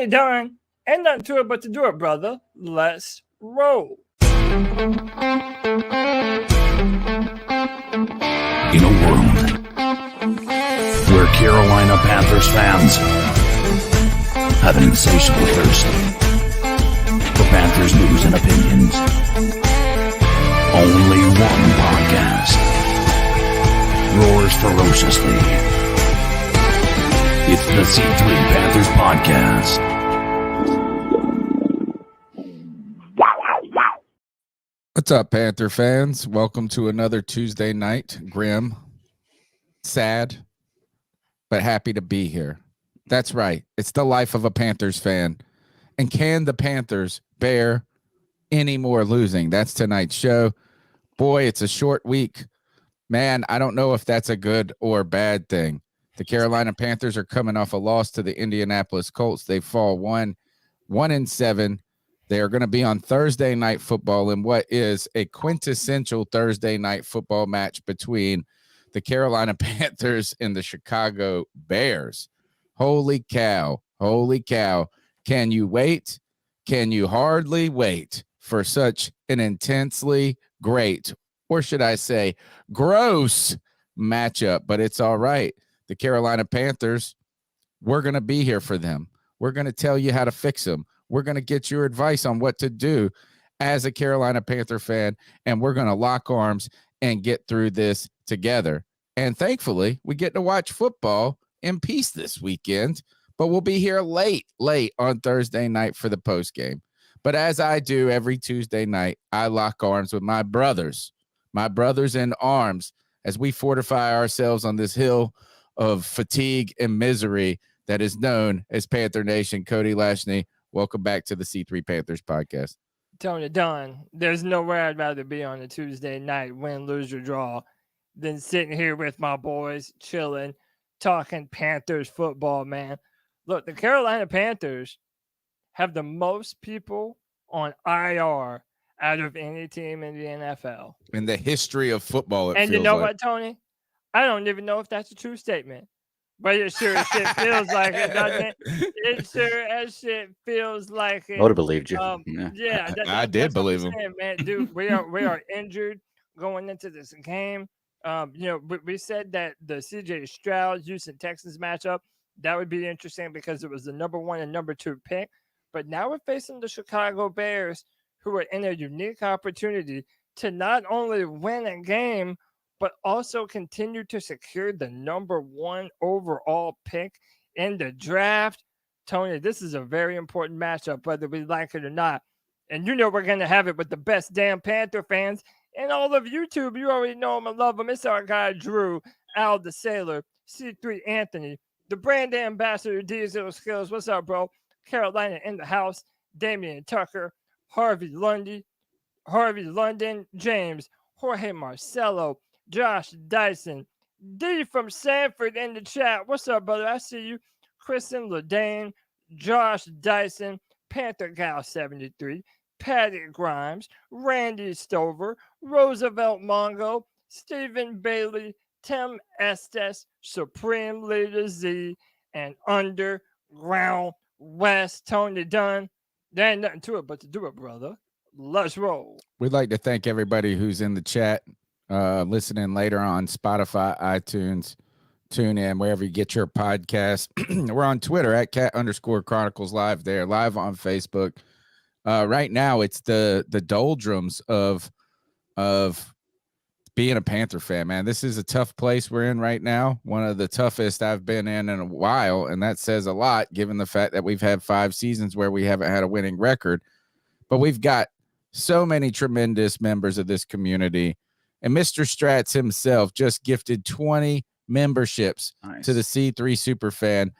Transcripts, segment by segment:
Tony Dunn. Ain't nothing to it but to do it, brother. Let's roll. In a world where Carolina Panthers fans have an insatiable thirst for Panthers news and opinions, only one podcast roars ferociously. It's the C3 Panthers Podcast. What's up, Panther fans? Welcome to another Tuesday night. Grim, sad, but happy to be here. That's right. It's the life of a Panthers fan. And can the Panthers bear any more losing? That's tonight's show. Boy, it's a short week. Man, I don't know if that's a good or bad thing. The Carolina Panthers are coming off a loss to the Indianapolis Colts. They fall 1-7. They are going to be on Thursday Night Football in what is a quintessential Thursday Night Football match between the Carolina Panthers and the Chicago Bears. Holy cow. Holy cow. Can you wait? Can you hardly wait for such an intensely great, or should I say gross matchup? But it's all right. The Carolina Panthers, we're going to be here for them. We're going to tell you how to fix them. We're going to get your advice on what to do as a Carolina Panther fan, and we're going to lock arms and get through this together. And thankfully, we get to watch football in peace this weekend, but we'll be here late on Thursday night for the postgame. But as I do every Tuesday night, I lock arms with my brothers in arms, as we fortify ourselves on this hill of fatigue and misery that is known as Panther Nation. Cody Lashney, welcome back to the C3 Panthers Podcast. Tony Dunn, there's nowhere I'd rather be on a Tuesday night, win, lose, or draw, than sitting here with my boys, chilling, talking Panthers football, man. Look, the Carolina Panthers have the most people on IR out of any team in the NFL. In the history of football, and you know what, Tony? I don't even know if that's a true statement. But it sure as shit feels like it, doesn't it? It sure as shit feels like it. I would have believed you. Yeah, I did believe him. Man, dude, we are injured going into this game. We said that the CJ Stroud Houston Texans matchup, that would be interesting because it was the number 1 and number 2 pick. But now we're facing the Chicago Bears, who are in a unique opportunity to not only win a game, but also continue to secure the number 1 overall pick in the draft. Tony, this is a very important matchup, whether we like it or not. And you know we're going to have it with the best damn Panther fans and all of YouTube. You already know them and love them. It's our guy, Drew, Al the Sailor, C3 Anthony, the brand ambassador, Diesel Skills. What's up, bro? Carolina in the house, Damian Tucker, Harvey London, James, Jorge Marcelo, Josh Dyson, D from Sanford in the chat. What's up, brother? I see you. Kristen Ledane, Josh Dyson, Panther Gal 73, Patty Grimes, Randy Stover, Roosevelt Mongo, Stephen Bailey, Tim Estes, Supreme Leader Z, and Underground West. Tony Dunn. There ain't nothing to it but to do it, brother. Let's roll. We'd like to thank everybody who's in the chat, listening later on Spotify, iTunes, TuneIn, wherever you get your podcast. We're on Twitter at @_Chronicles Live there, live on Facebook. Right now, it's the doldrums of being a Panther fan, man. This is a tough place we're in right now. One of the toughest I've been in a while, and that says a lot given the fact that we've had 5 seasons where we haven't had a winning record. But we've got so many tremendous members of this community. And Mr. Strats himself just gifted 20 memberships to the C3 Superfan.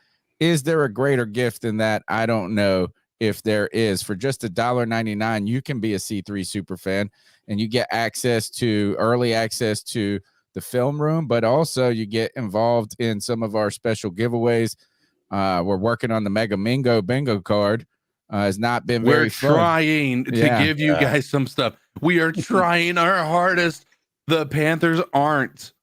Is there a greater gift than that? I don't know if there is. For just $1.99, you can be a C3 Superfan, and you get early access to the film room, but also you get involved in some of our special giveaways. We're working on the Mega Mingo bingo card. Has not been very fun. We're trying to give you guys some stuff. We are trying our hardest. The Panthers aren't.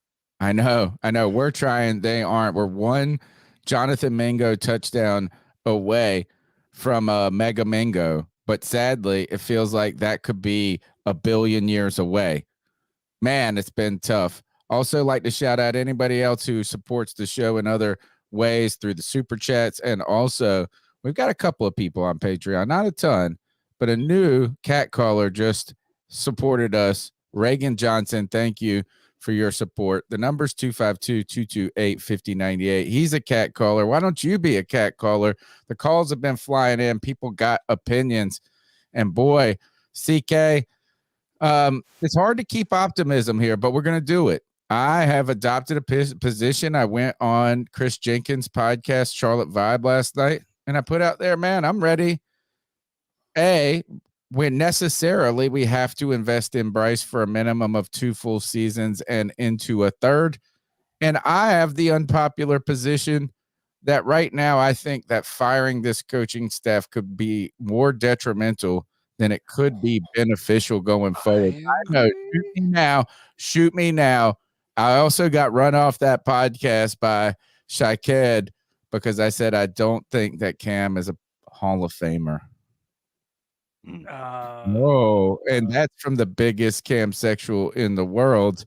I know. We're trying. They aren't. We're one Jonathan Mingo touchdown away from Mega Mingo, but sadly, it feels like that could be a billion years away. Man, it's been tough. Also, like to shout out anybody else who supports the show in other ways through the super chats. And also, we've got a couple of people on Patreon, not a ton, but a new cat caller just supported us. Reagan Johnson, thank you for your support. The number's 252-228-5098. He's a cat caller. Why don't you be a cat caller? The calls have been flying in. People got opinions. And boy, CK, it's hard to keep optimism here, but we're going to do it. I have adopted a position. I went on Chris Jenkins' podcast, Charlotte Vibe, last night, and I put out there, man, I'm ready. When necessarily we have to invest in Bryce for a minimum of 2 full seasons and into a third. And I have the unpopular position that right now I think that firing this coaching staff could be more detrimental than it could be beneficial going forward. I know. Shoot me now. I also got run off that podcast by Shiked because I said I don't think that Cam is a Hall of Famer. No, and that's from the biggest Cam sexual in the world.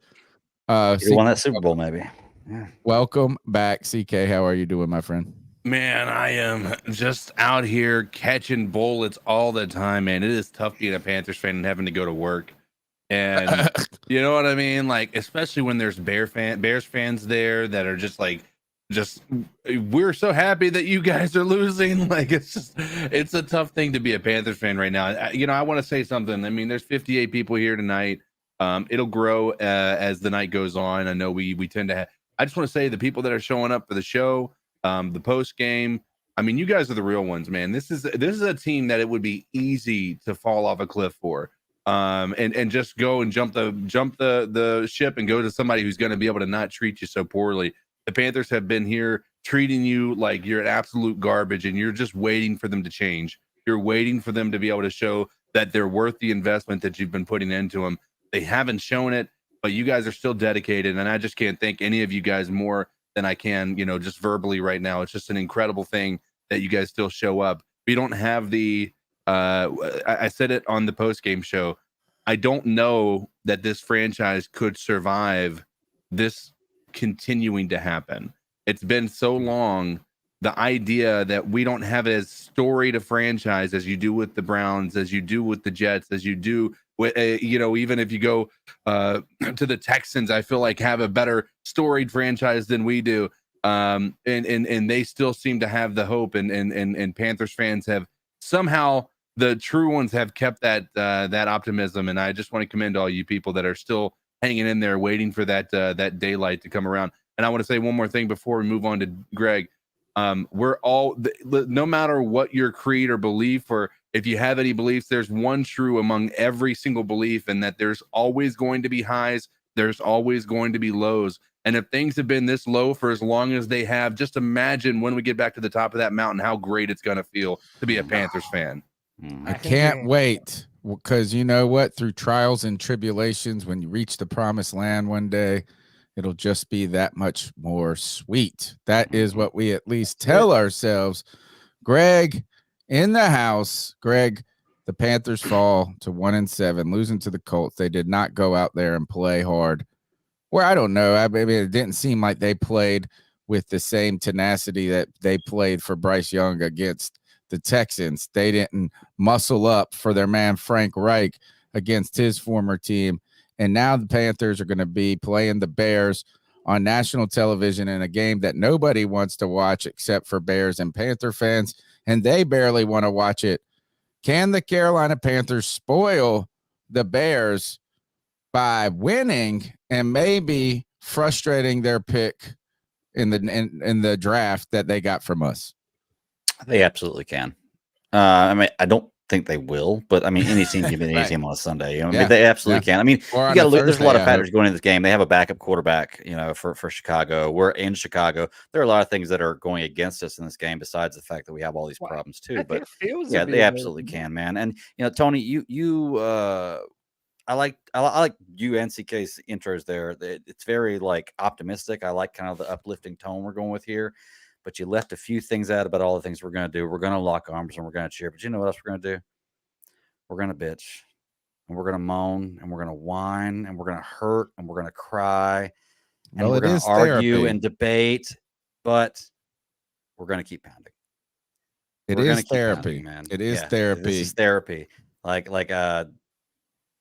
You won that Super Bowl, maybe. Yeah. Welcome back, CK. How are you doing, my friend? Man, I am just out here catching bullets all the time, man. It is tough being a Panthers fan and having to go to work. And you know what I mean? Like, especially when there's Bears fans there that are just we're so happy that you guys are losing. Like, it's a tough thing to be a Panthers fan right now. I want to say something. I mean, there's 58 people here tonight. It'll grow as the night goes on. I know we tend to have, I just want to say the people that are showing up for the show, the post game. I mean, you guys are the real ones, man. This is a team that it would be easy to fall off a cliff for. And just go and jump the ship and go to somebody who's going to be able to not treat you so poorly. The Panthers have been here treating you like you're an absolute garbage, and you're just waiting for them to change. You're waiting for them to be able to show that they're worth the investment that you've been putting into them. They haven't shown it, but you guys are still dedicated, and I just can't thank any of you guys more than I can, just verbally right now. It's just an incredible thing that you guys still show up. We don't have the I said it on the post-game show. I don't know that this franchise could survive this continuing to happen. It's been so long. The idea that we don't have as storied a franchise as you do with the Browns, as you do with the Jets, as you do with, even if you go to the Texans, I feel like have a better storied franchise than we do. And they still seem to have the hope, and Panthers fans have somehow, the true ones have kept that optimism. And I just want to commend all you people that are still hanging in there, waiting for that daylight to come around. And I want to say one more thing before we move on to Greg. We're all, no matter what your creed or belief, or if you have any beliefs, there's one true among every single belief, and that there's always going to be highs. There's always going to be lows. And if things have been this low for as long as they have, just imagine when we get back to the top of that mountain, how great it's going to feel to be a Panthers fan. I can't wait, because you know what? Through trials and tribulations, when you reach the promised land one day, it'll just be that much more sweet. That is what we at least tell ourselves. Greg in the house. Greg, the Panthers fall to 1-7, losing to the Colts. They did not go out there and play hard. Well, I don't know. I mean, it didn't seem like they played with the same tenacity that they played for Bryce Young against the Texans. They didn't muscle up for their man Frank Reich against his former team. And now the Panthers are going to be playing the Bears on national television in a game that nobody wants to watch except for Bears and Panther fans, and they barely want to watch it. Can the Carolina Panthers spoil the Bears by winning and maybe frustrating their pick in the draft that they got from us? They absolutely can. I mean, I don't think they will, but I mean, any team can be an easy team on a Sunday. I mean, they absolutely can. I mean, you got to look. There's a lot of factors going into this game. They have a backup quarterback, for Chicago. We're in Chicago. There are a lot of things that are going against us in this game, besides the fact that we have all these problems too. But yeah, they absolutely can, man. And Tony, you I like you and CK's intros there. It's very like optimistic. I like kind of the uplifting tone we're going with here. but you left a few things out about all the things we're going to do. We're going to lock arms and we're going to cheer. But you know what else we're going to do? We're going to bitch and we're going to moan and we're going to whine and we're going to hurt and we're going to cry and we're going to argue and debate, but we're going to keep pounding. It is therapy, man. It is therapy. This is therapy. Like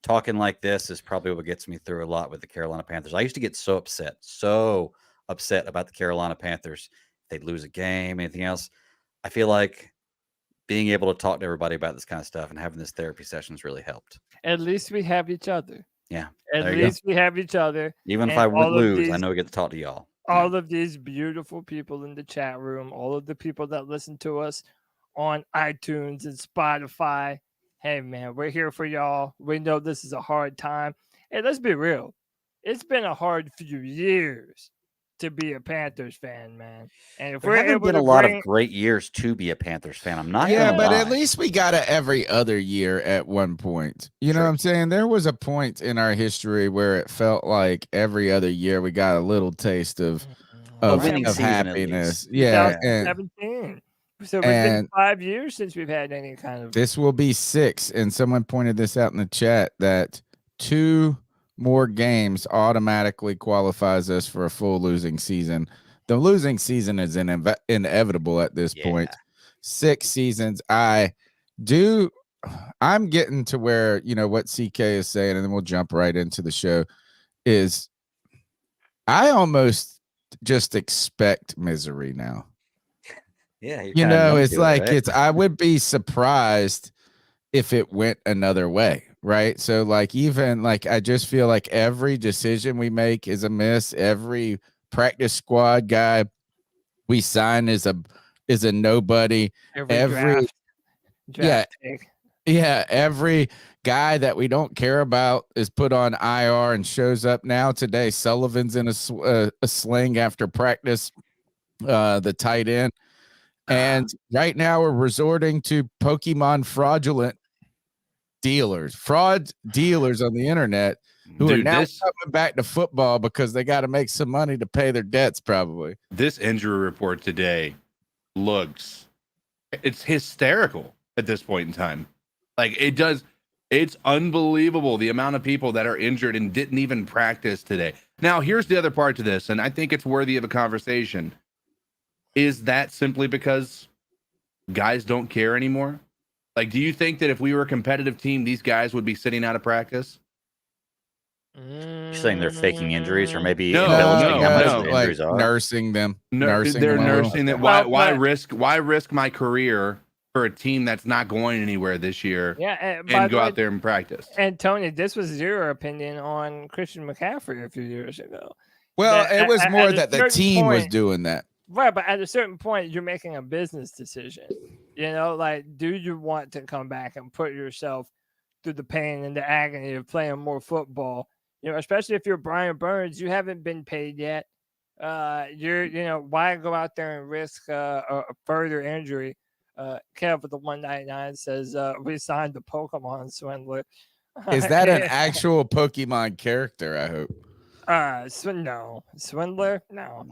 talking like this is probably what gets me through a lot with the Carolina Panthers. I used to get so upset about the Carolina Panthers. They'd lose a game, anything else. I feel like being able to talk to everybody about this kind of stuff and having this therapy sessions really helped. At least we have each other. Yeah. At least we have each other. Even if I would lose, I know we get to talk to y'all. All of these beautiful people in the chat room, all of the people that listen to us on iTunes and Spotify. Hey, man, we're here for y'all. We know this is a hard time. Hey, let's be real. It's been a hard few years to be a Panthers fan, man. And if there haven't been a lot of great years to be a Panthers fan. I'm not gonna lie. At least we got it every other year at one point. You know what I'm saying? There was a point in our history where it felt like every other year we got a little taste of happiness. Yeah. 17. So it's been 5 years since we've had any kind of. This will be 6. And someone pointed this out in the chat that 2 more games automatically qualifies us for a full losing season. The losing season is inevitable at this point. 6 seasons. I'm getting to where, what CK is saying, and then we'll jump right into the show, is I almost just expect misery now. Yeah. It's like I would be surprised if it went another way. Right. So I just feel like every decision we make is a miss. Every practice squad guy we sign is a nobody. Every guy that we don't care about is put on IR and shows up now. Today, Sullivan's in a sling after practice, the tight end. And right now we're resorting to Pokemon fraud dealers on the internet who are now coming back to football because they got to make some money to pay their debts. Probably this injury report today it's hysterical at this point in time. It's unbelievable the amount of people that are injured and didn't even practice today. Now, here's the other part to this, and I think it's worthy of a conversation. Is that simply because guys don't care anymore? Do you think that if we were a competitive team, these guys would be sitting out of practice? You're saying they're faking injuries, or maybe injuries are? Nursing them. They're nursing them. Why risk my career for a team that's not going anywhere this year? Yeah, and go out there and practice. And Tony, this was your opinion on Christian McCaffrey a few years ago. Well, it was more that the team was doing that. Right, but at a certain point, you're making a business decision. Do you want to come back and put yourself through the pain and the agony of playing more football? Especially if you're Brian Burns, you haven't been paid yet. Why go out there and risk a further injury? Kev with the 199 says we signed the Pokemon swindler. Is that an actual Pokemon character? I hope. No, swindler. No.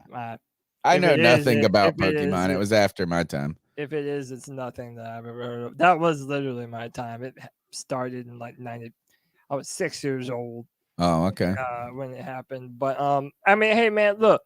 I know nothing about Pokemon. It was after my time. If it is, it's nothing that I've ever heard of. That was literally my time. It started in 90. I was 6 years old. Oh, okay. When it happened. But hey man, look,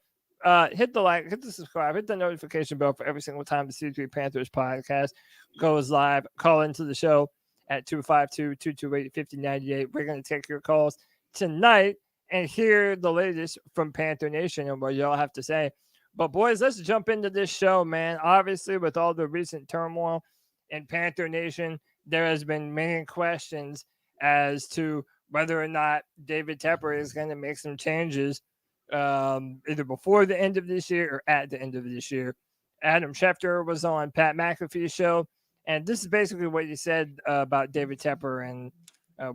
hit the like, hit the subscribe, hit the notification bell for every single time the C3 Panthers podcast goes live. Call into the show at 252-228-5098. We're gonna take your calls tonight and hear the latest from Panther Nation and what y'all have to say. But boys, let's jump into this show, man. Obviously, with all the recent turmoil in Panther Nation, there has been many questions as to whether or not David Tepper is going to make some changes either before the end of this year or at the end of this year. Adam Schefter was on Pat McAfee's show, and this is basically what he said about David Tepper and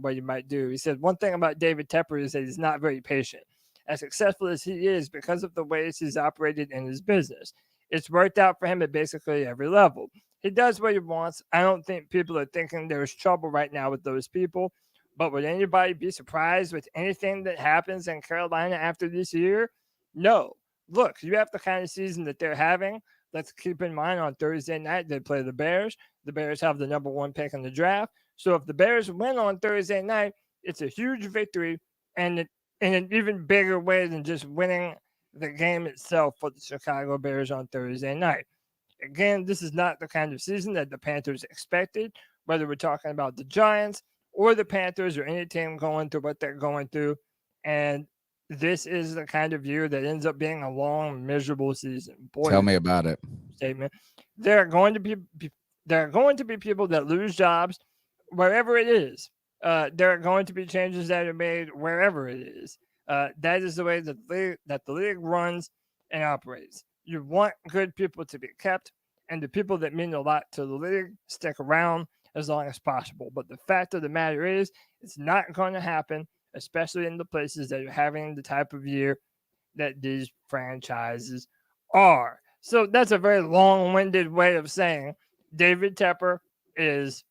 what he might do. He said, one thing about David Tepper is that he's not very patient. As successful as he is because of the ways he's operated in his business, it's worked out for him at basically every level. He does what he wants. I don't think people are thinking there's trouble right now with those people. But would anybody be surprised with anything that happens in Carolina after this year? No. Look, you have the kind of season that they're having. let's keep in mind on Thursday night they play the Bears. The Bears have the number 1 pick in the draft. So if the Bears win on Thursday night, it's a huge victory, and in an even bigger way than just winning the game itself for the Chicago Bears on Thursday night. Again, this is not the kind of season that the Panthers expected, whether we're talking about the Giants or the Panthers or any team going through what they're going through. And this is the kind of year that ends up being a long, miserable season. Boy, tell me about it. Statement. There are going to be people that lose jobs wherever it is. There are going to be changes that are made wherever it is. That is the way that the league runs and operates. You want good people to be kept, and the people that mean a lot to the league stick around as long as possible. But the fact of the matter is, it's not going to happen, especially in the places that are having the type of year that these franchises are. So that's a very long-winded way of saying David Tepper is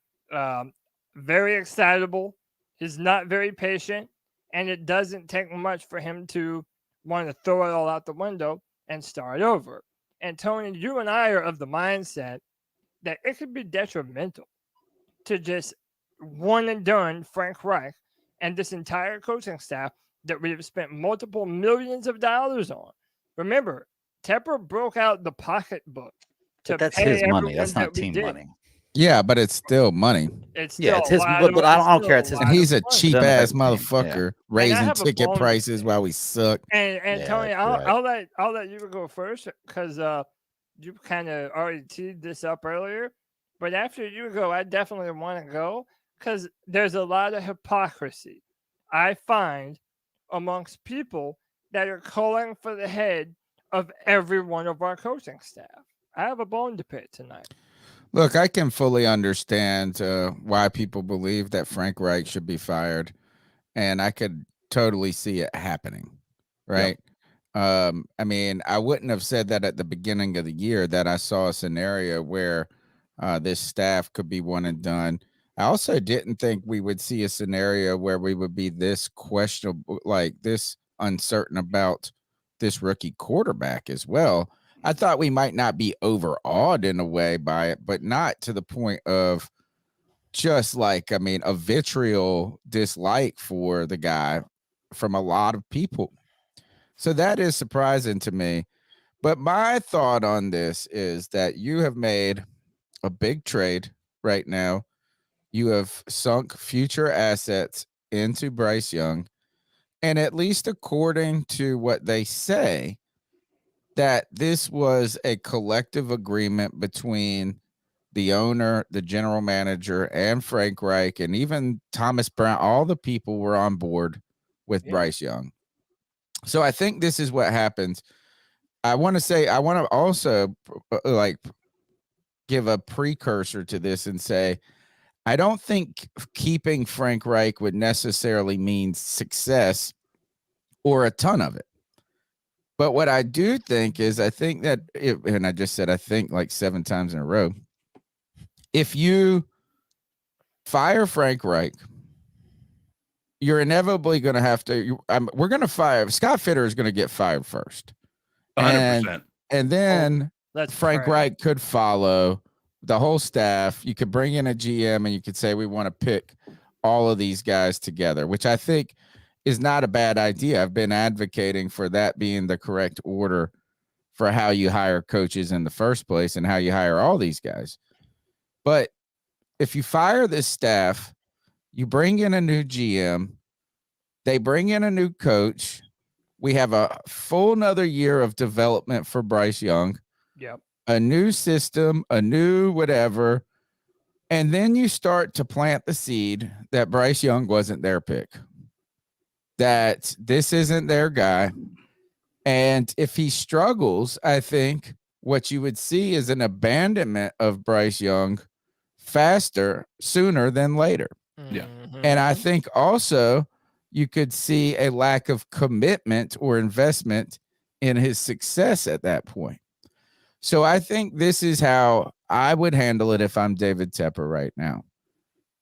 very excitable. He's not very patient, and it doesn't take much for him to want to throw it all out the window and start over. And Tony, you and I are of the mindset that it could be detrimental to just one and done Frank Reich and this entire coaching staff that we have spent multiple millions of dollars on. Remember, Tepper broke out the pocketbook to that's pay his money. That's everyone not that we team did. money. Yeah, but it's still money. It's Yeah, still it's his, a lot but, of- but I don't still care. It's his lot And he's a of money. cheap Doesn't ass affect the game, motherfucker And I raising have a ticket bone to prices pick. while we suck. And Yeah, Tony, that's right. I'll let you go first because you kind of already teed this up earlier. But after you go, I definitely want to go because there's a lot of hypocrisy I find amongst people that are calling for the head of every one of our coaching staff. I have a bone to pick tonight. Look, I can fully understand why people believe that Frank Reich should be fired, and I could totally see it happening, right? I mean, I wouldn't have said that at the beginning of the year that I saw a scenario where this staff could be one and done. I also didn't think we would see a scenario where we would be this questionable, like this uncertain about this rookie quarterback as well. I thought we might not be overawed in a way by it, but not to the point of just like, I mean, a vitriol dislike for the guy from a lot of people. So that is surprising to me. But my thought on this is that you have made a big trade right now. You have sunk future assets into Bryce Young. And at least according to what they say, that this was a collective agreement between the owner, the general manager, and Frank Reich, and even Thomas Brown. All the people were on board with Bryce Young. So I think this is what happens. I want to also like give a precursor to this and say, I don't think keeping Frank Reich would necessarily mean success or a ton of it. But what I do think is I think that, and I just said I think like 7 times in a row, if you fire Frank Reich, you're inevitably going to have to, we're going to fire, Scott Fitter is going to get fired first. 100%. And then Frank Reich could follow the whole staff. You could bring in a GM and you could say, we want to pick all of these guys together, which I think is not a bad idea. I've been advocating for that being the correct order for how you hire coaches in the first place and how you hire all these guys. But if you fire this staff, you bring in a new GM, they bring in a new coach. We have a full another year of development for Bryce Young. Yep. A new system, a new whatever. And then you start to plant the seed that Bryce Young wasn't their pick, that this isn't their guy. And if he struggles, I think what you would see is an abandonment of Bryce Young sooner than later. Yeah. And I think also you could see a lack of commitment or investment in his success at that point. So I think this is how I would handle it if I'm David Tepper right now.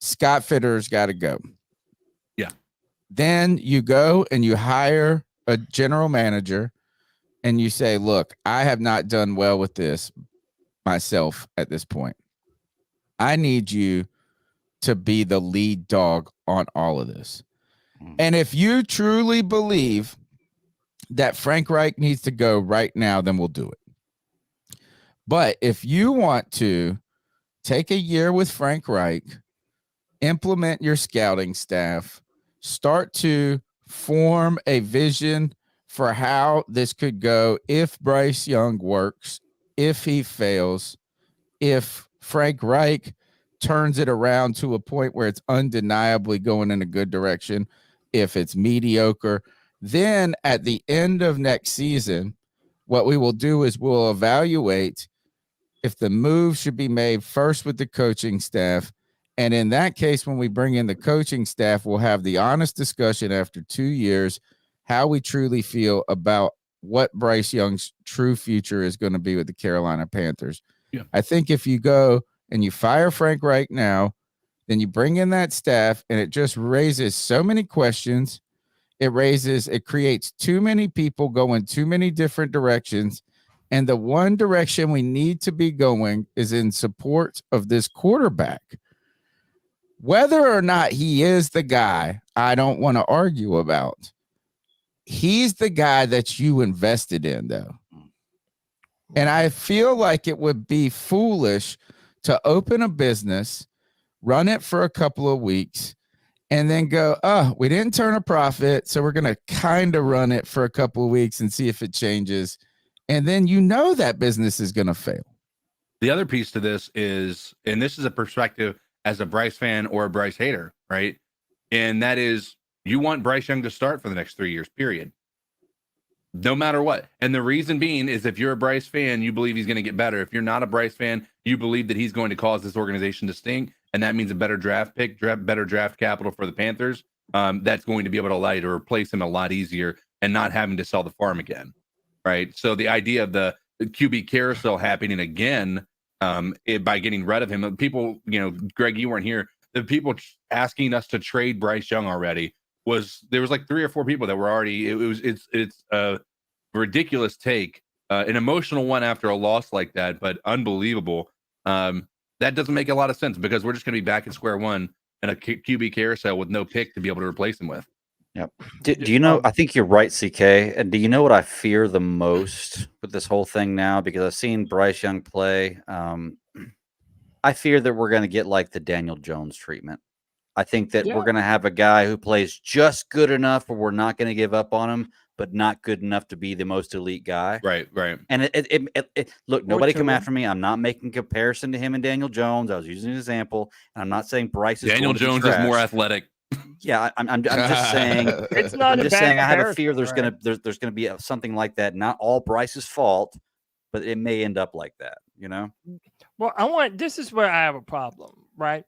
Scott Fitter's got to go. Yeah. Then you go and you hire a general manager and you say, look, I have not done well with this, myself at this point. I need you to be the lead dog on all of this. And if you truly believe that Frank Reich needs to go right now, then we'll do it. But if you want to take a year with Frank Reich, implement your scouting staff, start to form a vision for how this could go if Bryce Young works, if he fails, if Frank Reich turns it around to a point where it's undeniably going in a good direction, if it's mediocre, then at the end of next season, what we will do is we'll evaluate if the move should be made first with the coaching staff. And in that case, when we bring in the coaching staff, we'll have the honest discussion after 2 years, how we truly feel about what Bryce Young's true future is going to be with the Carolina Panthers. Yeah. I think if you go and you fire Frank Reich now, then you bring in that staff and it just raises so many questions. It creates too many people going too many different directions. And the one direction we need to be going is in support of this quarterback. Whether or not he is the guy, I don't want to argue about. He's the guy that you invested in, though. And I feel like it would be foolish to open a business, run it for a couple of weeks, and then go, we didn't turn a profit, so we're going to kind of run it for a couple of weeks and see if it changes. And then that business is going to fail. The other piece to this is, and this is a perspective as a Bryce fan or a Bryce hater, right? And that is, you want Bryce Young to start for the next 3 years, period. No matter what. And the reason being is if you're a Bryce fan, you believe he's going to get better. If you're not a Bryce fan, you believe that he's going to cause this organization to stink. And that means a better draft pick, better draft capital for the Panthers. That's going to be able to allow you to replace him a lot easier and not having to sell the farm again. Right. So the idea of the QB carousel happening again by getting rid of him, people, Greg, you weren't here. The people asking us to trade Bryce Young already there was like 3 or 4 people that were already. It's a ridiculous take, an emotional one after a loss like that, but unbelievable. That doesn't make a lot of sense because we're just going to be back at square one and a QB carousel with no pick to be able to replace him with. Yep. Do you know? I think you're right, CK. And do you know what I fear the most with this whole thing now? Because I've seen Bryce Young play. I fear that we're going to get like the Daniel Jones treatment. I think that we're going to have a guy who plays just good enough where we're not going to give up on him, but not good enough to be the most elite guy. Right. And look, nobody come after me. I'm not making comparison to him and Daniel Jones. I was using an example, and I'm not saying Bryce is Daniel Jones is more athletic. Yeah, I'm just saying. It's not. I'm just saying. I have a fear there's gonna be something like that. Not all Bryce's fault, but it may end up like that. Well, this is where I have a problem, right?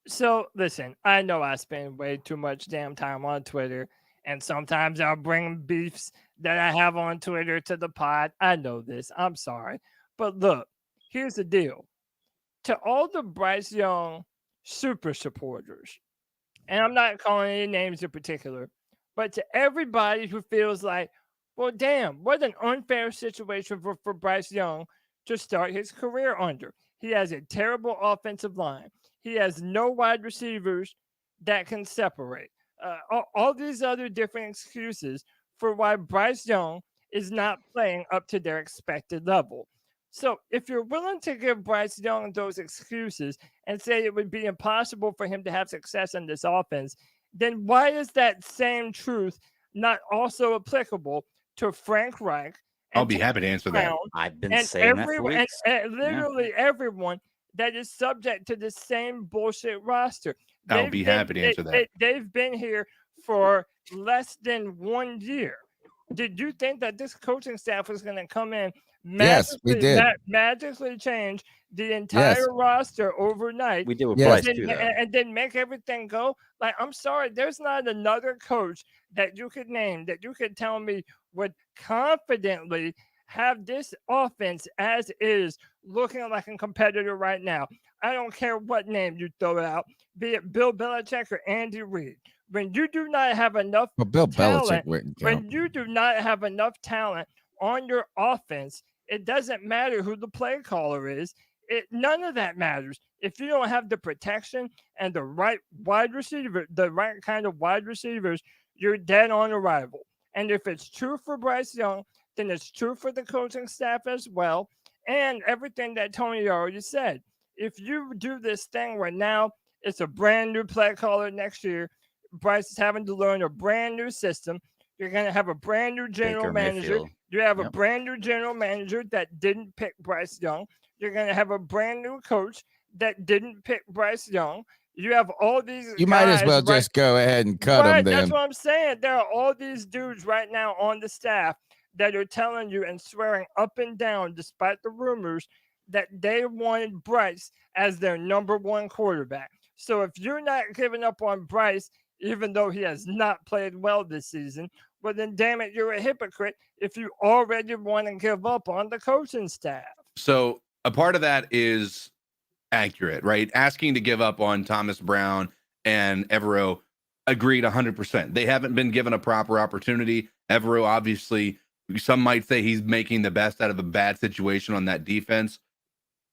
So listen, I know I spend way too much damn time on Twitter, and sometimes I'll bring beefs that I have on Twitter to the pod. I know this. I'm sorry, but look, here's the deal: to all the Bryce Young super supporters. And I'm not calling any names in particular, but to everybody who feels like, well, damn, what an unfair situation for Bryce Young to start his career under. He has a terrible offensive line. He has no wide receivers that can separate. All these other different excuses for why Bryce Young is not playing up to their expected level. So if you're willing to give Bryce Young those excuses and say it would be impossible for him to have success in this offense, then why is that same truth not also applicable to Frank Reich? I'll be happy to answer that. I've been saying that for weeks. And literally everyone that is subject to the same bullshit roster. I'll be happy to answer that. They've been here for less than 1 year. Did you think that this coaching staff was going to come in magically change the entire roster overnight? We did with Bryce too, and then make everything go? Like, I'm sorry, there's not another coach that you could name that you could tell me would confidently have this offense as is looking like a competitor right now. I don't care what name you throw out, be it Bill Belichick or Andy Reid. When you do not have enough talent, when you do not have enough talent on your offense, It doesn't matter who the play caller is. None of that matters. If you don't have the protection and the right wide receiver, the right kind of wide receivers, you're dead on arrival. And if it's true for Bryce Young, then it's true for the coaching staff as well. And everything that Tony already said. If you do this thing where now it's a brand new play caller next year, Bryce is having to learn a brand new system. You're going to have a brand new general manager. Mayfield. You have a brand new general manager that didn't pick Bryce Young. You're going to have a brand new coach that didn't pick Bryce Young. You have all these. You might as well just go ahead and cut them. Then That's what I'm saying. There are all these dudes right now on the staff that are telling you and swearing up and down, despite the rumors, that they wanted Bryce as their number one quarterback. So if you're not giving up on Bryce, even though he has not played well this season, well, then damn it, you're a hypocrite if you already want to give up on the coaching staff. So a part of that is accurate, right? Asking to give up on Thomas Brown and Evero, agreed 100%. They haven't been given a proper opportunity. Evero, obviously, some might say he's making the best out of a bad situation on that defense.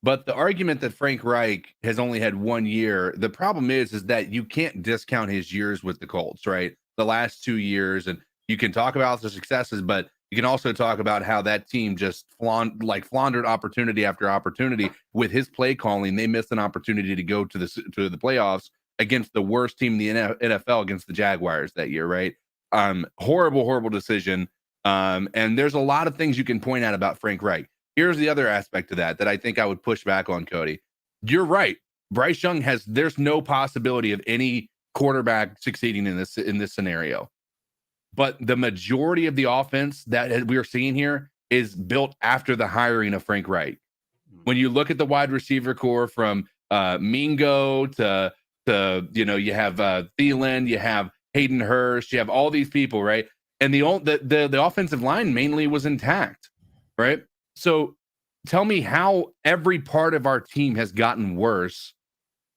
But the argument that Frank Reich has only had 1 year, the problem is that you can't discount his years with the Colts, right? The last 2 years, and you can talk about the successes, but you can also talk about how that team just floundered opportunity after opportunity with his play calling. They missed an opportunity to go to the playoffs against the worst team in the NFL, against the Jaguars that year, right? Horrible decision. And there's a lot of things you can point out about Frank Reich. Here's the other aspect of that I think I would push back on, Cody. You're right. Bryce Young there's no possibility of any quarterback succeeding in this scenario. But the majority of the offense that we are seeing here is built after the hiring of Frank Reich. When you look at the wide receiver core from Mingo to you have Thielen, you have Hayden Hurst, you have all these people, right? And the offensive line mainly was intact, right? So tell me how every part of our team has gotten worse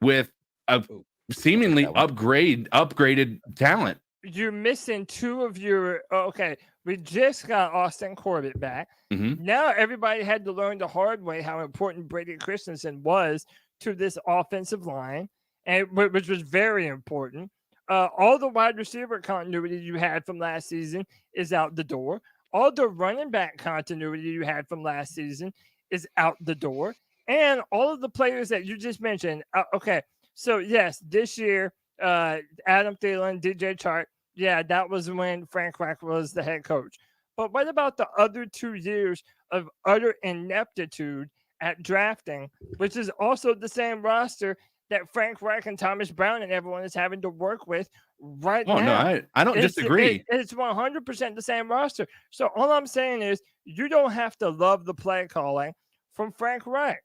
with a seemingly upgraded talent. You're missing two of your. Okay, we just got Austin Corbett back. Mm-hmm. Now everybody had to learn the hard way how important Brady Christensen was to this offensive line, and which was very important. All the wide receiver continuity you had from last season is out the door. All the running back continuity you had from last season is out the door. And all of the players that you just mentioned. Okay, so yes, this year, Adam Thielen, DJ Chark, yeah, that was when Frank Reich was the head coach. But what about the other 2 years of utter ineptitude at drafting, which is also the same roster that Frank Reich and Thomas Brown and everyone is having to work with right now? No, I don't disagree. It's 100% the same roster. So all I'm saying is you don't have to love the play calling from Frank Reich.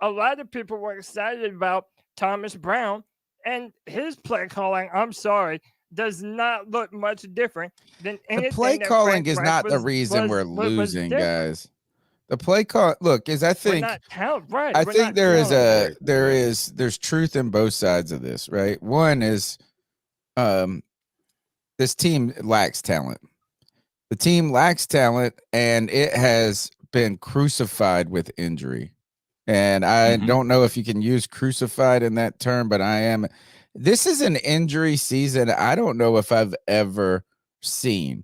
A lot of people were excited about Thomas Brown, and his play calling, I'm sorry, does not look much different than anything. The play calling is not the reason we're losing, guys. The play call, look, is I think there's truth in both sides of this, right? One is this team lacks talent. The team lacks talent, and it has been crucified with injury. And I don't know if you can use crucified in that term, but this is an injury season I don't know if I've ever seen.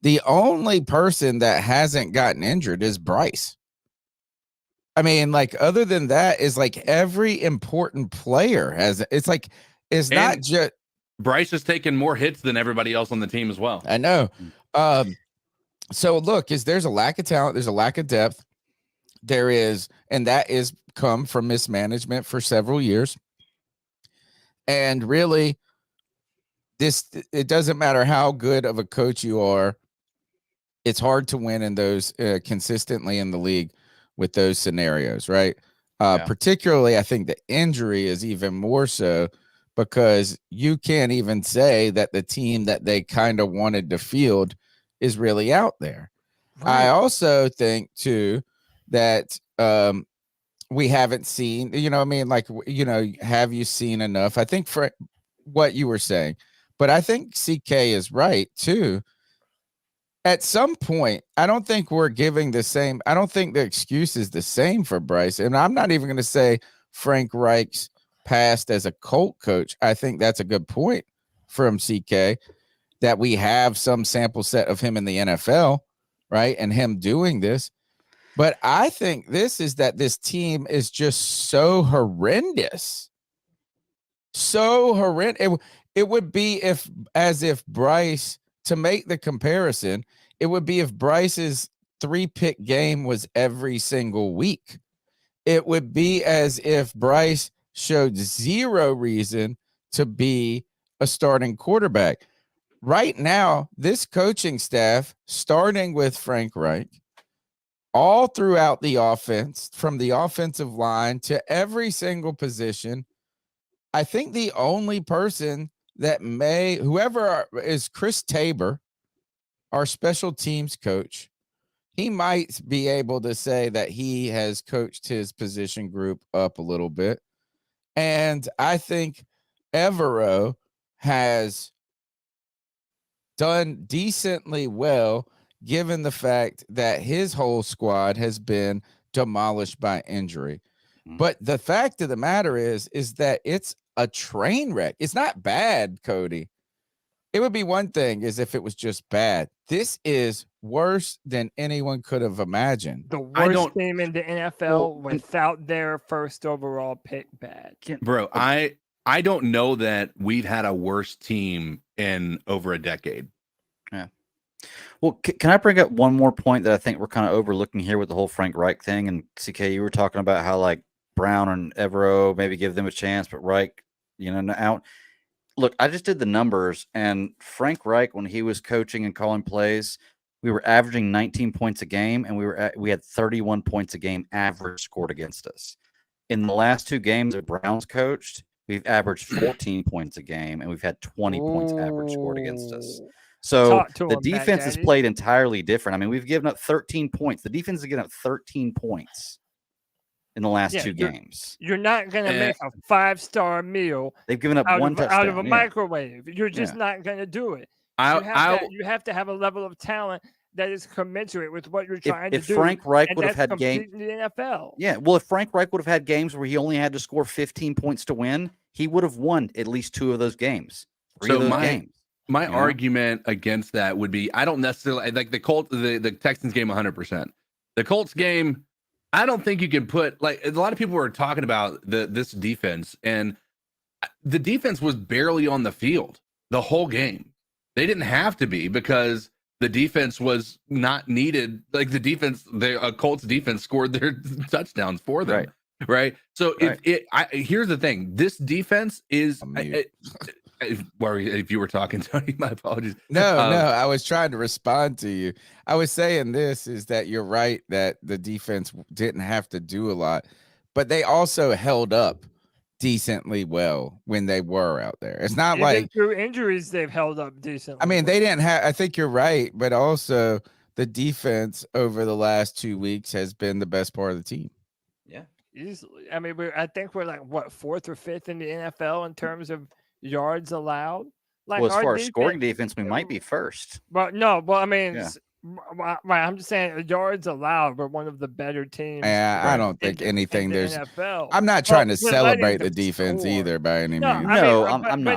The only person that hasn't gotten injured is Bryce. I mean, like, other than that, is like every important player has. It's like it's and not just Bryce has taken more hits than everybody else on the team as well. I know. So look, there's a lack of talent, there's a lack of depth. There is, and that is come from mismanagement for several years. And really, it doesn't matter how good of a coach you are. It's hard to win in those consistently in the league with those scenarios, right? Particularly, I think the injury is even more so because you can't even say that the team that they kind of wanted to field is really out there. Right. I also think, too, that we haven't seen, have you seen enough? I think for what you were saying, but I think CK is right, too. at some point, I don't think we're giving the same. I don't think the excuse is the same for Bryce. And I'm not even going to say Frank Reich's past as a Colt coach. I think that's a good point from CK that we have some sample set of him in the NFL, right? And him doing this. But I think this team is just so horrendous. So horrendous. It would be if Bryce, to make the comparison, it would be if Bryce's 3-pick game was every single week. It would be as if Bryce showed zero reason to be a starting quarterback. Right now, this coaching staff, starting with Frank Reich, all throughout the offense, from the offensive line to every single position, I think the only person that whoever is Chris Tabor, our special teams coach, he might be able to say that he has coached his position group up a little bit. And I think Evero has done decently well, given the fact that his whole squad has been demolished by injury. But the fact of the matter is that it's a train wreck. It's not bad, Cody. It would be one thing is if it was just bad. This is worse than anyone could have imagined. The worst team in the NFL without their first overall pick bad. Bro, I don't know that we've had a worse team in over a decade. Yeah. Well, can I bring up one more point that I think we're kind of overlooking here with the whole Frank Reich thing? And CK, you were talking about how like Brown and Evero maybe give them a chance, but Reich, out. Look, I just did the numbers, and Frank Reich, when he was coaching and calling plays, we were averaging 19 points a game, and we had 31 points a game average scored against us. In the last 2 games that Brown's coached, we've averaged 14 points a game, and we've had 20 points average scored against us. So the defense is played entirely different. I mean, we've given up 13 points. The defense has given up 13 points in the last 2 games. You're not going to make a 5-star meal. They've given up one touchdown out of a microwave. You're just not going to do it. You have to have a level of talent that is commensurate with what you're trying to do. If Frank Reich would have had games in the NFL. Yeah, well, if Frank Reich would have had games where he only had to score 15 points to win, he would have won at least 2 of those games. 3 of those games. My argument against that would be I don't necessarily like the Texans game 100%. The Colts game, I don't think you can put like a lot of people were talking about this defense, and the defense was barely on the field the whole game. They didn't have to be because the defense was not needed. Like the Colts defense scored their touchdowns for them. Right. So here's the thing. This defense is if you were talking, Tony, my apologies. No, I was trying to respond to you. I was saying this is that you're right that the defense didn't have to do a lot, but they also held up decently well when they were out there. It's not like through injuries they've held up decently. I mean, they didn't have. I think you're right, but also the defense over the last 2 weeks has been the best part of the team. Yeah, easily. I mean, I think we're like what 4th or 5th in the NFL in terms of yards allowed. Like, well, as far as scoring defense, we might be first. Well, no, well, I mean, I'm just saying yards allowed. We're one of the better teams. I don't think anything. There's. NFL. I'm not trying to celebrate the defense either by any means. No, I'm not.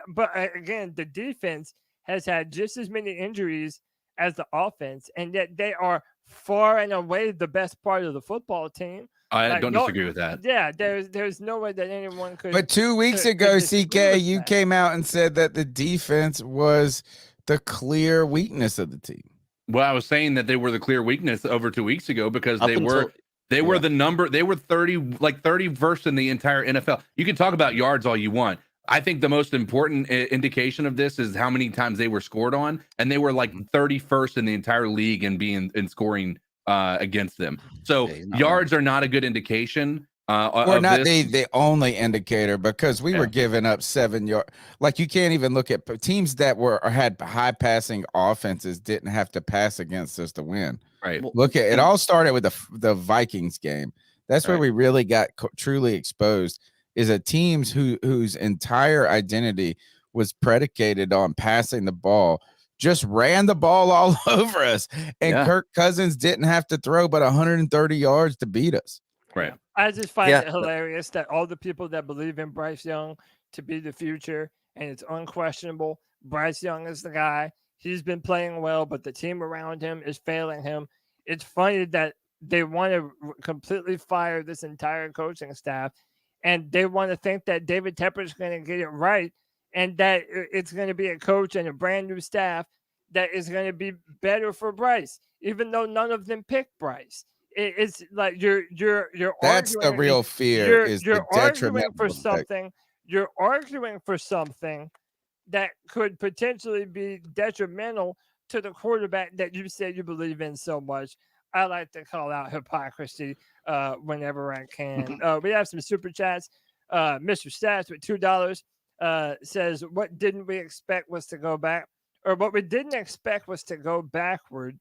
But again, the defense has had just as many injuries as the offense, and yet they are far and away the best part of the football team. I don't disagree with that. Yeah, there's no way that anyone could. But 2 weeks ago, CK, you came out and said that the defense was the clear weakness of the team. Well, I was saying that they were the clear weakness over 2 weeks ago because they were the number. They were 31st in the entire NFL. You can talk about yards all you want. I think the most important indication of this is how many times they were scored on, and they were like 31st in the entire league in scoring against them. So yards are not a good indication. Or not the only indicator, because we were giving up 7 yards. Like, you can't even look at teams that had high passing offenses didn't have to pass against us to win. Right. Look at it. All started with the Vikings game. That's where we really got truly exposed. Is a teams whose entire identity was predicated on passing the ball, just ran the ball all over us, and Kirk Cousins didn't have to throw but 130 yards to beat us. Right. I just find it hilarious that all the people that believe in Bryce Young to be the future, and it's unquestionable, Bryce Young is the guy. He's been playing well, but the team around him is failing him. It's funny that they want to completely fire this entire coaching staff, and they want to think that David Tepper is going to get it right, and that it's going to be a coach and a brand new staff that is going to be better for Bryce, even though none of them picked Bryce. It's like you're that's arguing, the real fear. You're arguing for something. You're arguing for something that could potentially be detrimental to the quarterback that you said you believe in so much. I like to call out hypocrisy whenever I can. We have some super chats. Mr. Stats with $2 says, "What didn't we expect was to go back, or what we didn't expect was to go backward."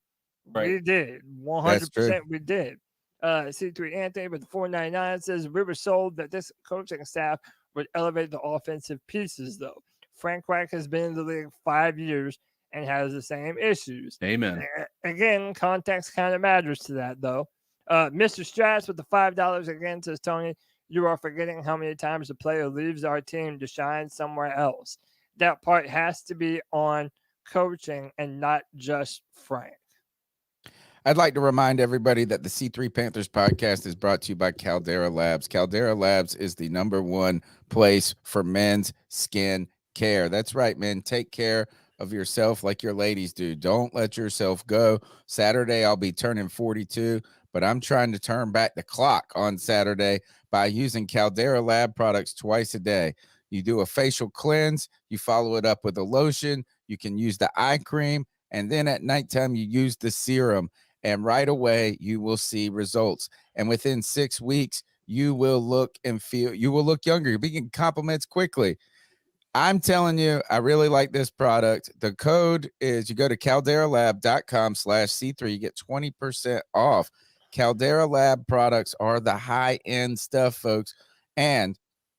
Right. We did 100%. We did. C3 Anthony with the 499 says, "We were sold that this coaching staff would elevate the offensive pieces, though. Frank Reich has been in the league 5 years and has the same issues." Amen. Again, context kind of matters to that, though. Mr. Strats with the $5 again says, "Tony, you are forgetting how many times a player leaves our team to shine somewhere else. That part has to be on coaching and not just Frank." I'd like to remind everybody that the C3 Panthers podcast is brought to you by Caldera Labs. Caldera Labs is the #1 place for men's skin care. That's right, men. Take care of yourself like your ladies do. Don't let yourself go. Saturday, I'll be turning 42, but I'm trying to turn back the clock on Saturday by using Caldera Lab products twice a day. You do a facial cleanse, you follow it up with a lotion, you can use the eye cream, and then at nighttime, you use the serum. And right away, you will see results. And within 6 weeks, you will look and feel, you will look younger. You're getting compliments quickly. I'm telling you, I really like this product. The code is, you go to calderalab.com/C3, you get 20% off. Caldera Lab products are the high-end stuff, folks. And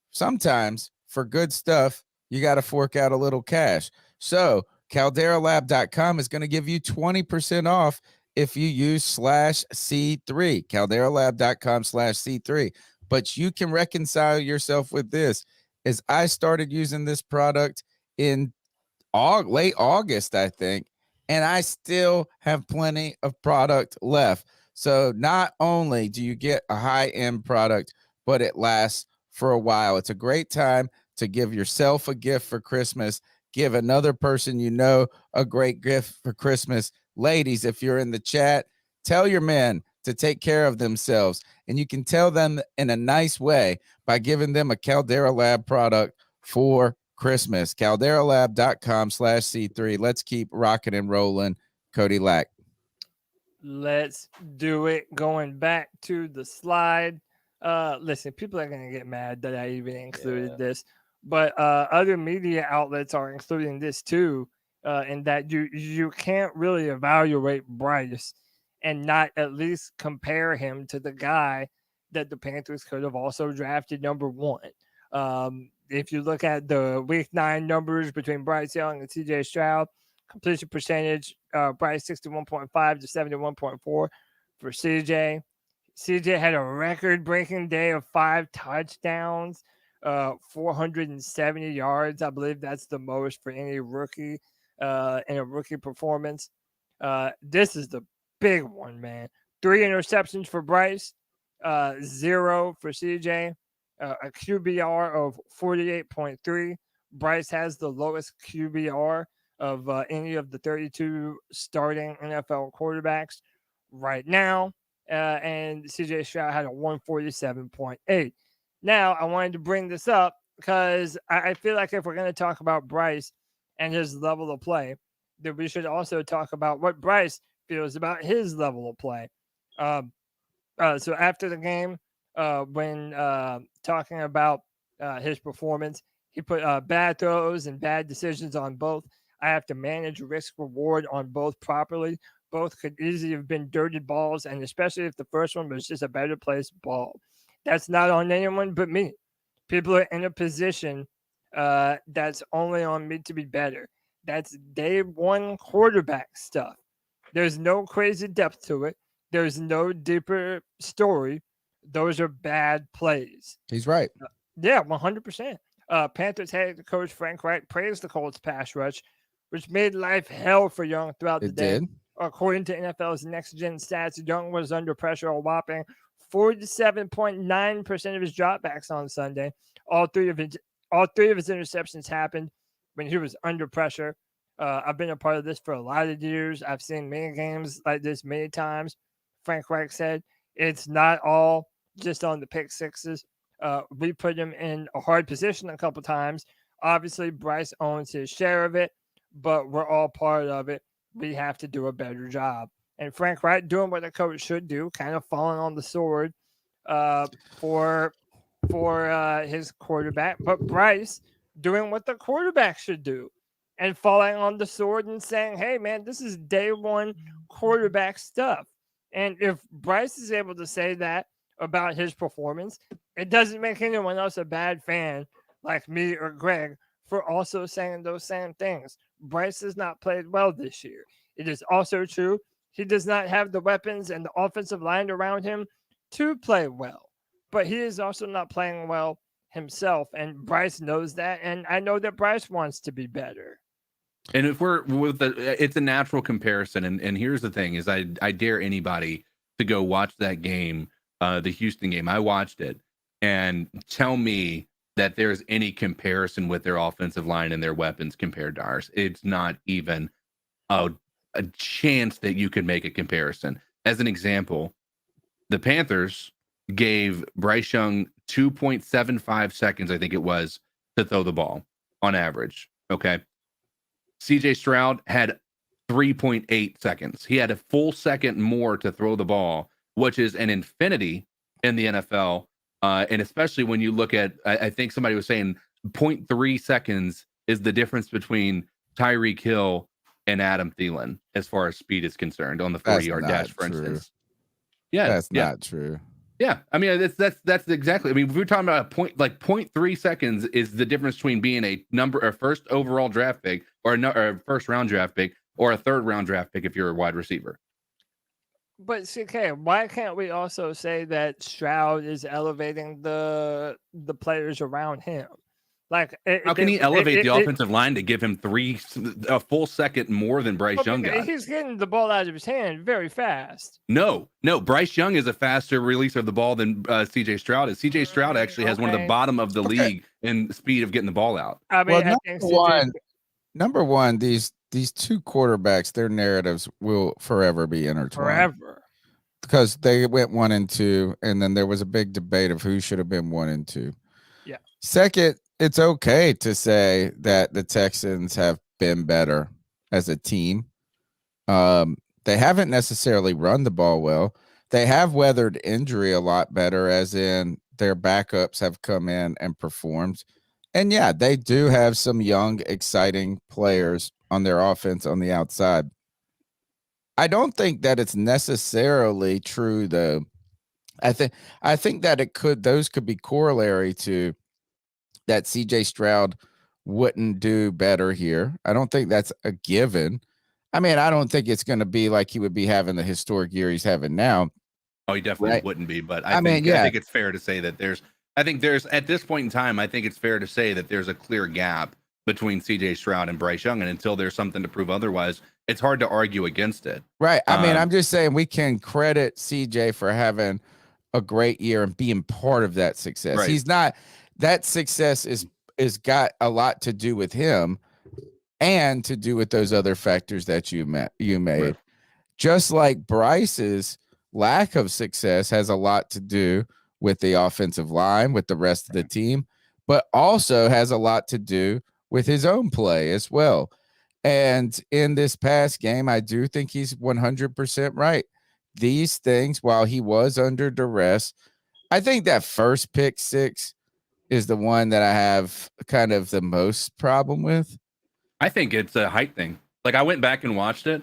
sometimes for good stuff, you got to fork out a little cash. So calderalab.com is going to give you 20% off if you use /C3, calderalab.com/C3. But you can reconcile yourself with this. As I started using this product in late August, I think, and I still have plenty of product left. So not only do you get a high-end product, but it lasts for a while. It's a great time to give yourself a gift for Christmas. Give another person you know a great gift for Christmas. Ladies, if you're in the chat, tell your men to take care of themselves. And you can tell them in a nice way by giving them a Caldera Lab product for Christmas. calderalab.com/C3. Let's keep rocking and rolling. Cody Lack. Let's do it. Going back to the slide. Listen, people are going to get mad that I even included this, but other media outlets are including this too. In that you can't really evaluate Bryce and not at least compare him to the guy that the Panthers could have also drafted #1. If you look at the Week 9 numbers between Bryce Young and CJ Stroud, completion percentage, Bryce 61.5 to 71.4 for CJ. CJ had a record-breaking day of 5 touchdowns, 470 yards. I believe that's the most for any rookie in a rookie performance. This is the big one, man. 3 interceptions for Bryce, 0 for CJ, a QBR of 48.3. Bryce has the lowest QBR of any of the 32 starting NFL quarterbacks right now, and CJ Stroud had a 147.8. Now, I wanted to bring this up because I feel like if we're going to talk about Bryce and his level of play, then we should also talk about what Bryce feels about his level of play. So after the game, when talking about his performance, he put bad throws and bad decisions on both. I have to manage risk reward on both properly. Both could easily have been dirted balls, and especially if the first one was just a better placed ball. That's not on anyone but me. People are in a position that's only on me to be better. That's day one quarterback stuff. There's no crazy depth to it. There's no deeper story. Those are bad plays. He's right. Yeah, 100%. Panthers head coach Frank Reich praised the Colts pass rush, which made life hell for Young throughout the day. Did. According to NFL's Next Gen stats, Young was under pressure a whopping 47.9% of his dropbacks on Sunday. All three of his interceptions happened when he was under pressure. I've been a part of this for a lot of years. I've seen many games like this many times. Frank Reich said it's not all just on the pick sixes. We put him in a hard position a couple times. Obviously, Bryce owns his share of it, but we're all part of it. We have to do a better job. And Frank Reich doing what a coach should do, kind of falling on the sword for his quarterback. But Bryce doing what the quarterback should do and falling on the sword and saying, hey, man, this is day one quarterback stuff. And if Bryce is able to say that about his performance, it doesn't make anyone else a bad fan like me or Greg for also saying those same things. Bryce has not played well this year. It is also true he does not have the weapons and the offensive line around him to play well. But he is also not playing well himself, and Bryce knows that, and I know that Bryce wants to be better. And if we're with it's a natural comparison, and here's the thing: is I dare anybody to go watch that game, the Houston game. I watched it, and tell me that there's any comparison with their offensive line and their weapons compared to ours. It's not even a chance that you could make a comparison. As an example, the Panthers gave Bryce Young 2.75 seconds, I think it was, to throw the ball on average. Okay. CJ Stroud had 3.8 seconds. He had a full second more to throw the ball, which is an infinity in the NFL. And especially when you look at, I think somebody was saying 0.3 seconds is the difference between Tyreek Hill and Adam Thielen as far as speed is concerned on the 40-yard dash, for instance. Yeah, that's not true. Yeah, I mean that's exactly. I mean, if we're talking about 0.3 seconds is the difference between being a first overall draft pick or a first round draft pick or a third round draft pick if you're a wide receiver. But CK, why can't we also say that Stroud is elevating the players around him? Like, how can he elevate the offensive line to give him a full second more than Bryce Young got? He's getting the ball out of his hand very fast. No, Bryce Young is a faster releaser of the ball than CJ Stroud is. CJ Stroud actually has one of the bottom of the league in speed of getting the ball out. I mean, number one, these two quarterbacks, their narratives will forever be intertwined. Forever. Because they went 1 and 2, and then there was a big debate of who should have been 1 and 2. Yeah. Second, it's okay to say that the Texans have been better as a team. They haven't necessarily run the ball well. They have weathered injury a lot better, as in their backups have come in and performed. And yeah, they do have some young, exciting players on their offense on the outside. I don't think that it's necessarily true, though. I think that those could be corollary to that CJ Stroud wouldn't do better here. I don't think that's a given. I mean, I don't think it's going to be like he would be having the historic year he's having now. Oh, he definitely wouldn't be. But I think it's fair to say that there's at this point in time, I think it's fair to say that there's a clear gap between CJ Stroud and Bryce Young. And until there's something to prove otherwise, it's hard to argue against it. Right. I mean, I'm just saying we can credit CJ for having a great year and being part of that success. Right. He's not. That success is got a lot to do with him and to do with those other factors that you made. Right. Just like Bryce's lack of success has a lot to do with the offensive line, with the rest of the team, but also has a lot to do with his own play as well. And in this past game, I do think he's 100% right. These things, while he was under duress, I think that first pick six is the one that I have kind of the most problem with. I think it's a height thing. Like, I went back and watched it.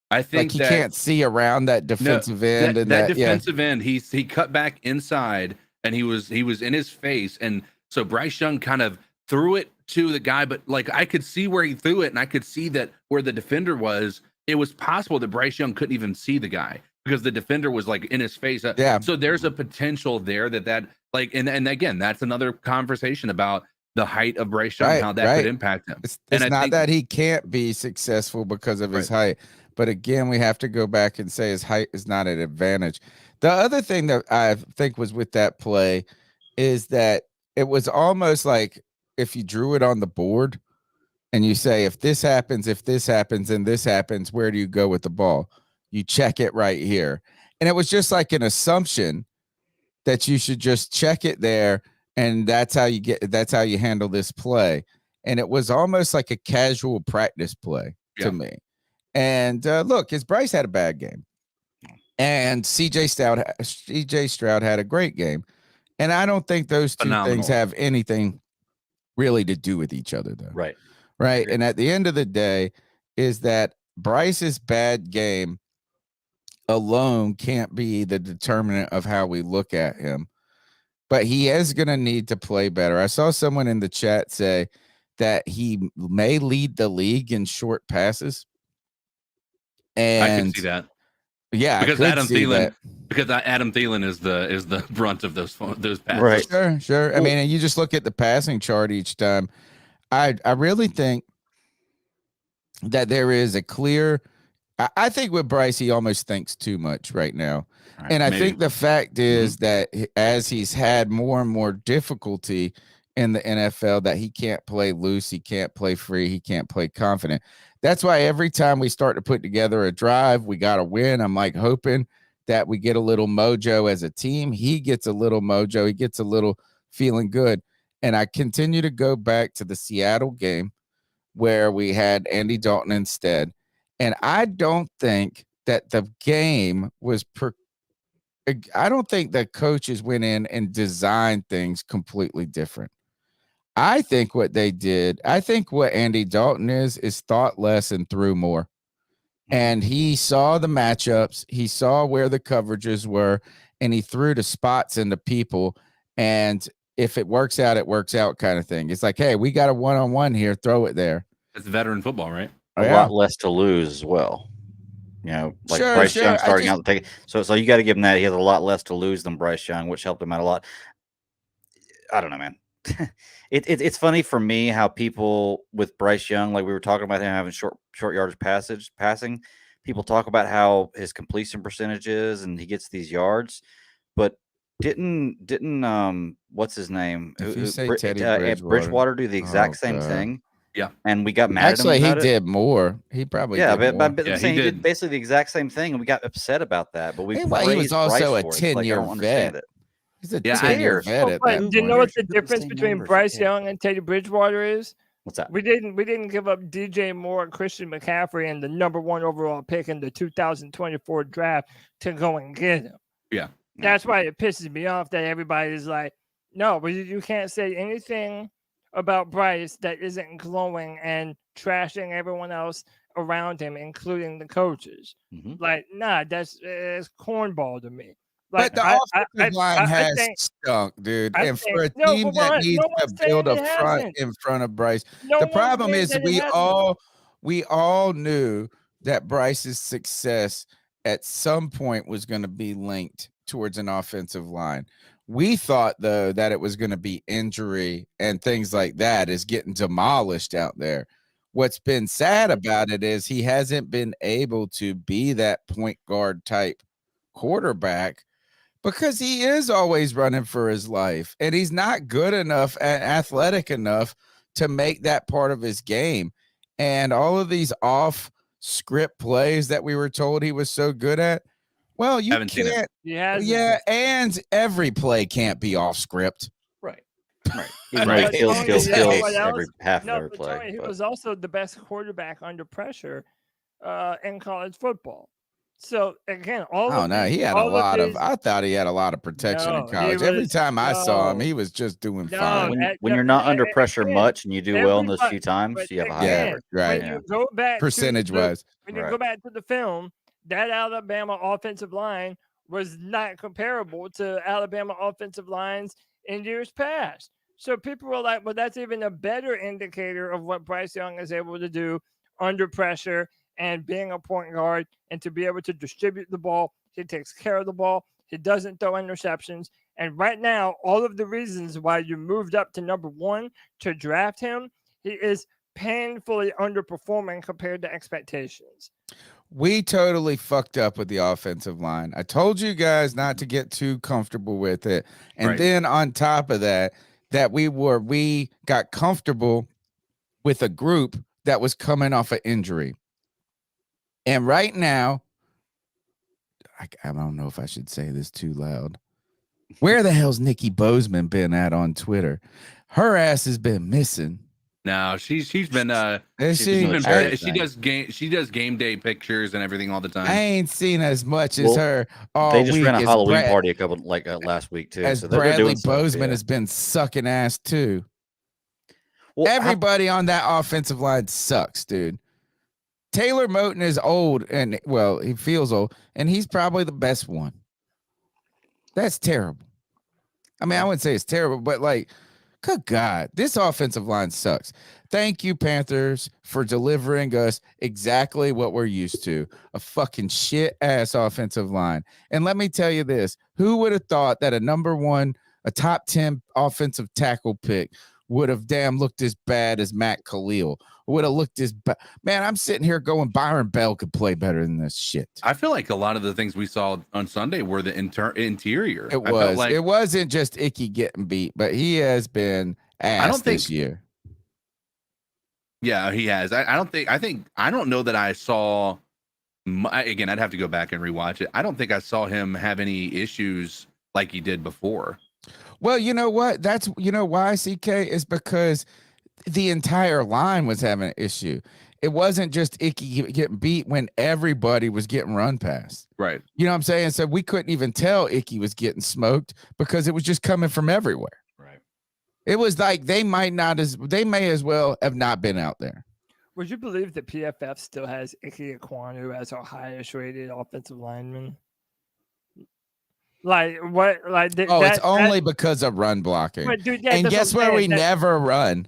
I think like he can't see around that defensive end. That defensive end, he cut back inside, and he was in his face. And so Bryce Young kind of threw it to the guy, but like I could see where he threw it, and I could see that where the defender was, it was possible that Bryce Young couldn't even see the guy because the defender was like in his face. Yeah. So there's a potential there that like, and again, that's another conversation about the height of Bryce Young, how that could impact him. It's not that he can't be successful because of his height, but again, we have to go back and say his height is not an advantage. The other thing that I think was with that play is that it was almost like if you drew it on the board and you say, if this happens, and this happens, where do you go with the ball? You check it right here. And it was just like an assumption that you should just check it there. And that's how you handle this play. And it was almost like a casual practice play to me. And look, Bryce had a bad game. And CJ Stroud had a great game. And I don't think those two things have anything really to do with each other, though. Right. And at the end of the day is that Bryce's bad game alone can't be the determinant of how we look at him. But he is going to need to play better. I saw someone in the chat say that he may lead the league in short passes. And I can see that. Yeah, because Adam Thielen is the brunt of those passes. Right. Sure. I mean, you just look at the passing chart each time. I really think that there is a clear. I think with Bryce, he almost thinks too much right now. Right, and I think the fact is that as he's had more and more difficulty in the NFL, that he can't play loose, he can't play free, he can't play confident. That's why every time we start to put together a drive, we got to win. I'm like hoping that we get a little mojo as a team. He gets a little mojo. He gets a little feeling good. And I continue to go back to the Seattle game where we had Andy Dalton instead. And I don't think that the game was I don't think that coaches went in and designed things completely different. I think what they did, I think what Andy Dalton is thought less and threw more. And he saw the matchups, he saw where the coverages were, and he threw the spots into people. And if it works out, it works out kind of thing. It's like, hey, we got a one-on-one here, throw it there. It's veteran football, right? A lot less to lose as well. You know, like Bryce Young starting out to take it. So you got to give him that. He has a lot less to lose than Bryce Young, which helped him out a lot. I don't know, man. It's funny for me how people with Bryce Young, like we were talking about him having short yardage passing. People talk about how his completion percentage is and he gets these yards, but didn't what's his name? Bridgewater do the exact same thing? Yeah, and we got mad. Actually, he did more. He probably he did basically the exact same thing, and we got upset about that. But he was also a 10-year vet. He's a 10-year vet. Do you know what the difference between Bryce Young and Teddy Bridgewater is? What's that? We didn't give up DJ Moore, Christian McCaffrey, and the #1 overall pick in the 2024 draft to go and get him. Yeah, that's why it pisses me off that everybody's like, no, but you can't say anything about Bryce that isn't glowing and trashing everyone else around him, including the coaches. Like, nah, it's cornball to me. Like, but the offensive line has stunk, dude. And for a team that needs to build a front in front of Bryce, the problem is we all knew that Bryce's success at some point was going to be linked towards an offensive line. We thought, though, that it was going to be injury and things like that is getting demolished out there. What's been sad about it is he hasn't been able to be that point guard type quarterback because he is always running for his life, and he's not good enough and athletic enough to make that part of his game. And all of these off script plays that we were told he was so good at, well, you can't. Yeah, and every play can't be off script. Right. Skills every half of every play. Tony, he was also the best quarterback under pressure in college football. So again, he had a lot of. I thought he had a lot of protection in college. Every time I saw him, he was just doing fine. When you're not under pressure much and you do well in those few times, you have a high average. Right. When you go back percentage-wise, when you go back to the film, that Alabama offensive line was not comparable to Alabama offensive lines in years past. So people were like, well, that's even a better indicator of what Bryce Young is able to do under pressure and being a point guard and to be able to distribute the ball. He takes care of the ball. He doesn't throw interceptions. And right now, all of the reasons why you moved up to number 1 to draft him, he is painfully underperforming compared to expectations. We totally fucked up with the offensive line. I told you guys not to get too comfortable with it. And then on top of that, we got comfortable with a group that was coming off an injury. And right now, I don't know if I should say this too loud. Where the hell's Nikki Bozeman been at on Twitter? Her ass has been missing. No, she's been she does game day pictures and everything all the time. I ain't seen as much as her all They just week ran a as Halloween party a couple last week too. As so Bradley Bozeman has been sucking ass too. Well, everybody on that offensive line sucks, dude. Taylor Moton is old and he feels old, and he's probably the best one. That's terrible. I mean, I wouldn't say it's terrible, but like, good God, this offensive line sucks. Thank you, Panthers, for delivering us exactly what we're used to, a fucking shit-ass offensive line. And let me tell you this, who would have thought that a top 10 offensive tackle pick would have looked as bad as Matt Khalil? Would have looked as bad. Man, I'm sitting here going, Byron Bell could play better than this shit. I feel like a lot of the things we saw on Sunday were the interior. It was. It wasn't just Icky getting beat, but he has been ass this year. Yeah, he has. I don't know that I saw. Again, I'd have to go back and rewatch it. I don't think I saw him have any issues like he did before. Well, you know what? Why, CK, is because the entire line was having an issue. It wasn't just Icky getting beat when everybody was getting run past. Right. You know what I'm saying? So we couldn't even tell Icky was getting smoked because it was just coming from everywhere. Right. It was like they may as well have not been out there. Would you believe that PFF still has Icky Ekwonu as our highest rated offensive lineman? Like what? Like it's only because of run blocking. But dude, and guess where we never run?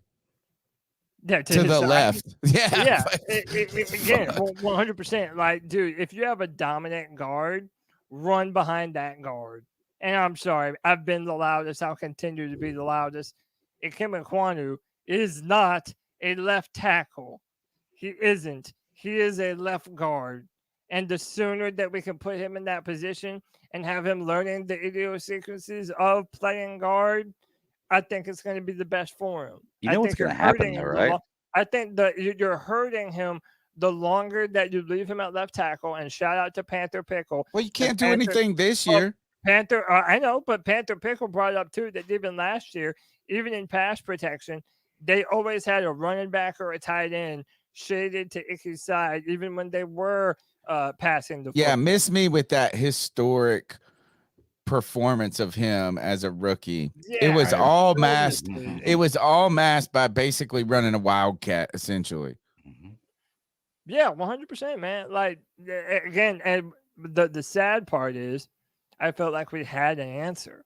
Yeah, to the left. Yeah. Again, 100%. Like, dude, if you have a dominant guard, run behind that guard. And I'm sorry, I've been the loudest. I'll continue to be the loudest. Ikem Ekwonu is not a left tackle. He isn't. He is a left guard. And the sooner that we can put him in that position and have him learning the idiosyncrasies of playing guard, I think it's going to be the best for him. You know what's going to happen there, right? I think that you're hurting him the longer that you leave him at left tackle. And shout out to Panther Pickle. Well, you can't do anything this year. I know, but Panther Pickle brought up too that even last year, even in pass protection, they always had a running back or a tight end shaded to Icky's side, even when they were passing the football. Yeah, miss me with that historic performance of him as a rookie. Yeah, it was all masked. It was all masked by basically running a wildcat, essentially. Yeah, 100%, man. Like, again, and the sad part is I felt like we had an answer.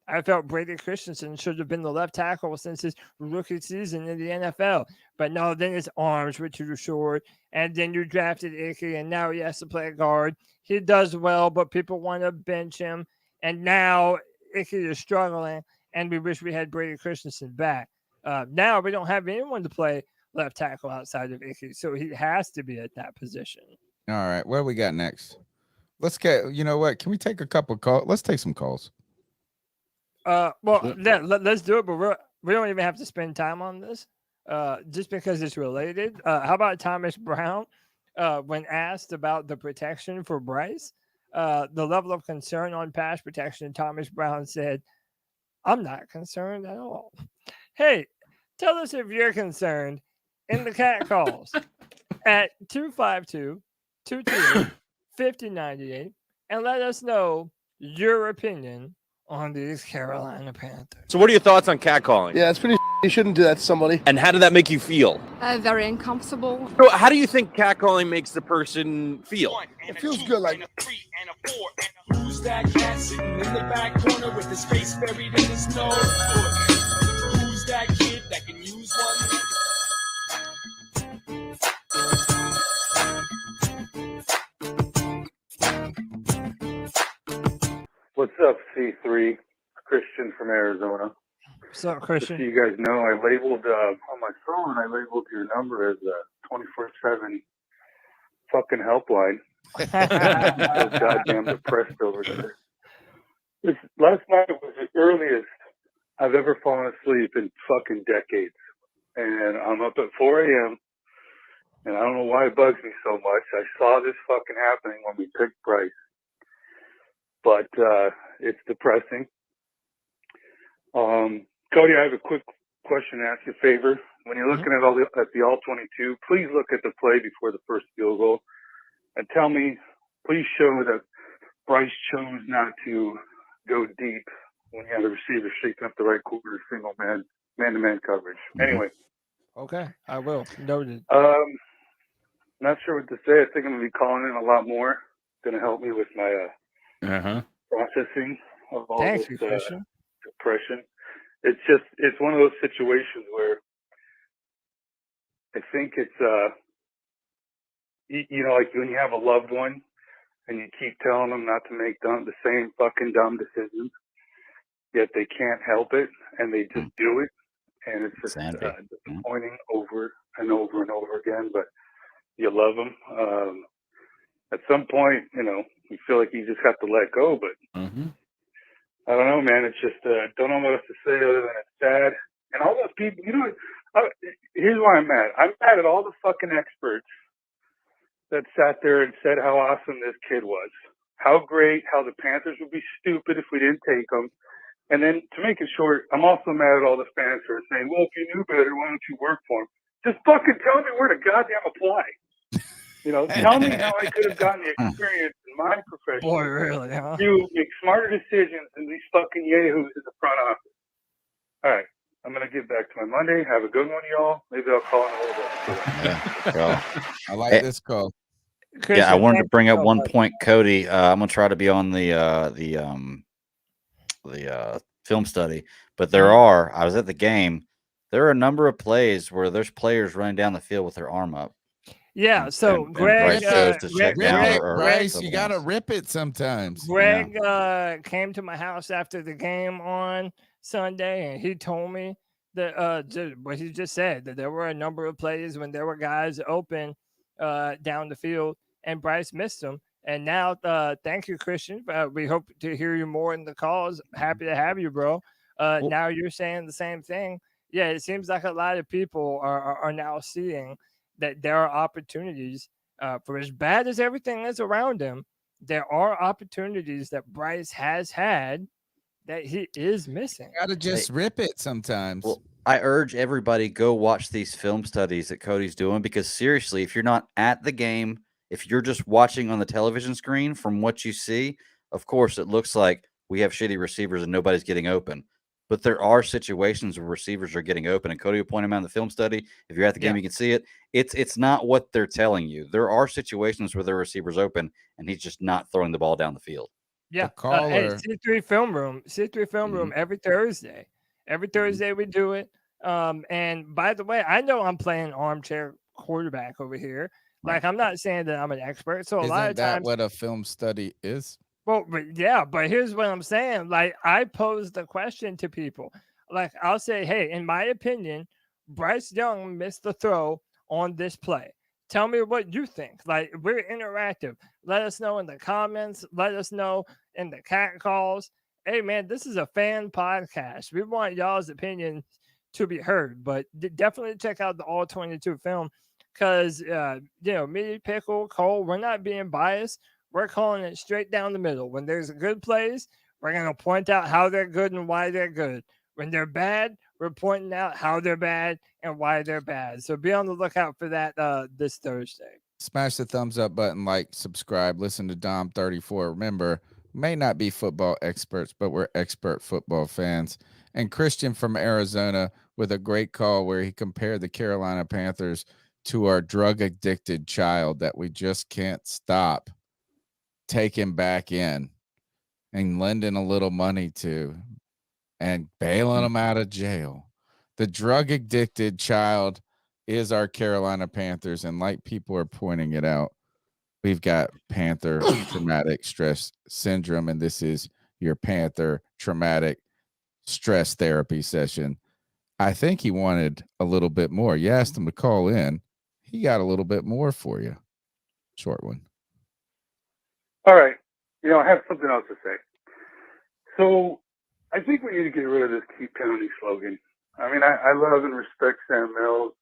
I felt Brady Christensen should have been the left tackle since his rookie season in the NFL. But no, then his arms were too short. And then you drafted Icky, and now he has to play guard. He does well, but people want to bench him. And now Icky is struggling, and we wish we had Brady Christensen back. Now we don't have anyone to play left tackle outside of Icky, so he has to be at that position. All right, what do we got next? Let's get, you know what? Can we take a couple of calls? Let's take some calls. Let's do it, but we don't even have to spend time on this just because it's related. How about Thomas Brown when asked about the protection for Bryce? The level of concern on pass protection, Thomas Brown said, I'm not concerned at all. Hey, tell us if you're concerned in the cat calls at 252-228-5098 and let us know your opinion on these Carolina Panthers. So what are your thoughts on catcalling? Yeah, it's pretty. You shouldn't do that to somebody. And how did that make you feel? Very uncomfortable. So how do you think catcalling makes the person feel? It feels good, like. Who's that cat sitting in the back corner with his face buried in his nose? Who's Who's that kid that can use one? What's up, C3? Christian from Arizona. What's up, Just so Christian? you guys know, I labeled on my phone, I labeled your number as a 24/7 fucking helpline. I'm so goddamn depressed over this. Last night was the earliest I've ever fallen asleep in fucking decades. And I'm up at 4 a.m. and I don't know why it bugs me so much. I saw this fucking happening when we picked Bryce. But it's depressing. Cody, I have a quick question to ask you a favor. When you're looking at the all 22, please look at the play before the first field goal and tell me, please show that Bryce chose not to go deep when you had the receiver shaking up the right quarter, single man-to-man coverage. Anyway. Okay, I will. Noted. Not sure what to say. I think I'm going to be calling in a lot more. Going to help me with my processing of all this depression. It's one of those situations where I think it's, like when you have a loved one and you keep telling them not to make the same fucking dumb decisions, yet they can't help it and they just do it. And it's just disappointing over and over and over again, but you love them. At some point, you feel like you just have to let go, but I don't know, man. It's just, don't know what else to say other than it's sad. And all those people, here's why I'm mad. I'm mad at all the fucking experts that sat there and said how awesome this kid was. How great, how the Panthers would be stupid if we didn't take him. And then to make it short, I'm also mad at all the fans who are saying, well, if you knew better, why don't you work for him? Just fucking tell me where to goddamn apply. Tell me how I could have gotten the experience in my profession. Boy, really, huh? To make smarter decisions than these fucking yahoos in the front office. All right. I'm going to get back to my Monday. Have a good one, y'all. Maybe I'll call in a little bit. I like this call. Christian, I wanted to bring up one point, Cody. I'm going to try to be on the film study, but I was at the game. There are a number of plays where there's players running down the field with their arm up. Yeah, so Greg, Bryce, you gotta rip it sometimes. Greg came to my house after the game on Sunday, and he told me that what he just said, that there were a number of plays when there were guys open down the field, and Bryce missed them. And now, thank you, Christian. We hope to hear you more in the calls. Happy to have you, bro. Now you're saying the same thing. Yeah, it seems like a lot of people are now seeing that there are opportunities for as bad as everything is around him. There are opportunities that Bryce has had that he is missing. You gotta just rip it sometimes. Well, I urge everybody go watch these film studies that Cody's doing, because seriously, if you're not at the game, if you're just watching on the television screen, from what you see, of course, it looks like we have shitty receivers and nobody's getting open. But there are situations where receivers are getting open, and Cody will point them out in the film study. If you're at the game, you can see it. It's not what they're telling you. There are situations where the receiver's open, and he's just not throwing the ball down the field. Yeah, C3 Film Room every Thursday. Every Thursday we do it. And by the way, I know I'm playing armchair quarterback over here. Like, I'm not saying that I'm an expert. So a lot of times, what a film study is? Well, but here's what I'm saying. Like, I pose the question to people. Like, I'll say, hey, in my opinion, Bryce Young missed the throw on this play. Tell me what you think. Like, we're interactive. Let us know in the comments. Let us know in the cat calls. Hey, man, this is a fan podcast. We want y'all's opinion to be heard. But definitely check out the All 22 film, because, me, Pickle, Cole, we're not being biased. We're calling it straight down the middle. When there's good plays, we're going to point out how they're good and why they're good. When they're bad, we're pointing out how they're bad and why they're bad. So be on the lookout for that this Thursday. Smash the thumbs up button, like, subscribe, listen to Dom 34. Remember, may not be football experts, but we're expert football fans. And Christian from Arizona with a great call where he compared the Carolina Panthers to our drug-addicted child that we just can't stop taking back in and lending a little money to and bailing them out of jail. The drug addicted child is our Carolina Panthers. And like people are pointing it out, we've got Panther traumatic stress syndrome. And this is your Panther traumatic stress therapy session. I think he wanted a little bit more. You asked him to call in. He got a little bit more for you. Short one. All right. I have something else to say. So I think we need to get rid of this keep pounding slogan. I mean, I love and respect Sam Mills.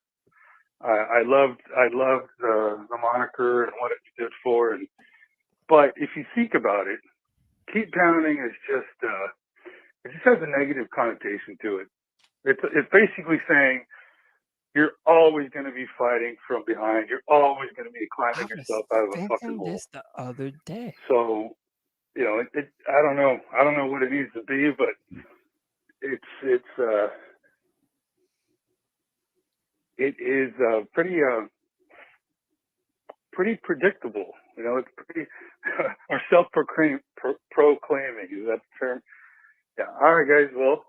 I loved the moniker and what it stood for. But if you think about it, keep pounding is just it just has a negative connotation to it. It's basically saying you're always going to be fighting from behind. You're always going to be climbing yourself out of a fucking hole. This the other day. So, I don't know. I don't know what it needs to be, but it is pretty predictable. It's pretty or self-proclaiming. Is that the term? Yeah. All right, guys. Well,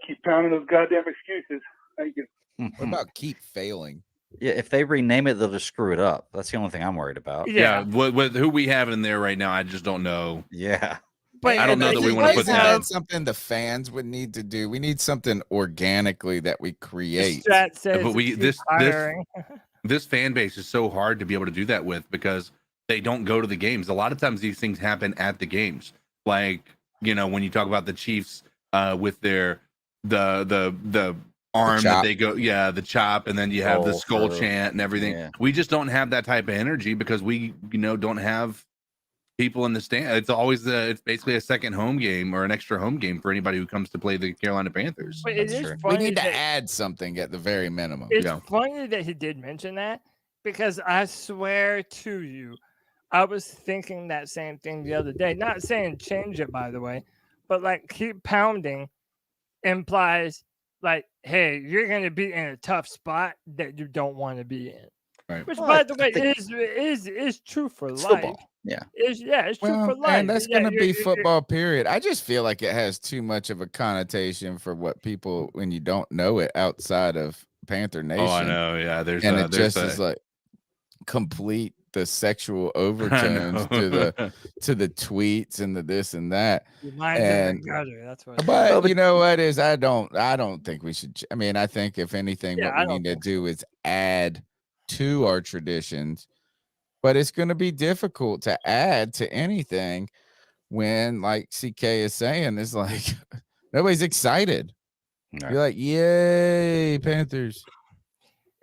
keep pounding those goddamn excuses. Thank you. What about keep failing? Yeah, if they rename it, they'll just screw it up. That's the only thing I'm worried about. Yeah, with who we have in there right now, I just don't know. Yeah. But I don't know that we want to put that. Something the fans would need to do. We need something organically that we create. Strat says but this fan base is so hard to be able to do that with because they don't go to the games. A lot of times these things happen at the games. Like, when you talk about the Chiefs with their the arm that they go, the chop, and then you have the skull chant and everything. Yeah. We just don't have that type of energy because we, don't have people in the stand. It's always it's basically a second home game or an extra home game for anybody who comes to play the Carolina Panthers. But we need to add something at the very minimum. It's funny that he did mention that because I swear to you, I was thinking that same thing the other day. Not saying change it, by the way, but like keep pounding implies like, hey, you're going to be in a tough spot that you don't want to be in. Right. Which, by the way, is true for life. Football. Yeah. It's true for life. And that's going to be football, period. I just feel like it has too much of a connotation for what people, when you don't know it outside of Panther Nation. Oh, I know. Yeah. It just is like complete the sexual overtones to the tweets and the this and that. That's what. But you know what is I don't think we should. I mean, I think if anything, what we need to do is add to our traditions. But it's going to be difficult to add to anything when, like CK is saying, it's like nobody's excited. Right. You're like, yay, Panthers.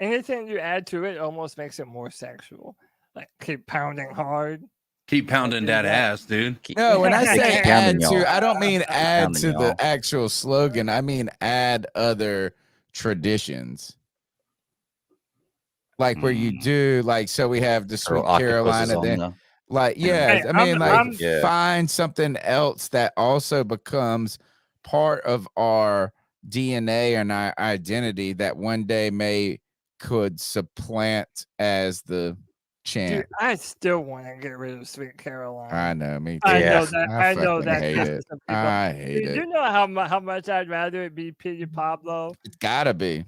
Anything you add to it almost makes it more sexual. Like keep pounding hard. Keep pounding that ass, dude. No, when I say add to, I don't mean add to the actual slogan. I mean add other traditions. Like where you do, like, so we have the Sweet Carolina, then, like, find something else that also becomes part of our DNA and our identity that one day could supplant as the chant. Dude, I still want to get rid of Sweet Carolina. I know, me too. I know that. Hate it. I hate it. You know how much I'd rather it be Petey Pablo? It's gotta be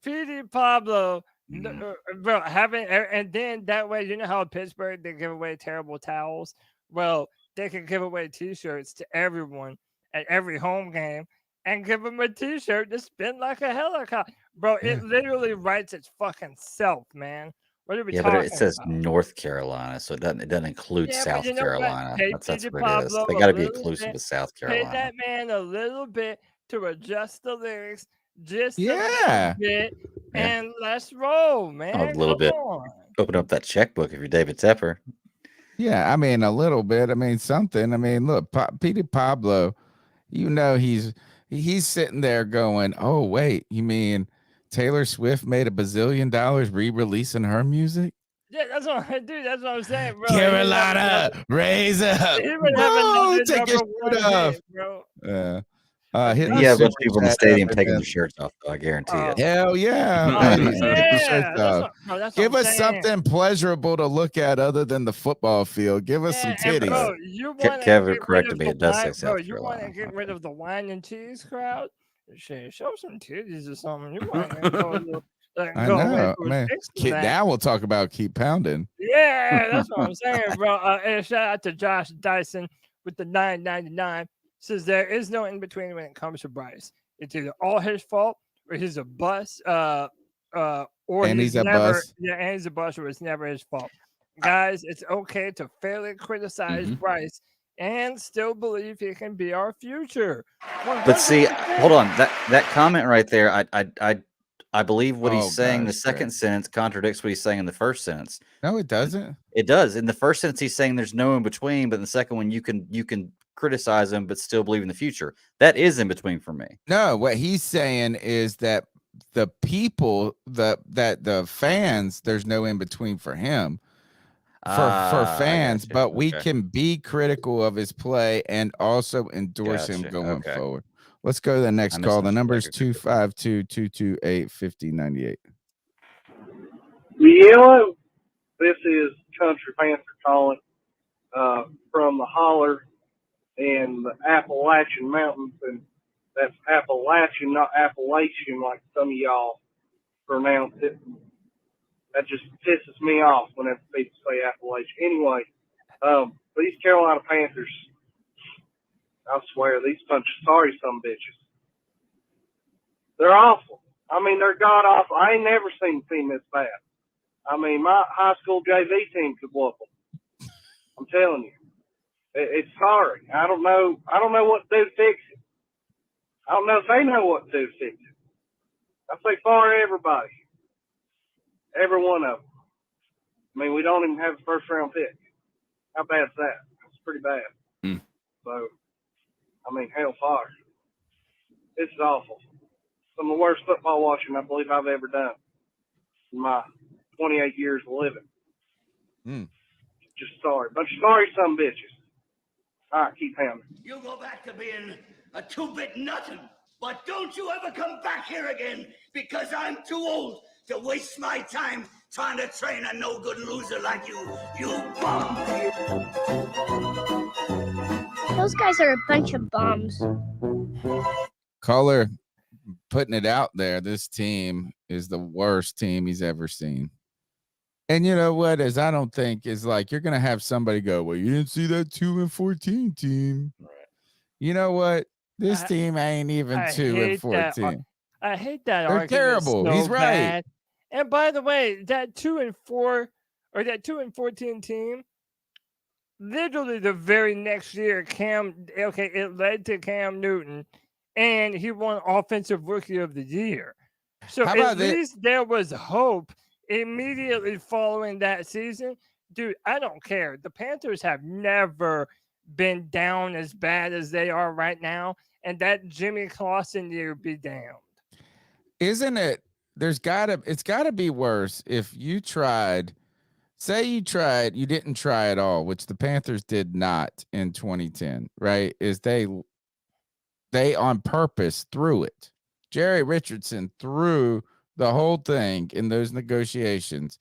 Petey Pablo. Bro, and then that way, you know how in Pittsburgh they give away terrible towels? Well, they can give away T-shirts to everyone at every home game and give them a T-shirt to spin like a helicopter. Bro, it literally writes its fucking self, man. What are we talking but it says about? North Carolina, so it doesn't include South Carolina. That's what it is. They got to be inclusive of South Carolina. Pay that man a little bit to adjust the lyrics. Just a bit, and let's roll, man. A little bit. Open up that checkbook if you're David Tepper. Yeah, I mean a little bit. I mean something. I mean, look, Petey Pablo. You know he's sitting there going, "Oh wait, you mean Taylor Swift made $1 bazillion re-releasing her music?" Yeah, that's what I'm saying, bro. Carolina, raise up. He would have another take your shirt off, bro. Yeah. A bunch of people in the stadium taking their shirts off, though, I guarantee it. Hell yeah. Give us something pleasurable to look at other than the football field. Give us some titties. Bro, Kevin corrected me. It does say South Carolina. You want to get rid of the wine and cheese crowd? Shit, show some titties or something. You might go, I go away know, for a man. fix of that. Now we'll talk about keep pounding. Yeah, that's what I'm saying, bro. And shout out to Josh Dyson with the $9.99. Says there is no in between when it comes to Bryce. It's either all his fault or he's a bust. Or And he's a never, bust. yeah, and he's a bust, or it's never his fault. Guys, it's okay to fairly criticize Bryce and still believe he can be our future. 100%. But see, hold on. That comment right there, I believe what he's saying. The second sentence contradicts what he's saying in the first sentence. No, it doesn't. It does. In the first sentence, he's saying there's no in between, but in the second one, you can criticize him, but still believe in the future. That is in between for me. No, what he's saying is that the people, the fans, there's no in between for him. For fans, but we can be critical of his play and also endorse him going forward. Let's go to the next call. The number is 252-228-5098. Yellow, this is Country Panther calling from the holler and the Appalachian Mountains, and that's Appalachian, not Appalachian like some of y'all pronounce it. That just pisses me off whenever people say Appalachian. Anyway, these Carolina Panthers, I swear, these bunch of sorry some bitches. They're awful. I mean, they're god awful. I ain't never seen a team this bad. I mean, my high school JV team could whoop them. I'm telling you, it's sorry. I don't know what to do to fix it. I don't know if they know what to do to fix it. I say fire everybody. Every one of them. I mean, we don't even have a first round pick. How bad is that? It's pretty bad. So, I mean, hell fire. This is awful. Some of the worst football watching I believe I've ever done in my 28 years of living. Just sorry. Bunch of sorry some bitches. All right, keep pounding. You go back to being a two-bit nothing, but don't you ever come back here again, because I'm too old to waste my time trying to train a no-good loser like you. You bum. Those guys are a bunch of bums. Caller putting it out there. This team is the worst team he's ever seen. And you know what? Is I don't think is like you're gonna have somebody go, well, you didn't see that 2-14 team. Right. You know what? This team ain't even 2-14. I hate that. They're terrible. So he's right. Bad. And by the way, that 2-4 or that 2-14 team, literally the very next year, it led to Cam Newton, and he won Offensive Rookie of the Year. So at least there was hope immediately following that season. Dude, I don't care. The Panthers have never been down as bad as they are right now, and that Jimmy Clausen year be damned. Isn't it? It's gotta be worse if you tried. Say you tried, you didn't try at all, which the Panthers did not in 2010, right? Is they on purpose threw it. Jerry Richardson threw the whole thing in those negotiations.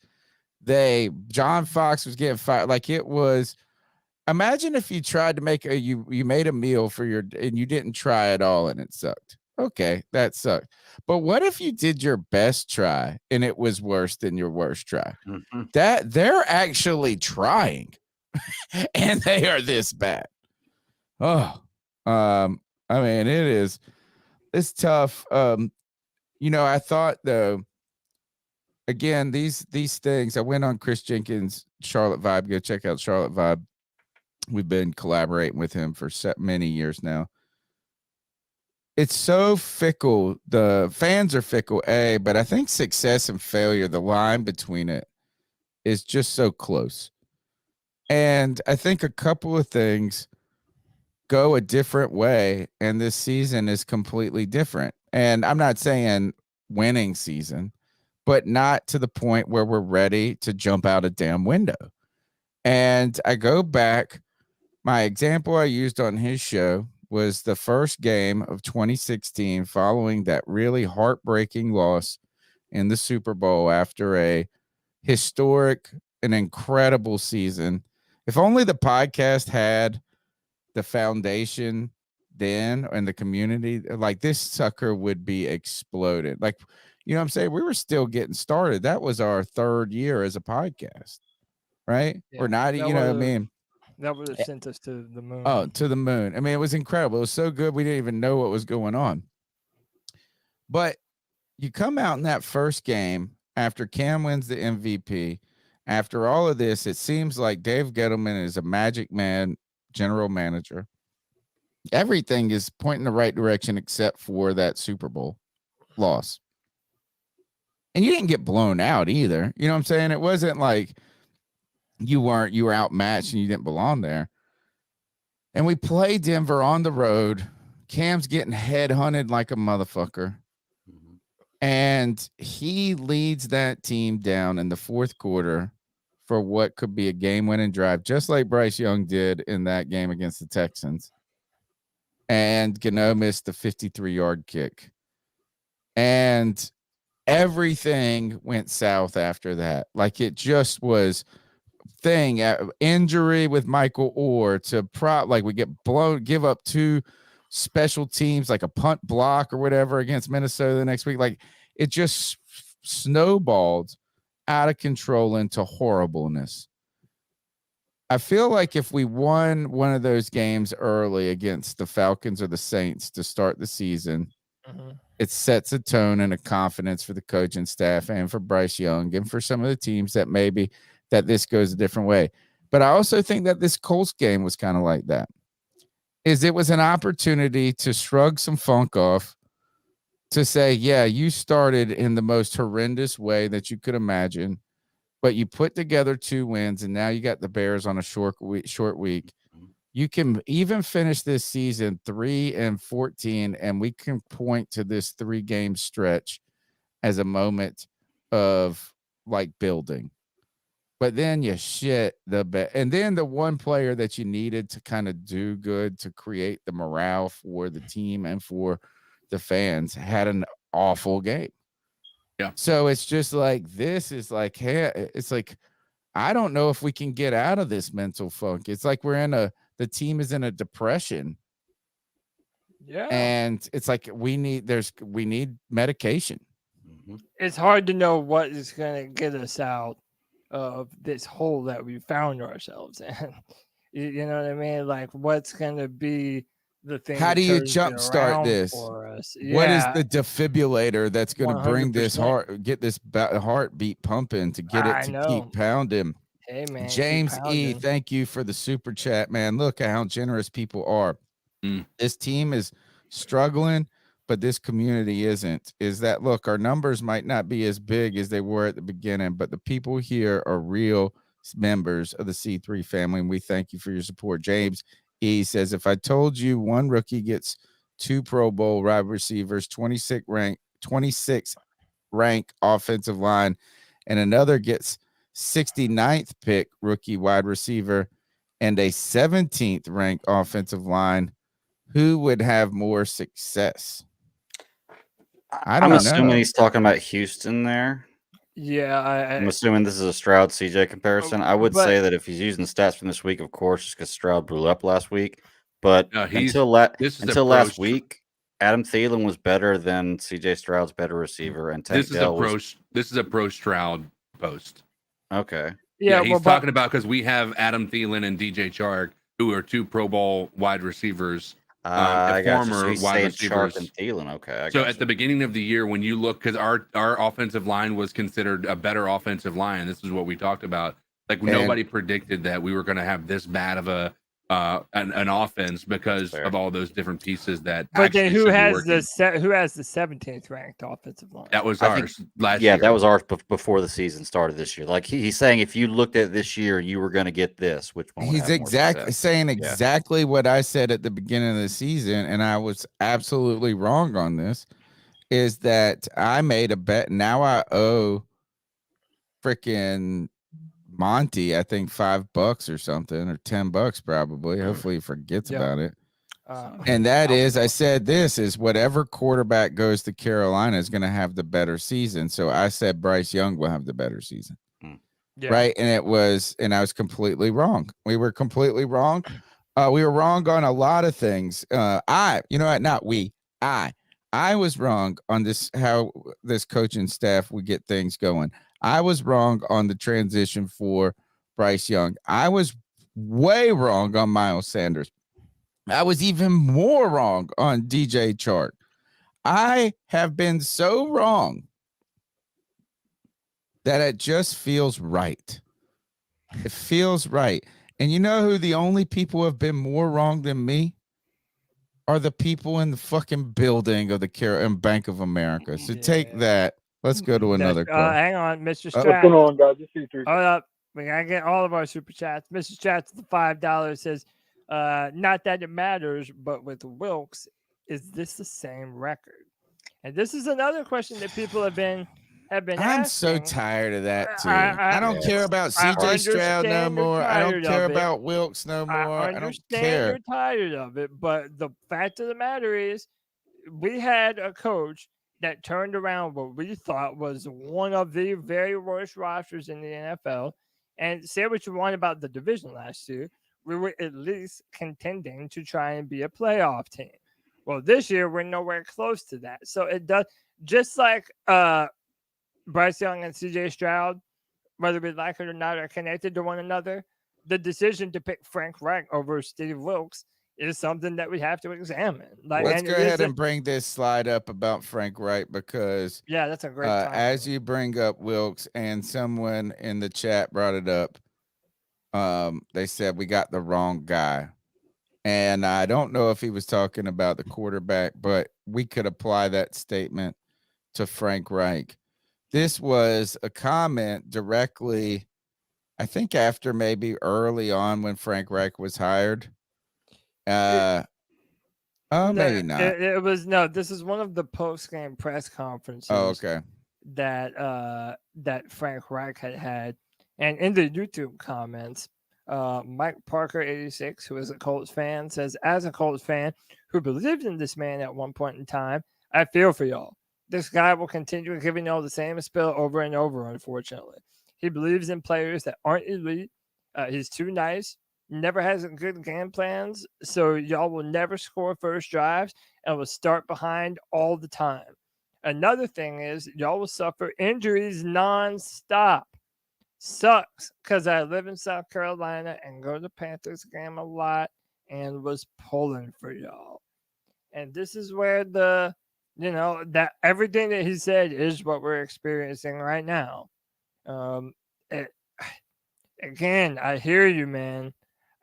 John Fox was getting fired. Like it was, imagine if you tried to make you made a meal and you didn't try at all and it sucked. Okay, that sucked. But what if you did your best try and it was worse than your worst try? That they're actually trying and they are this bad. I mean, it's tough. I thought though, again, these things, I went on Chris Jenkins' Charlotte Vibe. Go check out Charlotte Vibe. We've been collaborating with him for many years now. It's so fickle. The fans are fickle, but I think success and failure, the line between it is just so close. And I think a couple of things go a different way, and this season is completely different. And I'm not saying winning season, but not to the point where we're ready to jump out a damn window. And I go back, my example I used on his show was the first game of 2016 following that really heartbreaking loss in the Super Bowl after a historic and incredible season. If only the podcast had the foundation then in the community, like this sucker would be exploded. Like, you know what I'm saying? We were still getting started. That was our 3rd year as a podcast, right? Yeah, Or not, you know what I mean? That would have sent us to the moon. Oh, to the moon. I mean, it was incredible. It was so good. We didn't even know what was going on. But you come out in that first game after Cam wins the MVP. After all of this, it seems like Dave Gettleman is a magic man, general manager. Everything is pointing the right direction except for that Super Bowl loss. And you didn't get blown out either. You know what I'm saying? It wasn't like you were outmatched and you didn't belong there. And we play Denver on the road. Cam's getting headhunted like a motherfucker. And he leads that team down in the 4th quarter for what could be a game-winning drive, just like Bryce Young did in that game against the Texans. And Gano missed the 53-yard kick. And everything went south after that. Like, it just was injury with Michael Orr to like we give up 2 special teams, like a punt block or whatever against Minnesota the next week. Like, it just snowballed out of control into horribleness. I feel like if we won one of those games early against the Falcons or the Saints to start the season, it sets a tone and a confidence for the coaching staff and for Bryce Young and for some of the teams that maybe that this goes a different way. But I also think that this Colts game was kind of like that. It was an opportunity to shrug some funk off, to say, yeah, you started in the most horrendous way that you could imagine, but you put together 2 wins, and now you got the Bears on a short week. You can even finish this season 3-14, and we can point to this 3-game stretch as a moment of like building. But then you shit the bed. And then the one player that you needed to kind of do good to create the morale for the team and for the fans had an awful game. Yeah. So it's just like, this is like, hey, it's like, I don't know if we can get out of this mental funk. It's like the team is in a depression. Yeah. And it's like, we need medication. It's hard to know what is going to get us out of this hole that we found ourselves in. You know what I mean? Like, what's going to be the thing? How do you jumpstart this? For us? What is the defibrillator that's going to bring 100%. this get this heartbeat pumping to get it to keep pounding? Hey, man. James E., thank you for the super chat, man. Look at how generous people are. This team is struggling, but this community isn't. Look, our numbers might not be as big as they were at the beginning, but the people here are real members of the C3 family, and we thank you for your support. James E. says, if I told you one rookie gets 2 Pro Bowl wide receivers, 26 rank offensive line, and another gets 69th pick rookie wide receiver and a 17th ranked offensive line, who would have more success? I'm assuming he's talking about Houston there. Yeah, I'm assuming this is a Stroud CJ comparison. I would say that if he's using stats from this week, of course, just because Stroud blew up last week. But until last week, Adam Thielen was better than CJ Stroud's better receiver, and this is a pro Stroud post. Okay. Yeah, he's talking about, because we have Adam Thielen and DJ Chark, who are 2 Pro Bowl wide receivers. Former wide receivers. And Thielen. Okay. So at the beginning of the year, when you look, because our offensive line was considered a better offensive line, this is what we talked about. Like, nobody predicted that we were going to have this bad of an offense because of all those different pieces that. But then who has the 17th ranked offensive line? That was ours last year. Yeah, that was ours before the season started this year. Like, he's saying, if you looked at this year, you were going to get this. Which one? He's saying exactly what I said at the beginning of the season, and I was absolutely wrong on this. Is that I made a bet? Now I owe freaking Monty, I think $5 or something, or $10 probably. Hopefully he forgets about it. And that is, I said, this is whatever quarterback goes to Carolina is going to have the better season. So I said Bryce Young will have the better season. Right. And I was completely wrong. We were completely wrong. We were wrong on a lot of things. I was wrong on this, how this coaching staff would get things going. I was wrong on the transition for Bryce Young. I was way wrong on Miles Sanders. I was even more wrong on DJ Chark. I have been so wrong that it just feels right. It feels right. And you know who the only people who have been more wrong than me are? The people in the fucking building of the Bank of America. So take that. Let's go to another call. Hang on, Mr. Stratton. What's going on, guys? It's C3. Hold up. We got to get all of our super chats. Mr. Chats, the $5 says, not that it matters, but with Wilkes, is this the same record? And this is another question that people have been asking. I'm so tired of that too. I don't care about CJ Stroud no more. I don't care about Wilkes no more. I don't care. You're tired of it, but the fact of the matter is, we had a coach that turned around what we thought was one of the very worst rosters in the NFL. And say what you want about the division last year, we were at least contending to try and be a playoff team. Well, this year we're nowhere close to that. So it does, just like Bryce Young and CJ Stroud, whether we like it or not, are connected to one another. The decision to pick Frank Reich over Steve Wilkes is something that we have to examine. Let's go ahead and bring this slide up about Frank Reich, because that's a great time. As you bring up Wilkes, and someone in the chat brought it up, they said we got the wrong guy. And I don't know if he was talking about the quarterback, but we could apply that statement to Frank Reich. This was a comment directly, I think, after maybe early on when Frank Reich was hired. Maybe not. It was this is one of the post-game press conferences. Oh, okay. That Frank Reich had. And in the YouTube comments, Mike Parker 86, who is a Colts fan, says, as a Colts fan who believed in this man at one point in time, I feel for y'all. This guy will continue giving y'all the same spill over and over, unfortunately. He believes in players that aren't elite. He's too nice. Never has good game plans. So y'all will never score first drives and will start behind all the time. Another thing is y'all will suffer injuries nonstop. Sucks, because I live in South Carolina and go to Panthers game a lot and was pulling for y'all. And this is where that everything that he said is what we're experiencing right now. Again, I hear you, man.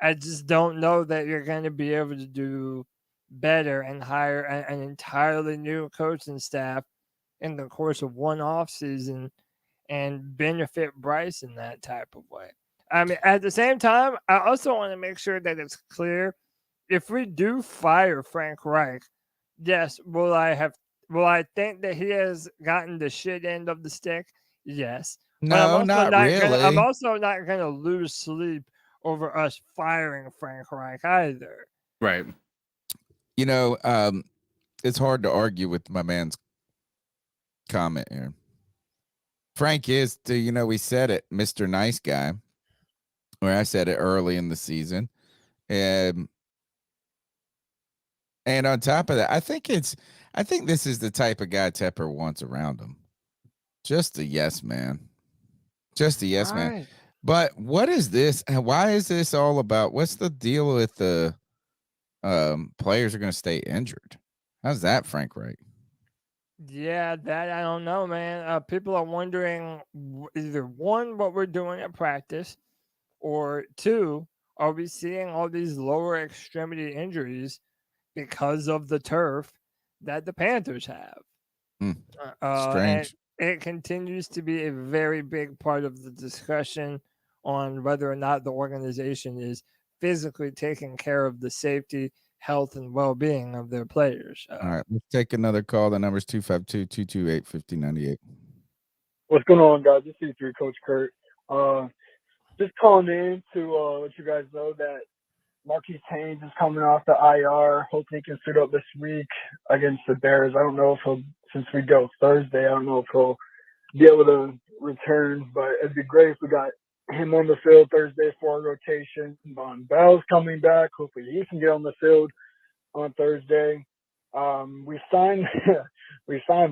I just don't know that you're going to be able to do better and hire an entirely new coaching staff in the course of one off season and benefit Bryce in that type of way. I mean, at the same time, I also want to make sure that it's clear, if we do fire Frank Reich, yes, will I think that he has gotten the shit end of the stick? Yes. No, not really. I'm also not going to lose sleep over us firing Frank Reich either. Right. It's hard to argue with my man's comment here. Frank is, we said it, Mr. Nice Guy, where I said it early in the season. And on top of that, I think this is the type of guy Tepper wants around him. Just a yes man. Just a yes man. Right. But what is this? Why is this all about? What's the deal with the players are going to stay injured? How's that, Frank Reich? Yeah, that I don't know, man. People are wondering either one, what we're doing at practice, or two, are we seeing all these lower extremity injuries because of the turf that the Panthers have? Strange. And it continues to be a very big part of the discussion on whether or not the organization is physically taking care of the safety, health, and well-being of their players. All right, let's take another call. The number is 252-228-5098. What's going on, guys? It's C3, Coach Kurt. Just calling in to let you guys know that Marquise Haynes is coming off the IR. Hoping he can suit up this week against the Bears. I don't know if he'll, since we go Thursday, I don't know if he'll be able to return, but it'd be great if we got him on the field Thursday for a rotation. Von Bell's coming back. Hopefully he can get on the field on Thursday. We signed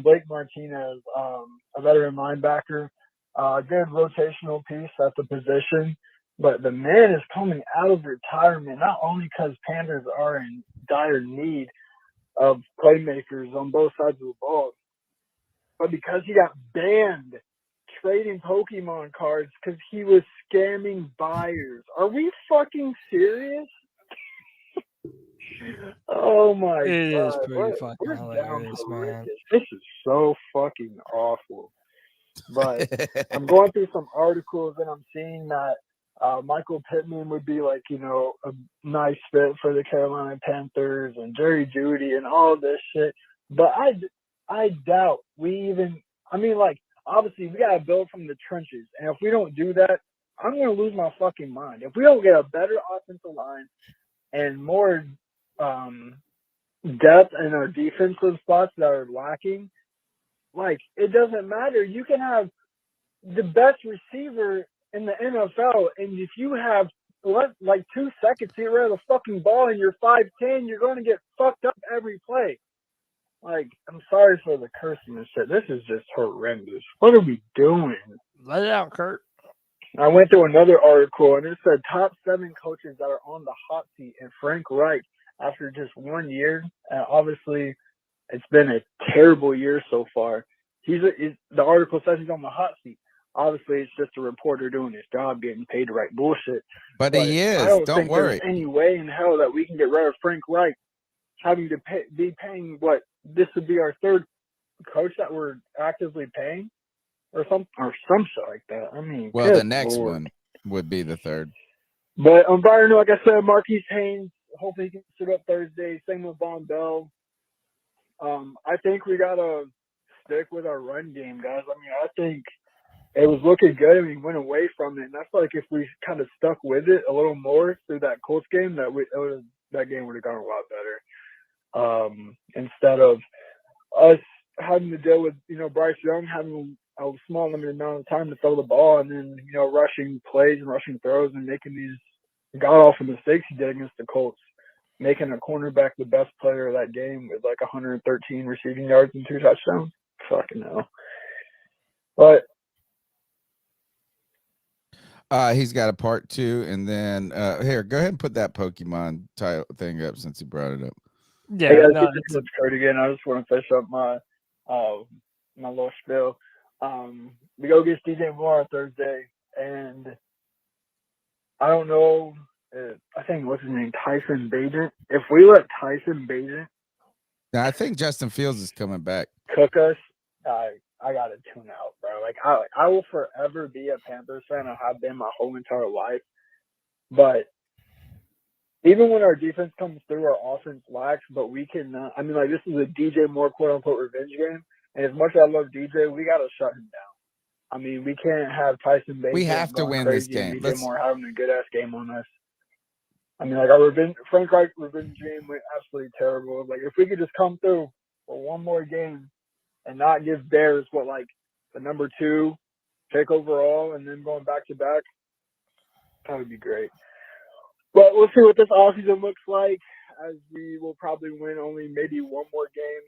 Blake Martinez, a veteran linebacker, good rotational piece at the position. But the man is coming out of retirement, not only because Panthers are in dire need of playmakers on both sides of the ball, but because he got banned trading Pokemon cards because he was scamming buyers. Are we fucking serious? Oh my god. It is pretty fucking hilarious, man. This is so fucking awful. But I'm going through some articles and I'm seeing that Michael Pittman would be like, a nice fit for the Carolina Panthers and Jerry Jeudy and all this shit. But I doubt obviously we got to build from the trenches. And if we don't do that, I'm going to lose my fucking mind. If we don't get a better offensive line and more depth in our defensive spots that are lacking, it doesn't matter. You can have the best receiver in the NFL, and if you have 2 seconds to get rid of the fucking ball and you're 5'10", you're going to get fucked up every play. I'm sorry for the cursing and shit. This is just horrendous. What are we doing? Let it out, Kurt. I went through another article, and it said top 7 coaches that are on the hot seat, and Frank Reich, after just 1 year, obviously it's been a terrible year so far. The article says he's on the hot seat. Obviously, it's just a reporter doing his job, getting paid to write bullshit. But he is. I don't Don't think worry. there's any way in hell that we can get rid of Frank Reich, having to be paying what this would be our 3rd coach that we're actively paying, or some shit like that. I mean, well, the next one would be the 3rd. But Byron, like I said, Marquise Haynes, hopefully he can sit up Thursday. Same with Von Bell. I think we gotta stick with our run game, guys. I mean, I think it was looking good and we went away from it. And I feel like if we kind of stuck with it a little more through that Colts game, that game would have gone a lot better. Instead of us having to deal with, Bryce Young having a small limited amount of time to throw the ball and then, rushing plays and rushing throws and making these god-awful mistakes he did against the Colts, making a cornerback the best player of that game with 113 receiving yards and 2 touchdowns. Fucking hell. But he's got a part 2, and then here, go ahead and put that Pokemon title thing up since he brought it up. Yeah, hey guys, it's Cody again. I just want to finish up my little spiel. We go against DJ Moore on Thursday, and I don't know. I think what's his name, Tyson Bagent. If we let Tyson Bagent, now I think Justin Fields is coming back, cook us, I gotta tune out, bro. I will forever be a Panthers fan. I have been my whole entire life. But even when our defense comes through, our offense lacks. But we can. This is a DJ Moore quote unquote revenge game. And as much as I love DJ, we gotta shut him down. I mean, we can't have Tyson Bagent. We have to win this game. DJ Moore having a good ass game on us. I mean, our Frank Reich revenge game went absolutely terrible. If we could just come through for one more game and not give Bears the number 2 pick overall and then going back to back, that would be great. But we'll see what this offseason looks like, as we will probably win only maybe one more game.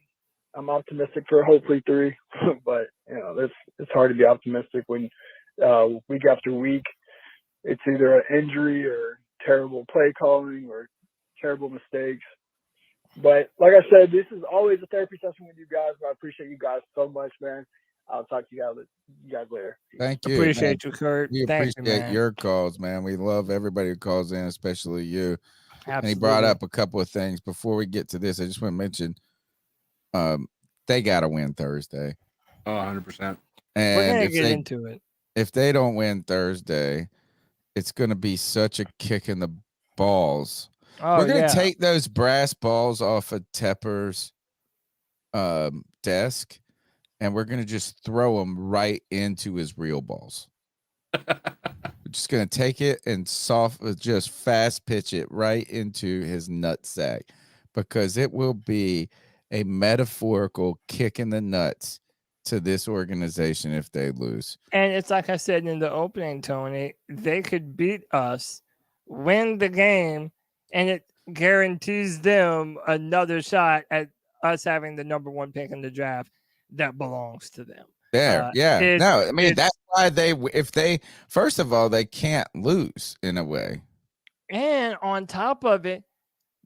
I'm optimistic for hopefully 3, but it's hard to be optimistic when week after week it's either an injury or terrible play calling or terrible mistakes. But like I said, this is always a therapy session with you guys. I appreciate you guys so much, man. I'll talk to you guys later. Thank you. Appreciate you, Kurt. We Thanks, appreciate man. your calls, man. We love everybody who calls in, especially you. Absolutely. And he brought up a couple of things. Before we get to this, I just want to mention they got to win Thursday. Oh, 100%. And we're going to get into it. If they don't win Thursday, it's going to be such a kick in the balls. Oh, we're going to take those brass balls off of Tepper's desk, and we're going to just throw them right into his real balls. We're just going to take it and just fast pitch it right into his nutsack, because it will be a metaphorical kick in the nuts to this organization if they lose. And it's like I said in the opening, Tony, they could beat us, win the game, and it guarantees them another shot at us having the number 1 pick in the draft that belongs to them. No, I mean, that's why first of all, they can't lose in a way. And on top of it,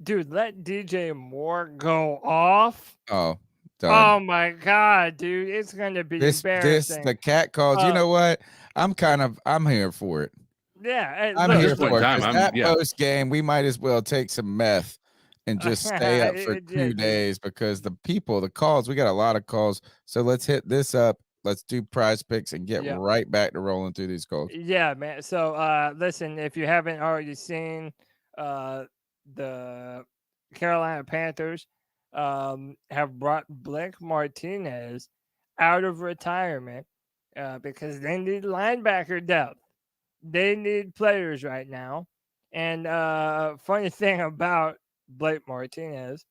dude, let DJ Moore go off. Oh, done. Oh my God, dude, it's gonna be embarrassing. The cat calls. You know what? I'm here for it. Yeah, I'm here for it. That post game, we might as well take some meth and just stay up for 2 days because the calls, we got a lot of calls. So let's hit this up. Let's do prize picks and get right back to rolling through these calls. Yeah, man. So listen, if you haven't already seen the Carolina Panthers have brought Blake Martinez out of retirement because they need linebacker depth. They need players right now. And funny thing about Blake Martinez,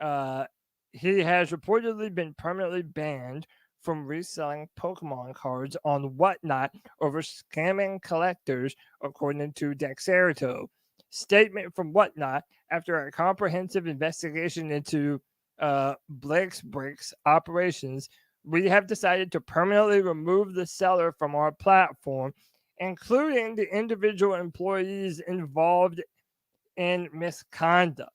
he has reportedly been permanently banned from reselling Pokemon cards on Whatnot over scamming collectors, according to Dexerto. Statement from Whatnot after a comprehensive investigation into Blake's Breaks operations, we have decided to permanently remove the seller from our platform, including the individual employees involved in misconduct.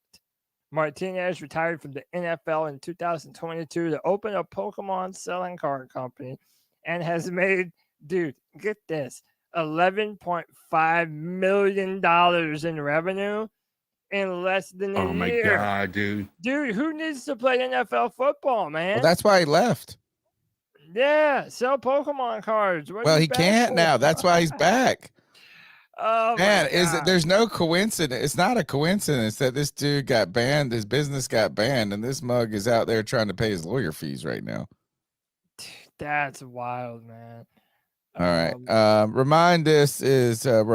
Martinez retired from the NFL in 2022 to open a Pokemon selling card company and has made, dude, get this, $11.5 million in revenue in less than a year. Oh my God, dude. Dude, who needs to play NFL football, man? Well, that's why he left. Yeah, sell Pokemon cards. Well, he can't now. That's why he's back. Oh man, there's no coincidence. It's not a coincidence that this dude got banned, his business got banned, and this mug is out there trying to pay his lawyer fees right now. That's wild, man. All right. Remember this is that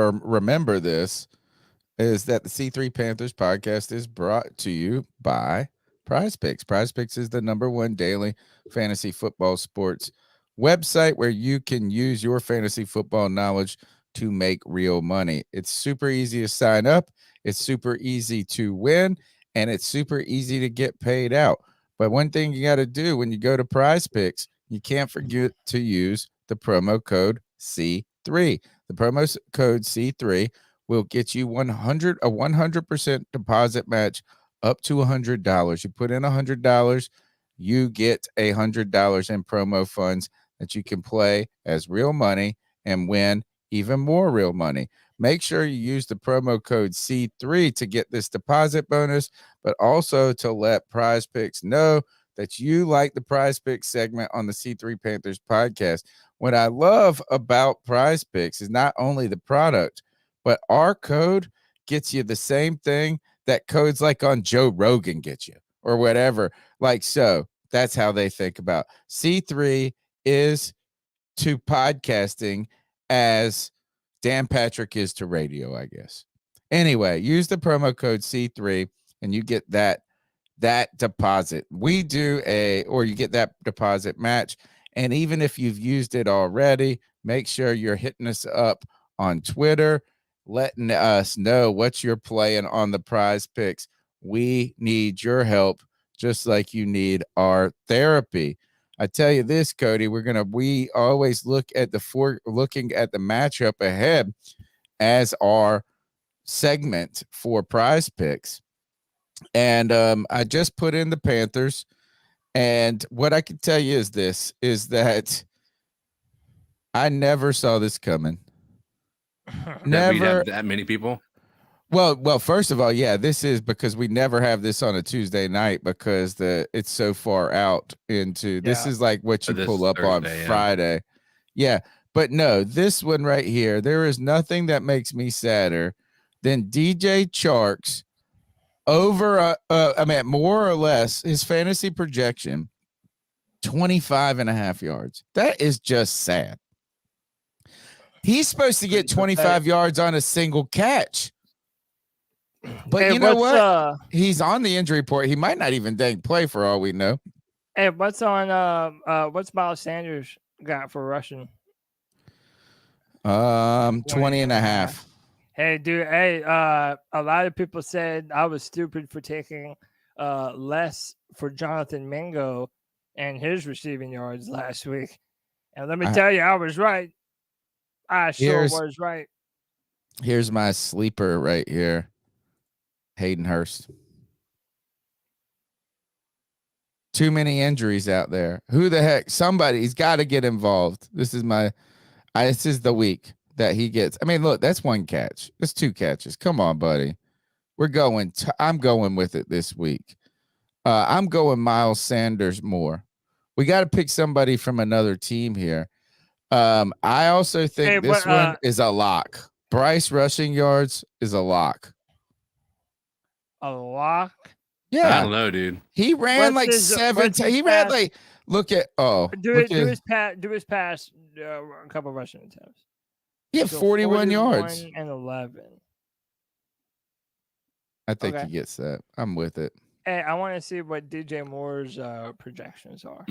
the C3 Panthers podcast is brought to you by PrizePicks. PrizePicks is the #1 daily fantasy football sports website where you can use your fantasy football knowledge to make real money. It's super easy to sign up. It's super easy to win, and it's super easy to get paid out. But one thing you got to do when you go to PrizePicks, you can't forget to use the promo code C3. The promo code C3 will get you a 100% deposit match up to $100. You put in $100, you get $100 in promo funds that you can play as real money and win even more real money. Make sure you use the promo code C3 to get this deposit bonus, but also to let PrizePicks know that you like the PrizePicks segment on the C3 Panthers podcast. What I love about PrizePicks is not only the product, but our code gets you the same thing that codes like on Joe Rogan get you or whatever. Like, so that's how they think about C3 is to podcasting as Dan Patrick is to radio, I guess. Anyway, use the promo code C3 and you get that deposit. You get that deposit match. And even if you've used it already, make sure you're hitting us up on Twitter, letting us know what you're playing on the PrizePicks. We need your help just like you need our therapy. I tell you this, Cody, we always looking at the matchup ahead as our segment for PrizePicks. And I just put in the Panthers. And what I can tell you is that I never saw this coming. Never that many people. Well, first of all, yeah, this is because we never have this on a Tuesday night because it's so far out into this is like what you pull up Thursday, on Friday. Yeah, but no, this one right here, there is nothing that makes me sadder than DJ Chark's over more or less his fantasy projection 25.5 yards. That is just sad. He's supposed to get 25 yards on a single catch. But you know what? He's on the injury report. He might not even play for all we know. Hey, what's Miles Sanders got for rushing? 20 and a half. Hey, dude. Hey, a lot of people said I was stupid for taking less for Jonathan Mingo and his receiving yards last week. And let me tell you, I was right. I sure was right. Here's my sleeper right here. Hayden Hurst. Too many injuries out there. Who the heck? Somebody's got to get involved. This is the week that he gets. I mean, look, that's one catch. That's two catches. Come on, buddy. We're going. I'm going with it this week. I'm going Miles Sanders more. We got to pick somebody from another team here. I also think this one is a lock. Bryce rushing yards is a lock. A lock? Yeah. I don't know, dude. He ran like 17. He ran like, look at, do his pass, a couple rushing attempts. He had 41 yards. And 11. I think he gets that. I'm with it. Hey, I want to see what DJ Moore's projections are.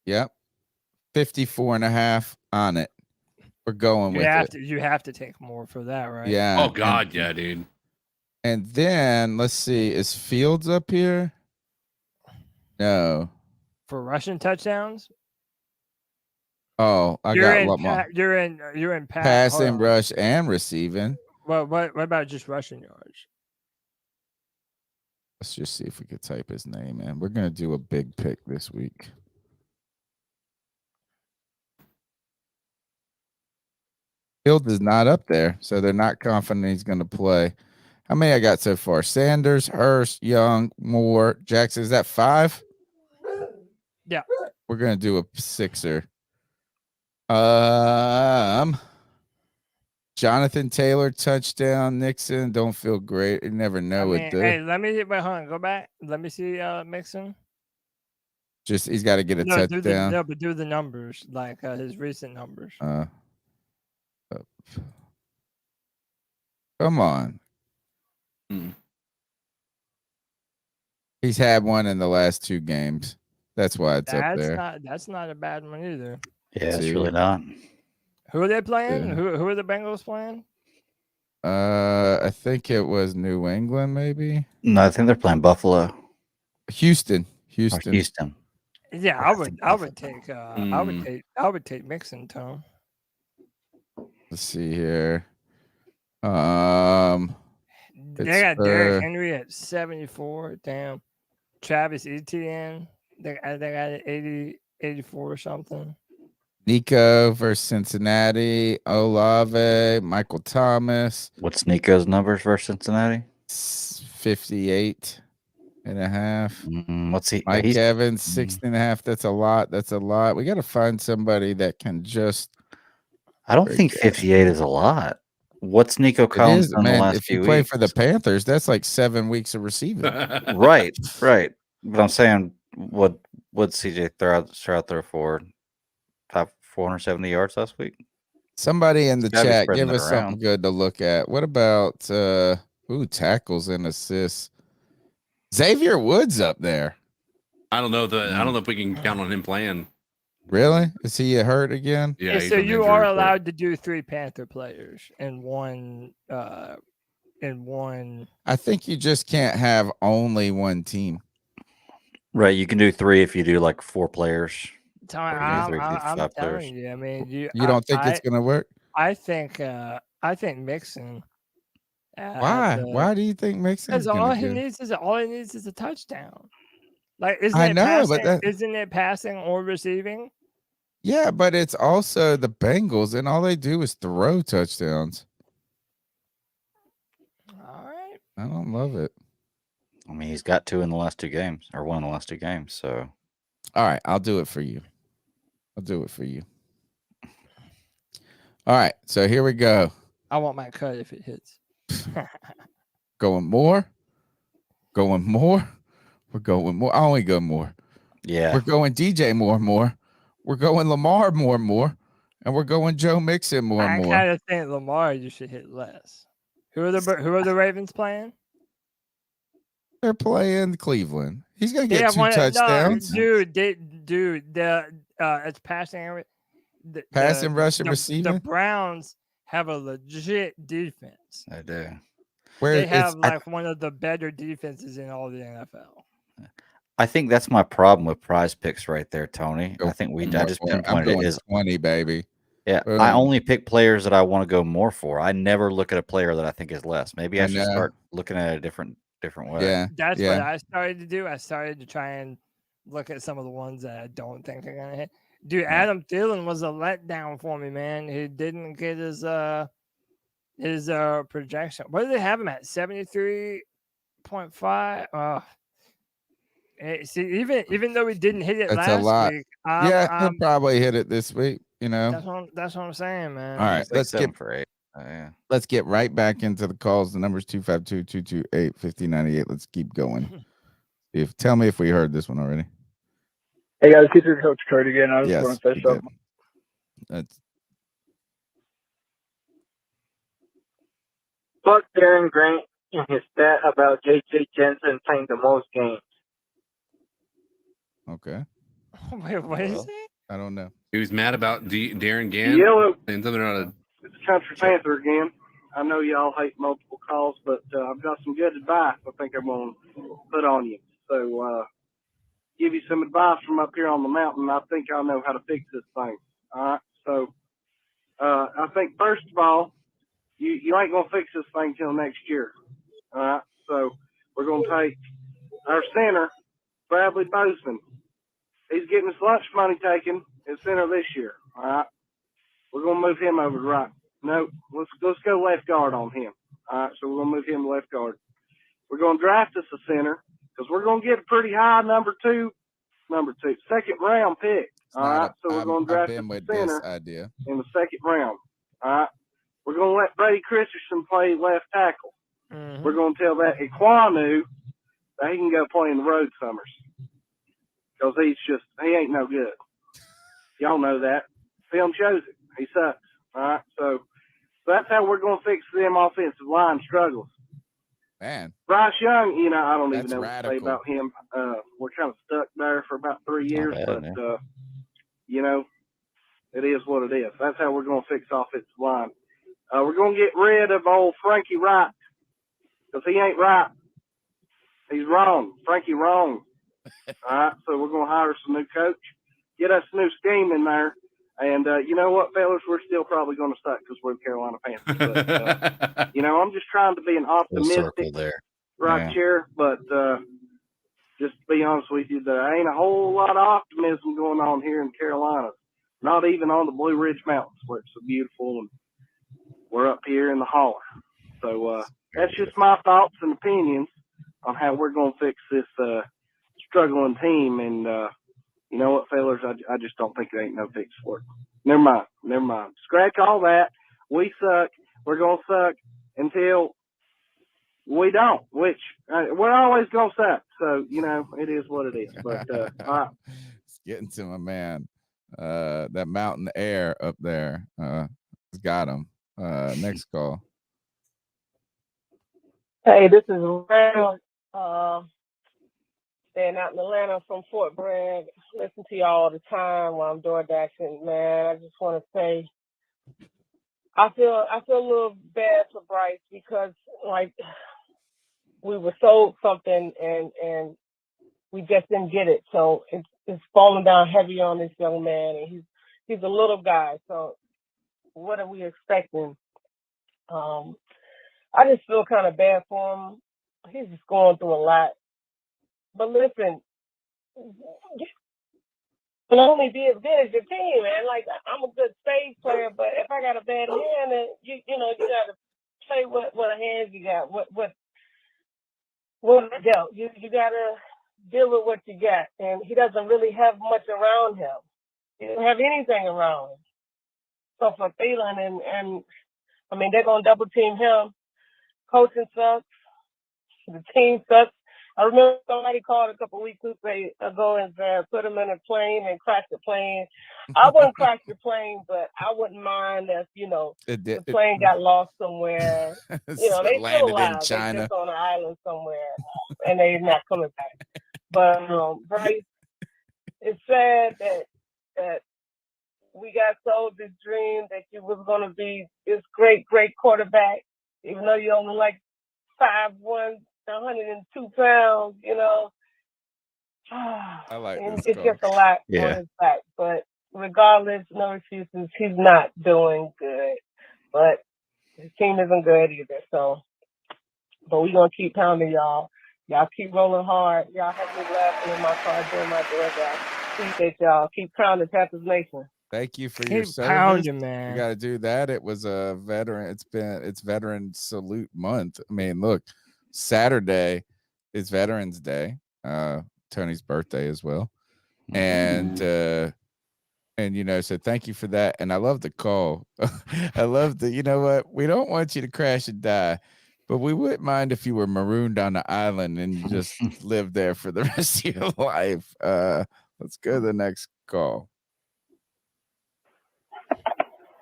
Yep. 54 and a half on it. We're going with it. You have to take more for that, right? Yeah. Oh, God, yeah, dude. And then, let's see, is Fields up here? No. For rushing touchdowns? Oh, I got Lamar. You're in passing, rush, and receiving. Well, what about just rushing yards? Let's just see if we could type his name in. We're going to do a big pick this week. Fields is not up there, so they're not confident he's going to play. How many I got so far? Sanders, Hurst, Young, Moore, Jackson. Is that 5? Yeah. We're going to do a 6er. Jonathan Taylor, touchdown. Nixon, don't feel great. You never know with the. Hey, wait, hold on. Go back. Let me see Mixon. Just he's got to get a touchdown. But do the numbers, like his recent numbers. Come on. He's had one in the last 2 games. That's why it's up there. That's not a bad one either. Yeah, it's really not. Who are they playing? Yeah. Who are the Bengals playing? I think it was New England, maybe. No, I think they're playing Buffalo. Houston. Yeah, I would take Mixon, Tom. Let's see here. They got Derrick Henry at 74. Damn. Travis Etienne. They got it 84 or something. Nico versus Cincinnati. Olave. Michael Thomas. What's Nico's numbers versus Cincinnati? 58 and a half. What's he? Mike Evans, 60 and a half. That's a lot. We got to find somebody that can just. I don't think 58 is a lot. What's Nico Collins done the last few weeks? If you play for the Panthers, that's like 7 weeks of receiving. Right. But I'm saying, what CJ throw out there for? Top 470 yards last week? Somebody in the chat, give us something good to look at. What about tackles and assists? Xavier Woods up there. I don't know if we can count on him playing. Really? Is he hurt again? Yeah. So you are allowed to do 3 Panther players in one. I think you just can't have only one team. Right. You can do 3 if you do like 4 players. I'm telling you. I mean, you don't think it's gonna work? I think Mixon. Why? Why do you think Mixon? Because all he needs is a touchdown. Like, isn't it passing or receiving? Yeah, but it's also the Bengals, and all they do is throw touchdowns. All right. I don't love it. I mean, he's got 2 in the last 2 games, or 1 in the last 2 games. So, all right, I'll do it for you. All right, so here we go. I want my cut if it hits. Going more. We're going more. I only go more. Yeah. We're going DJ more. We're going Lamar more. And we're going Joe Mixon more. I kind of think Lamar, you should hit less. Who are the Ravens playing? They're playing Cleveland. He's gonna get 2 touchdowns. No, dude, it's passing. Passing, rushing, receiving. The Browns have a legit defense. I do. They have one of the better defenses in all the NFL. I think that's my problem with PrizePicks right there, Tony. I think I just pinpointed it is 20, baby. Yeah, I only pick players that I want to go more for. I never look at a player that I think is less. Maybe I should start looking at it a different way. Yeah, that's what I started to do. I started to try and look at some of the ones that I don't think are gonna hit. Dude, Adam Thielen was a letdown for me, man. He didn't get his projection. What do they have him at? 73.5. See, even though he didn't hit it last week, he'll probably hit it this week. You know, that's what I'm saying, man. All right, let's get for 8. Let's get right back into the calls. The number's 252-228-5098. Let's keep going. Tell me if we heard this one already. Hey guys, keep your coach Cody again. I just want to say something. Fuck Darren Grant and his stat about J.J. Jensen playing the most games. Okay. Wait, what is it? I don't know. He was mad about Darren Gann. And something on It's Country Panther again. I know y'all hate multiple calls, but I've got some good advice I think I'm going to put on you. So, give you some advice from up here on the mountain. I think I know how to fix this thing. All right. So, I think first of all, you ain't going to fix this thing till next year. All right. So, we're going to take our center, Bradley Bozeman. He's getting his lunch money taken at center this year. All right. We're going to move him over to right. No, let's go left guard on him. All right. So, we're going to move him to left guard. We're going to draft us a center because we're going to get a pretty high second round pick. All right. So, we're going to draft us a center in the second round. All right. We're going to let Brady Christensen play left tackle. Mm-hmm. We're going to tell that Iquanu that he can go play in the road summers. Because he ain't no good. Y'all know that. Film shows it. He sucks. All right. So that's how we're going to fix them offensive line struggles. Man. Bryce Young, I don't even know what to say about him. We're kind of stuck there for about 3 years, but it is what it is. That's how we're going to fix offensive line. We're going to get rid of old Frankie Wright because he ain't right. He's wrong. Frankie wrong. All right, so we're going to hire some new coach, get us a new scheme in there, and you know what, fellas, we're still probably going to suck because we're the Carolina Panthers. But, I'm just trying to be an optimistic here, but just to be honest with you, there ain't a whole lot of optimism going on here in Carolina, not even on the Blue Ridge Mountains where it's so beautiful, and we're up here in the holler. So that's just my thoughts and opinions on how we're going to fix this struggling team, and you know what, fellas, I just don't think there ain't no fix for it. Never mind. Scratch all that. We suck. We're going to suck until we don't, which we're always going to suck. So, it is what it is. But, all right. It's getting to my man. That mountain air up there got him. Next call. Hey, this is Ram. Staying out in Atlanta from Fort Bragg. Listen to y'all all the time while I'm door dashing. Man, I just want to say I feel a little bad for Bryce because we were sold something and we just didn't get it. So it's falling down heavy on this young man, and he's a little guy. So what are we expecting? I just feel kind of bad for him. He's just going through a lot. But listen, can only be as good as your team, man. I'm a good spades player, but if I got a bad hand, then you got to play what hands you got, what dealt. You got to deal with what you got, and he doesn't really have much around him. He doesn't have anything around him. So for Thielen, and I mean, they're gonna double team him. Coaching sucks. The team sucks. I remember somebody called a couple weeks ago and said, put him in a plane and crash the plane. I wouldn't crash the plane, but I wouldn't mind if, the plane got lost somewhere. They still alive. In China. They're just on an island somewhere. and they're not coming back. But Bryce, it's sad that we got sold this dream that you was going to be this great quarterback, even though you're only like 5'1", 102 pounds, you know. I like this. It's just a lot on his back. But regardless, no excuses. He's not doing good. But his team isn't good either. So, but we're going to keep pounding y'all. Y'all keep rolling hard. Y'all have me laughing in my car doing my DoorDash. Appreciate y'all. Keep pounding Panthers Nation. Thank you for your service. Pounding, man. You got to do that. It was a veteran. It's Veteran Salute Month. I mean, look, Saturday is Veterans Day. Tony's birthday as well. And you know, so thank you for that. And I love the call. I love the, you know what? We don't want you to crash and die, but we wouldn't mind if you were marooned on the island and you just lived there for the rest of your life. Let's go to the next call.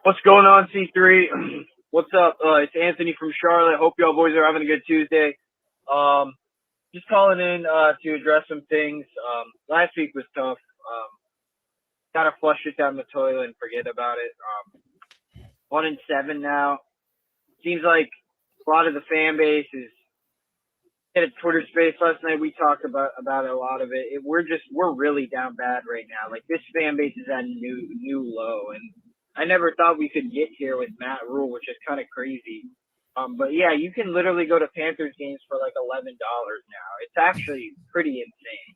What's going on, C3? What's up? It's Anthony from Charlotte. Hope y'all boys are having a good Tuesday. Just calling in to address some things. Last week was tough. Gotta flush it down the toilet and forget about it. 1-7 now. Seems like a lot of the fan base is in a Twitter space last night. We talked about a lot of it. We're really down bad right now. Like, this fan base is at a new low, and I never thought we could get here with Matt Rule, which is kind of crazy. But yeah, you can literally go to Panthers games for like $11 now. It's actually pretty insane.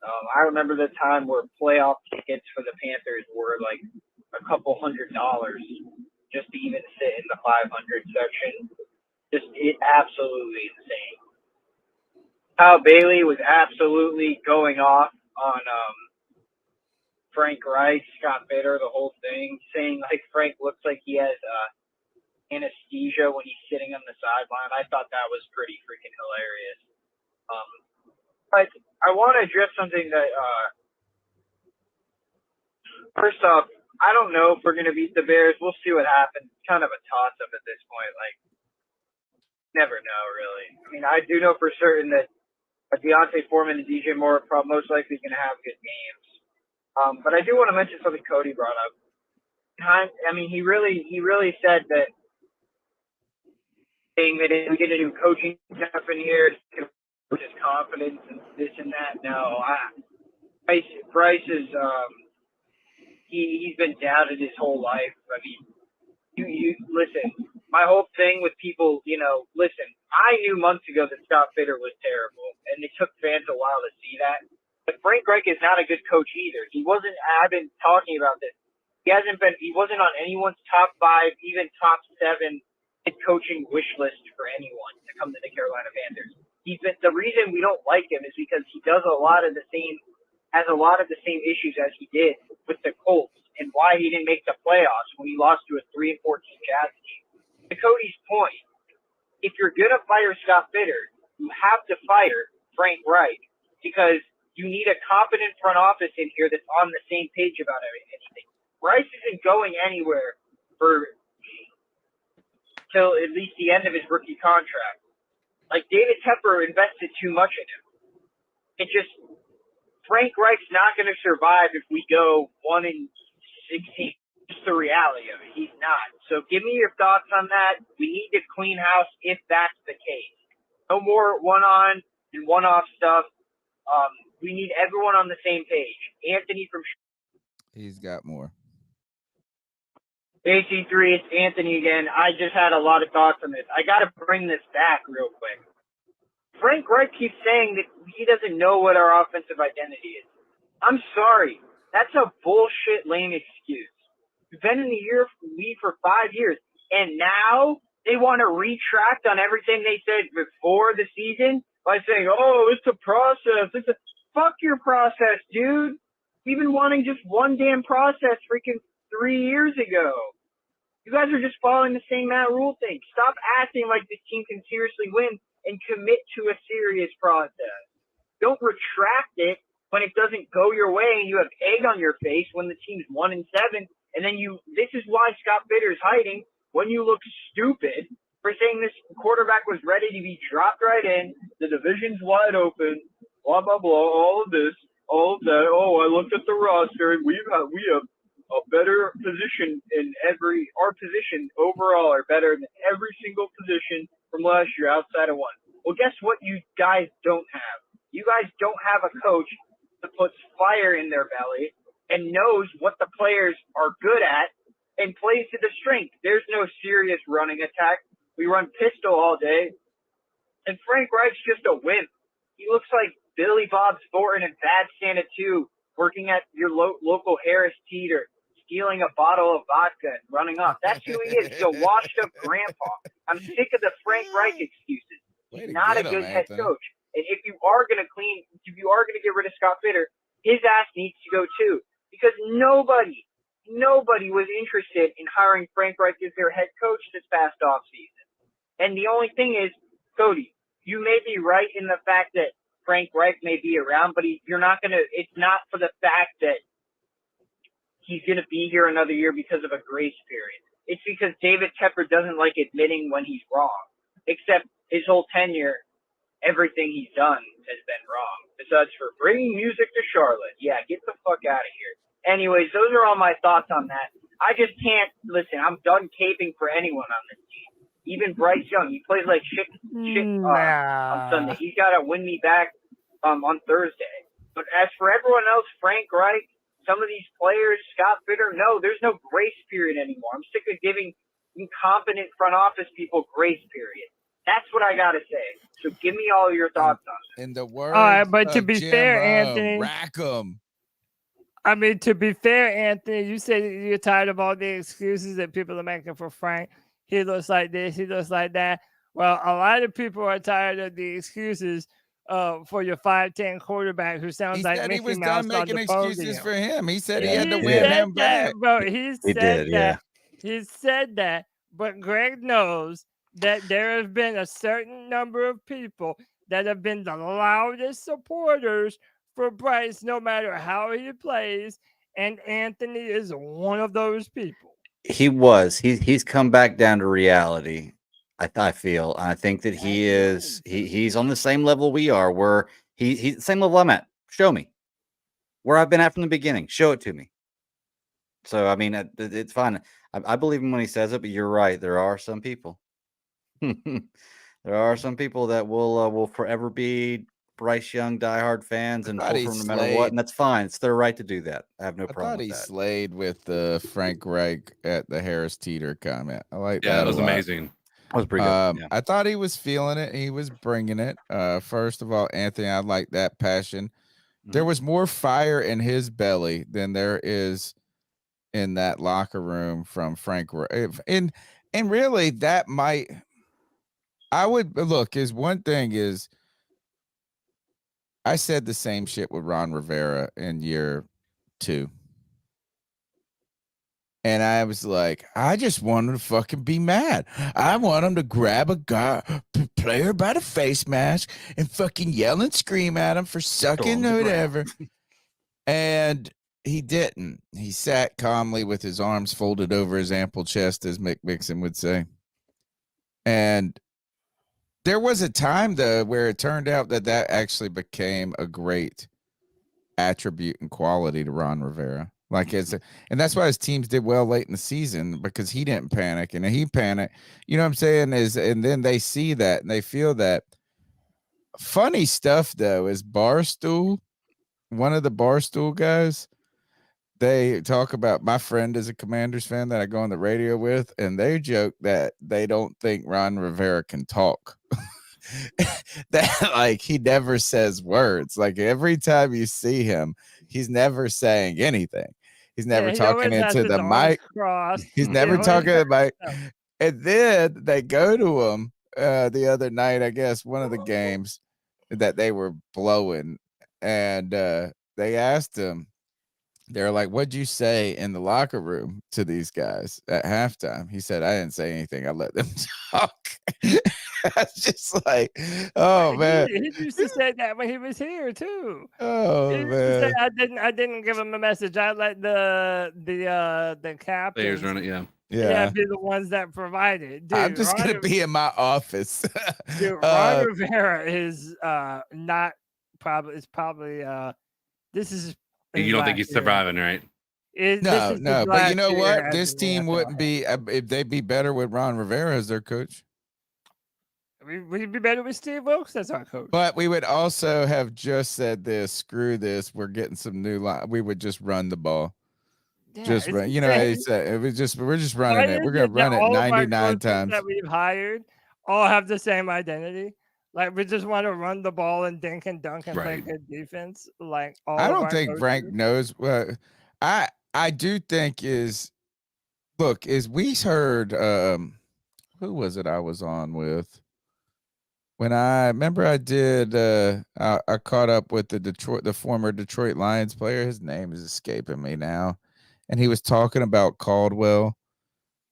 I remember the time where playoff tickets for the Panthers were like a couple $100 just to even sit in the 500 section. It's absolutely insane. Kyle Bailey was absolutely going off on Frank Reich, Scott Bitter, the whole thing, saying like Frank looks like he has anesthesia when he's sitting on the sideline. I thought that was pretty freaking hilarious. But I want to address something that, first off, I don't know if we're going to beat the Bears. We'll see what happens. It's kind of a toss-up at this point. Like, never know, really. I mean, I do know for certain that Deontay Foreman and DJ Moore are most likely going to have good games. But I do want to mention something Cody brought up. I mean, he really said that saying that if we get a new coaching staff in here, with his confidence and this and that. No, Bryce is he's been doubted his whole life. I mean, you listen. My whole thing with people, you know, listen. I knew months ago that Scott Bitter was terrible, and it took fans a while to see that. But Frank Reich is not a good coach either. He wasn't. I've been talking about this. He wasn't on anyone's top 5, even top 7 head coaching wish list for anyone to come to the Carolina Panthers. The reason we don't like him is because he has a lot of the same issues as he did with the Colts, and why he didn't make the playoffs when he lost to a 3-14 Jazz team. To Cody's point, if you're gonna fire Scott Bitter, you have to fire Frank Reich, because you need a competent front office in here that's on the same page about anything. Bryce isn't going anywhere till at least the end of his rookie contract. Like, David Tepper invested too much in him. Frank Reich's not going to survive if we go 1-16. It's the reality of it. He's not. So give me your thoughts on that. We need to clean house if that's the case. No more one-on and one-off stuff. We need everyone on the same page. Anthony from... He's got more. AC3, it's Anthony again. I just had a lot of thoughts on this. I got to bring this back real quick. Frank Reich keeps saying that he doesn't know what our offensive identity is. I'm sorry. That's a bullshit, lame excuse. We've been in the league for 5 years, and now they want to retract on everything they said before the season by saying, oh, it's a process. Fuck your process, dude. We've been wanting just one damn process freaking 3 years ago. You guys are just following the same Matt Rule thing. Stop acting like this team can seriously win and commit to a serious process. Don't retract it when it doesn't go your way and you have egg on your face when the team's 1-7, and then this is why Scott Bitter's hiding when you look stupid for saying this quarterback was ready to be dropped right in, The division's wide open. Blah blah blah. All of this, all of that. Oh, I looked at the roster, and we have a better position in our position overall are better than every single position from last year outside of one. Well, guess what you guys don't have? You guys don't have a coach that puts fire in their belly and knows what the players are good at and plays to the strength. There's no serious running attack. We run pistol all day. And Frank Reich's just a wimp. He looks like Billy Bob Thornton in Bad Santa 2 working at your local Harris Teeter, stealing a bottle of vodka and running off. That's who he is. He's a washed-up grandpa. I'm sick of the Frank Reich excuses. He's not a good head coach. And if you are going to get rid of Scott Fitter, his ass needs to go too. Because nobody was interested in hiring Frank Reich as their head coach this past offseason. And the only thing is, Cody, you may be right in the fact that Frank Reich may be around, but it's not for the fact that he's going to be here another year because of a grace period. It's because David Tepper doesn't like admitting when he's wrong. Except his whole tenure, everything he's done has been wrong. Besides for bringing music to Charlotte. Yeah, get the fuck out of here. Anyways, those are all my thoughts on that. I just can't listen. I'm done caping for anyone on this team. Even Bryce Young, he plays like shit on Sunday. He's got to win me back on Thursday. But as for everyone else, Frank Reich, some of these players, Scott Fitter, no, there's no grace period anymore. I'm sick of giving incompetent front office people grace period. That's what I got to say. So give me all your thoughts on it. In the words all right, but to be Jim fair, Anthony, rack 'em. I mean, to be fair, Anthony, you said you're tired of all the excuses that people are making for Frank. He looks like this, he looks like that. Well, a lot of people are tired of the excuses for your 5'10" quarterback who sounds like Mickey he was Mouse done making excuses for him. He said he had to win him back. Bro, he said that. He said that. But Greg knows that there has been a certain number of people that have been the loudest supporters for Bryce, no matter how he plays, and Anthony is one of those people. He was. He's come back down to reality. I feel. I think that he's on the same level we are, where he's the same level I'm at. Show me where I've been at from the beginning. Show it to me. So I mean, it's fine. I believe him when he says it, but you're right. There are some people. There are some people that will forever be Bryce Young diehard fans and pull from no matter what, and that's fine. It's their right to do that. I have no problem with that. I thought he slayed with Frank Reich at the Harris Teeter comment. I like that. Yeah, that was amazing. That was pretty good. Yeah. I thought he was feeling it. He was bringing it. First of all, Anthony, I like that passion. Mm-hmm. There was more fire in his belly than there is in that locker room from Frank Reich. And really, that might. I would look. Is one thing is. I said the same shit with Ron Rivera in year 2. And I was like, I just want him to fucking be mad. I want him to grab a player by the face mask and fucking yell and scream at him for sucking or whatever. And he didn't. He sat calmly with his arms folded over his ample chest, as Mick Mixon would say. And there was a time, though, where it turned out that actually became a great attribute and quality to Ron Rivera. And that's why his teams did well late in the season, because he didn't panic, and he panicked. You know what I'm saying? And then they see that and they feel that. Funny stuff, though, is Barstool, one of the Barstool guys. They talk about, my friend is a Commanders fan that I go on the radio with, and they joke that they don't think Ron Rivera can talk. That he never says words. Like every time you see him, he's never saying anything. He's never talking into the mic. He's never talking to the mic. And then they go to him the other night, I guess, one of the games that they were blowing, and they asked him. They're like, what'd you say in the locker room to these guys at halftime? He said, I didn't say anything. I let them talk. It's just like, oh man, he used to say that when he was here too. Oh man, I didn't give him a message. I let the captains players run it. Yeah, be the ones that provide it. Dude, I'm just gonna be in my office. Dude, Ron Rivera is not probably. It's probably this is. You don't think he's surviving, right? No, but you know what? This team wouldn't be if they'd be better with Ron Rivera as their coach. We'd be better with Steve Wilkes as our coach. But we would also have just said this. Screw this. We're getting some new line. We would just run the ball. Yeah, just run. You know, we're just running it. We're gonna run it 99 times. That we've hired all have the same identity. Like we just want to run the ball and dink and dunk and play good defense. Like I don't think Frank knows. I do think is we heard who was it I was on with when I remember I did I caught up with the former Detroit Lions player. His name is escaping me now, and he was talking about Caldwell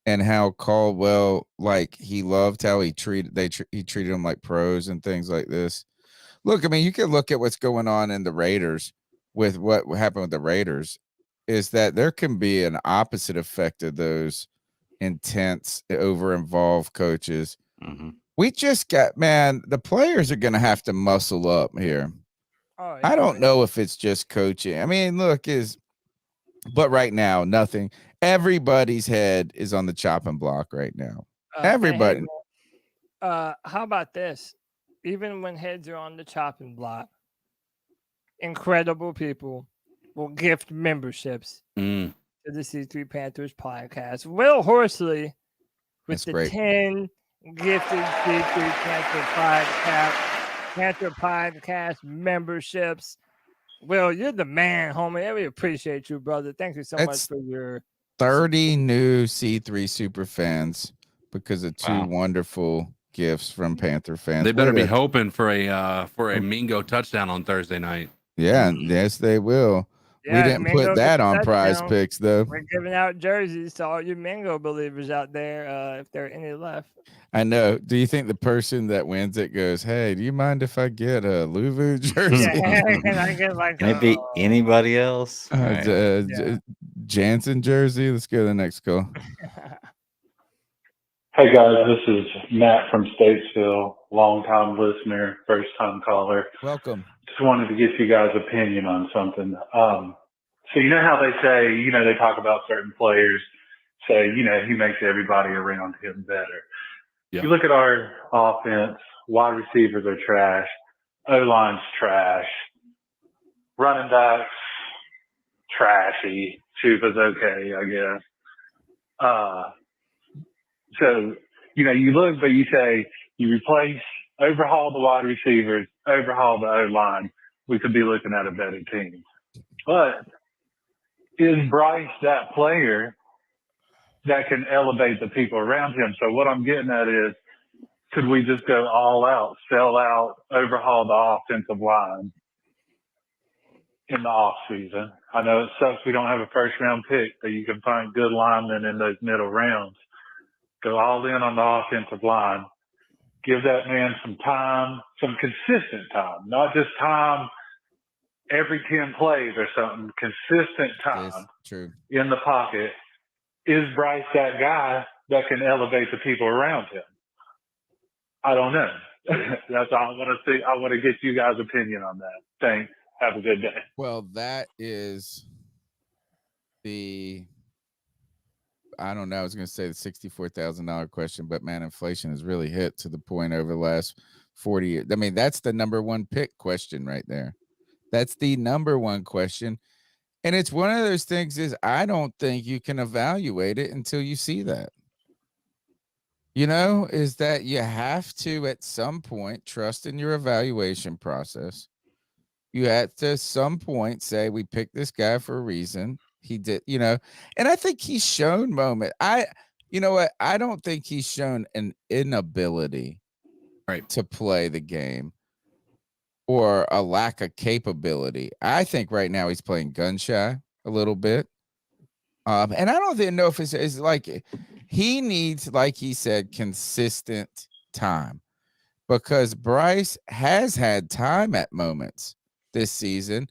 and how Caldwell, like, he loved how he treated them like pros and things like this. Look, I mean, you can look at what's going on in the Raiders with what happened with the Raiders, is that there can be an opposite effect of those intense, over-involved coaches. Mm-hmm. We just got, man, the players are going to have to muscle up here. Oh, I don't know if it's just coaching. I mean, look, but right now, nothing. Everybody's head is on the chopping block right now. Everybody. How about this? Even when heads are on the chopping block, incredible people will gift memberships to the C3 Panthers podcast. Will Horsley with the great. 10 gifted C3 Panther podcast memberships. Will, you're the man, homie. We appreciate you, brother. Thank you so much for your 30 new C3 super fans because of two wonderful gifts from Panther fans. They better be hoping for a Mingo touchdown on Thursday night. Yeah, yes, they will. Yeah, we didn't put that on PrizePicks, though. We're giving out jerseys to all you Mingo believers out there, if there are any left. I know. Do you think the person that wins it goes, "Hey, do you mind if I get a Luvu jersey?" Can I get Can it be anybody else? Jansen jersey. Let's go to the next call. Hey guys, this is Matt from Statesville, longtime listener, first time caller. Welcome. Just wanted to get you guys' opinion on something. So you know how they say, they talk about certain players, say, he makes everybody around him better. Yep. You look at our offense, wide receivers are trash, O-line's trash, running backs, trashy, Chupa's okay, I guess. So, you look, but you say, you overhaul the wide receivers, overhaul the O-line, we could be looking at a better team. But is Bryce that player that can elevate the people around him? So what I'm getting at is, could we just go all out, sell out, overhaul the offensive line in the off season? I know it sucks we don't have a first round pick, but you can find good linemen in those middle rounds. Go all in on the offensive line. Give that man some time, some consistent time, not just time every 10 plays or something, consistent time in the pocket. Is Bryce that guy that can elevate the people around him? I don't know. That's all I want to see. I want to get you guys' opinion on that. Thanks. Have a good day. Well, that is I don't know. I was going to say the $64,000 question, but man, inflation has really hit to the point over the last 40 years. I mean, that's the number one pick question right there. That's the number one question. And it's one of those things is I don't think you can evaluate it until you see that. Is that you have to at some point trust in your evaluation process. You have to at some point say, we picked this guy for a reason. He did, and I think he's shown I don't think he's shown an inability to play the game or a lack of capability. I think right now he's playing gun shy a little bit. And I don't even know if it's like he needs, like he said, consistent time. because Bryce has had time at moments this season,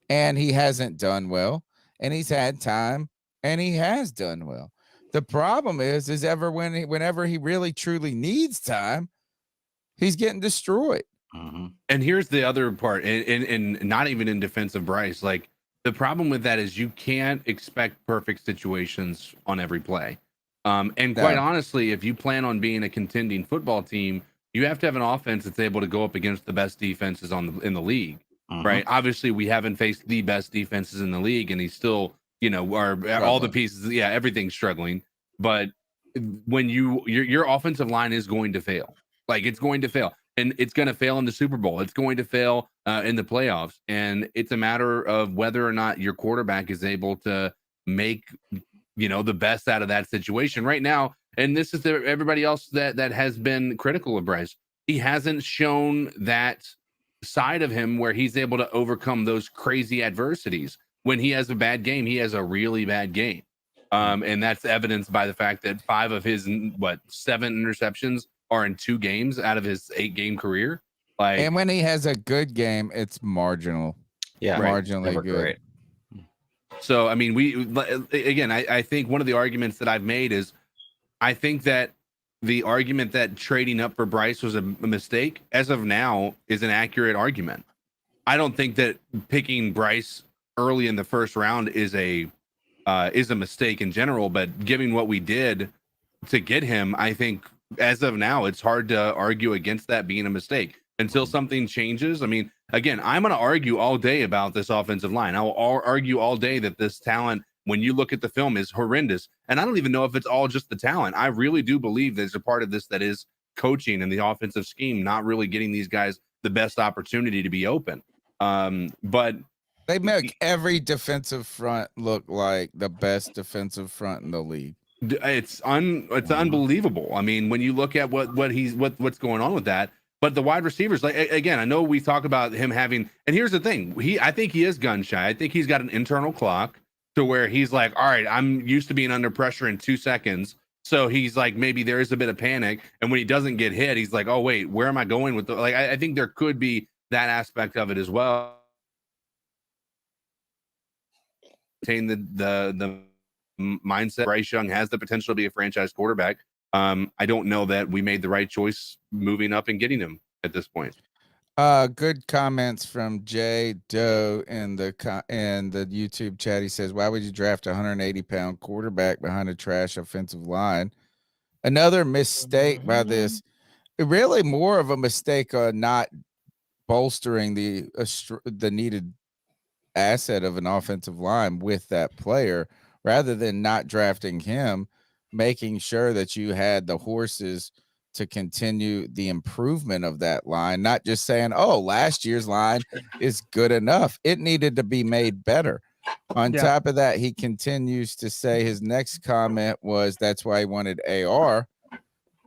and he hasn't done well, and he's had time, and he has done well. The problem is whenever he really truly needs time, he's getting destroyed. And here's the other part, and not even in defense of Bryce. Like, the problem with that is you can't expect perfect situations on every play. And quite honestly, if you plan on being a contending football team, you have to have an offense that's able to go up against the best defenses in the league, right? Obviously, we haven't faced the best defenses in the league, and he's still, all the pieces, everything's struggling. But when your offensive line is going to fail, like, it's going to fail, and it's going to fail in the Super Bowl. It's going to fail in the playoffs, and it's a matter of whether or not your quarterback is able to make the best out of that situation right now. And this is everybody else that has been critical of Bryce. He hasn't shown that side of him where he's able to overcome those crazy adversities. When he has a bad game, he has a really bad game. And that's evidenced by the fact that 5 of his 7 interceptions are in 2 games out of his 8-game career. Like, and when he has a good game, it's marginal. Yeah, marginally good. Great. So, I mean, I think one of the arguments that I've made is I think that the argument that trading up for Bryce was a mistake, as of now, is an accurate argument. I don't think that picking Bryce early in the first round is a mistake in general, but given what we did to get him, I think as of now, it's hard to argue against that being a mistake until something changes. I mean, again, I'm going to argue all day about this offensive line. I'll argue all day that this talent, when you look at the film, is horrendous. And I don't even know if it's all just the talent. I really do believe there's a part of this that is coaching and the offensive scheme, not really getting these guys the best opportunity to be open. But they make every defensive front look like the best defensive front in the league. It's unbelievable. I mean, when you look at what's going on with that. But the wide receivers, like, again, I know we talk about him having, and here's the thing, I think he is gun shy. I think he's got an internal clock to where he's like, all right, I'm used to being under pressure in 2 seconds. So he's like, maybe there is a bit of panic. And when he doesn't get hit, he's like, oh, wait, where am I going with I think there could be that aspect of it as well. Maintain the mindset. Bryce Young has the potential to be a franchise quarterback. I don't know that we made the right choice moving up and getting him at this point. Good comments from Jay Doe in the YouTube chat. He says, why would you draft a 180-pound quarterback behind a trash offensive line? Another mistake by this, really more of a mistake on not bolstering the needed asset of an offensive line with that player, rather than not drafting him, making sure that you had the horses to continue the improvement of that line, not just saying, oh, last year's line is good enough. It needed to be made better. On top of that, he continues to say his next comment was that's why he wanted AR.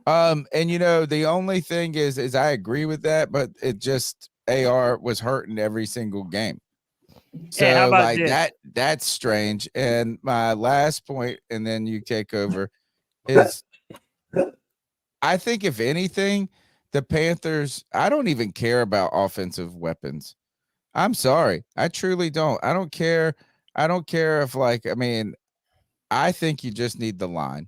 And the only thing is I agree with that, but it just AR was hurting every single game. So that's strange. And my last point, and then you take over, is I think if anything, the Panthers, I don't even care about offensive weapons. I'm sorry. I truly don't. I don't care. I don't care if I think you just need the line.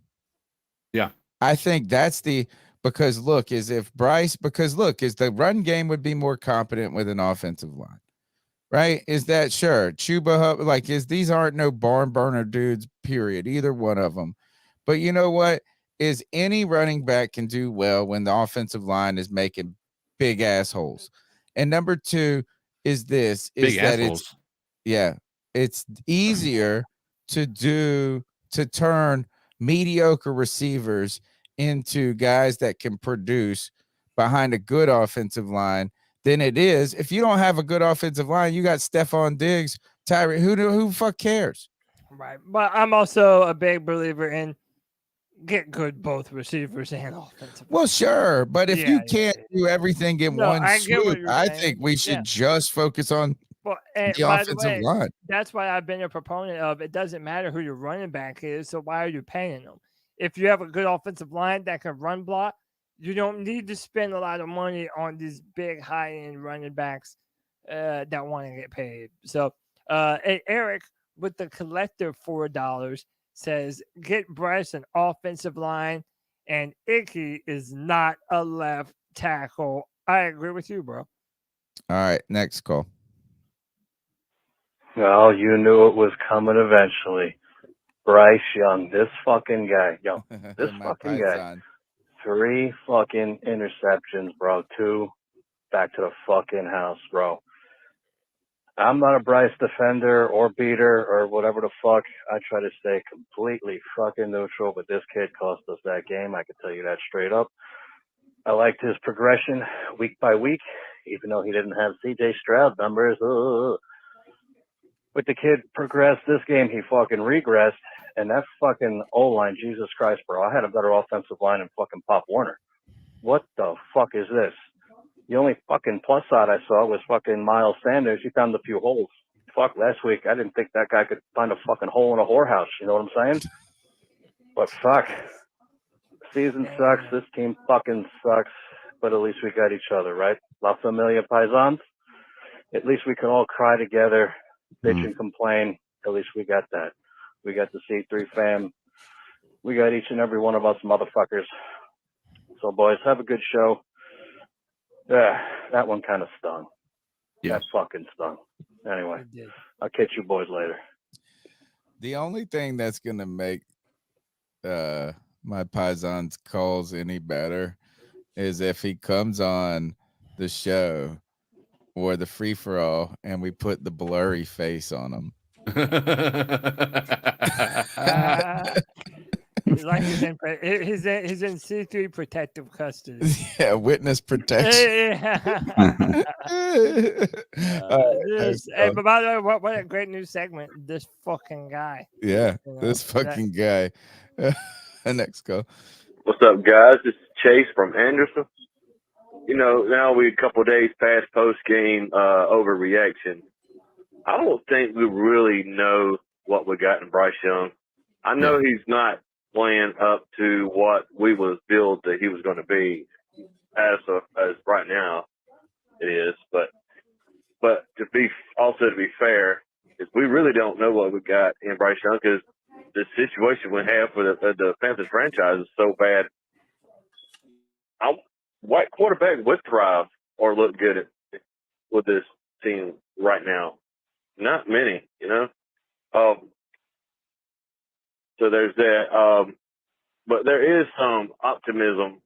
Yeah. I think that's because the run game would be more competent with an offensive line. Right? Is that sure? Chuba, these aren't no barn burner dudes, period. Either one of them. But you know what? Is any running back can do well when the offensive line is making big assholes. And number 2 is this: is that assholes. It's easier to turn mediocre receivers into guys that can produce behind a good offensive line than it is if you don't have a good offensive line. You got Stephon Diggs, Tyree. Who fuck cares? Right. But I'm also a big believer in get good both receivers and offensive. Well, sure, but if you can't do everything in one swoop, I think we should just focus on the offensive line. That's why I've been a proponent of it doesn't matter who your running back is, so why are you paying them? If you have a good offensive line that can run block, You don't need to spend a lot of money on these big high-end running backs that want to get paid. So, Eric with the collective $4 says, get Bryce an offensive line, and Icky is not a left tackle. I agree with you, bro. All right, next call. Well, you knew it was coming eventually. Bryce Young, this fucking guy. Yo, this fucking guy. 3 fucking interceptions, bro. 2 back to the fucking house, bro. I'm not a Bryce defender or beater or whatever the fuck. I try to stay completely fucking neutral, but this kid cost us that game. I can tell you that straight up. I liked his progression week by week, even though he didn't have CJ Stroud numbers. But the kid progressed. This game, he fucking regressed. And that fucking O-line, Jesus Christ, bro. I had a better offensive line than fucking Pop Warner. What the fuck is this? The only fucking plus side I saw was fucking Miles Sanders. He found a few holes. Fuck, last week, I didn't think that guy could find a fucking hole in a whorehouse. You know what I'm saying? But fuck. Season sucks. This team fucking sucks. But at least we got each other, right? La Familia Paisans. At least we can all cry together, bitch and complain. At least we got that. We got the C3 fam. We got each and every one of us motherfuckers. So, boys, have a good show. Yeah, that one kind of stung. Yeah. That fucking stung. Anyway, I'll catch you boys later. The only thing that's going to make my Paisans calls any better is if he comes on the show or the free-for-all and we put the blurry face on him. Like he's in C3 protective custody. Yeah, witness protection. But by the way, what a great new segment. This fucking guy. Yeah, this fucking guy. Next go. What's up, guys? This is Chase from Anderson. You know, now we're a couple of days past post-game overreaction. I don't think we really know what we got in Bryce Young. I know he's not playing up to what we was billed that he was going to be as right now it is. But to be fair, is we really don't know what we got in Bryce Young because the situation we have for the Panthers franchise is so bad. What quarterback would thrive or look good with this team right now? Not many, you know. So there's that. But there is some optimism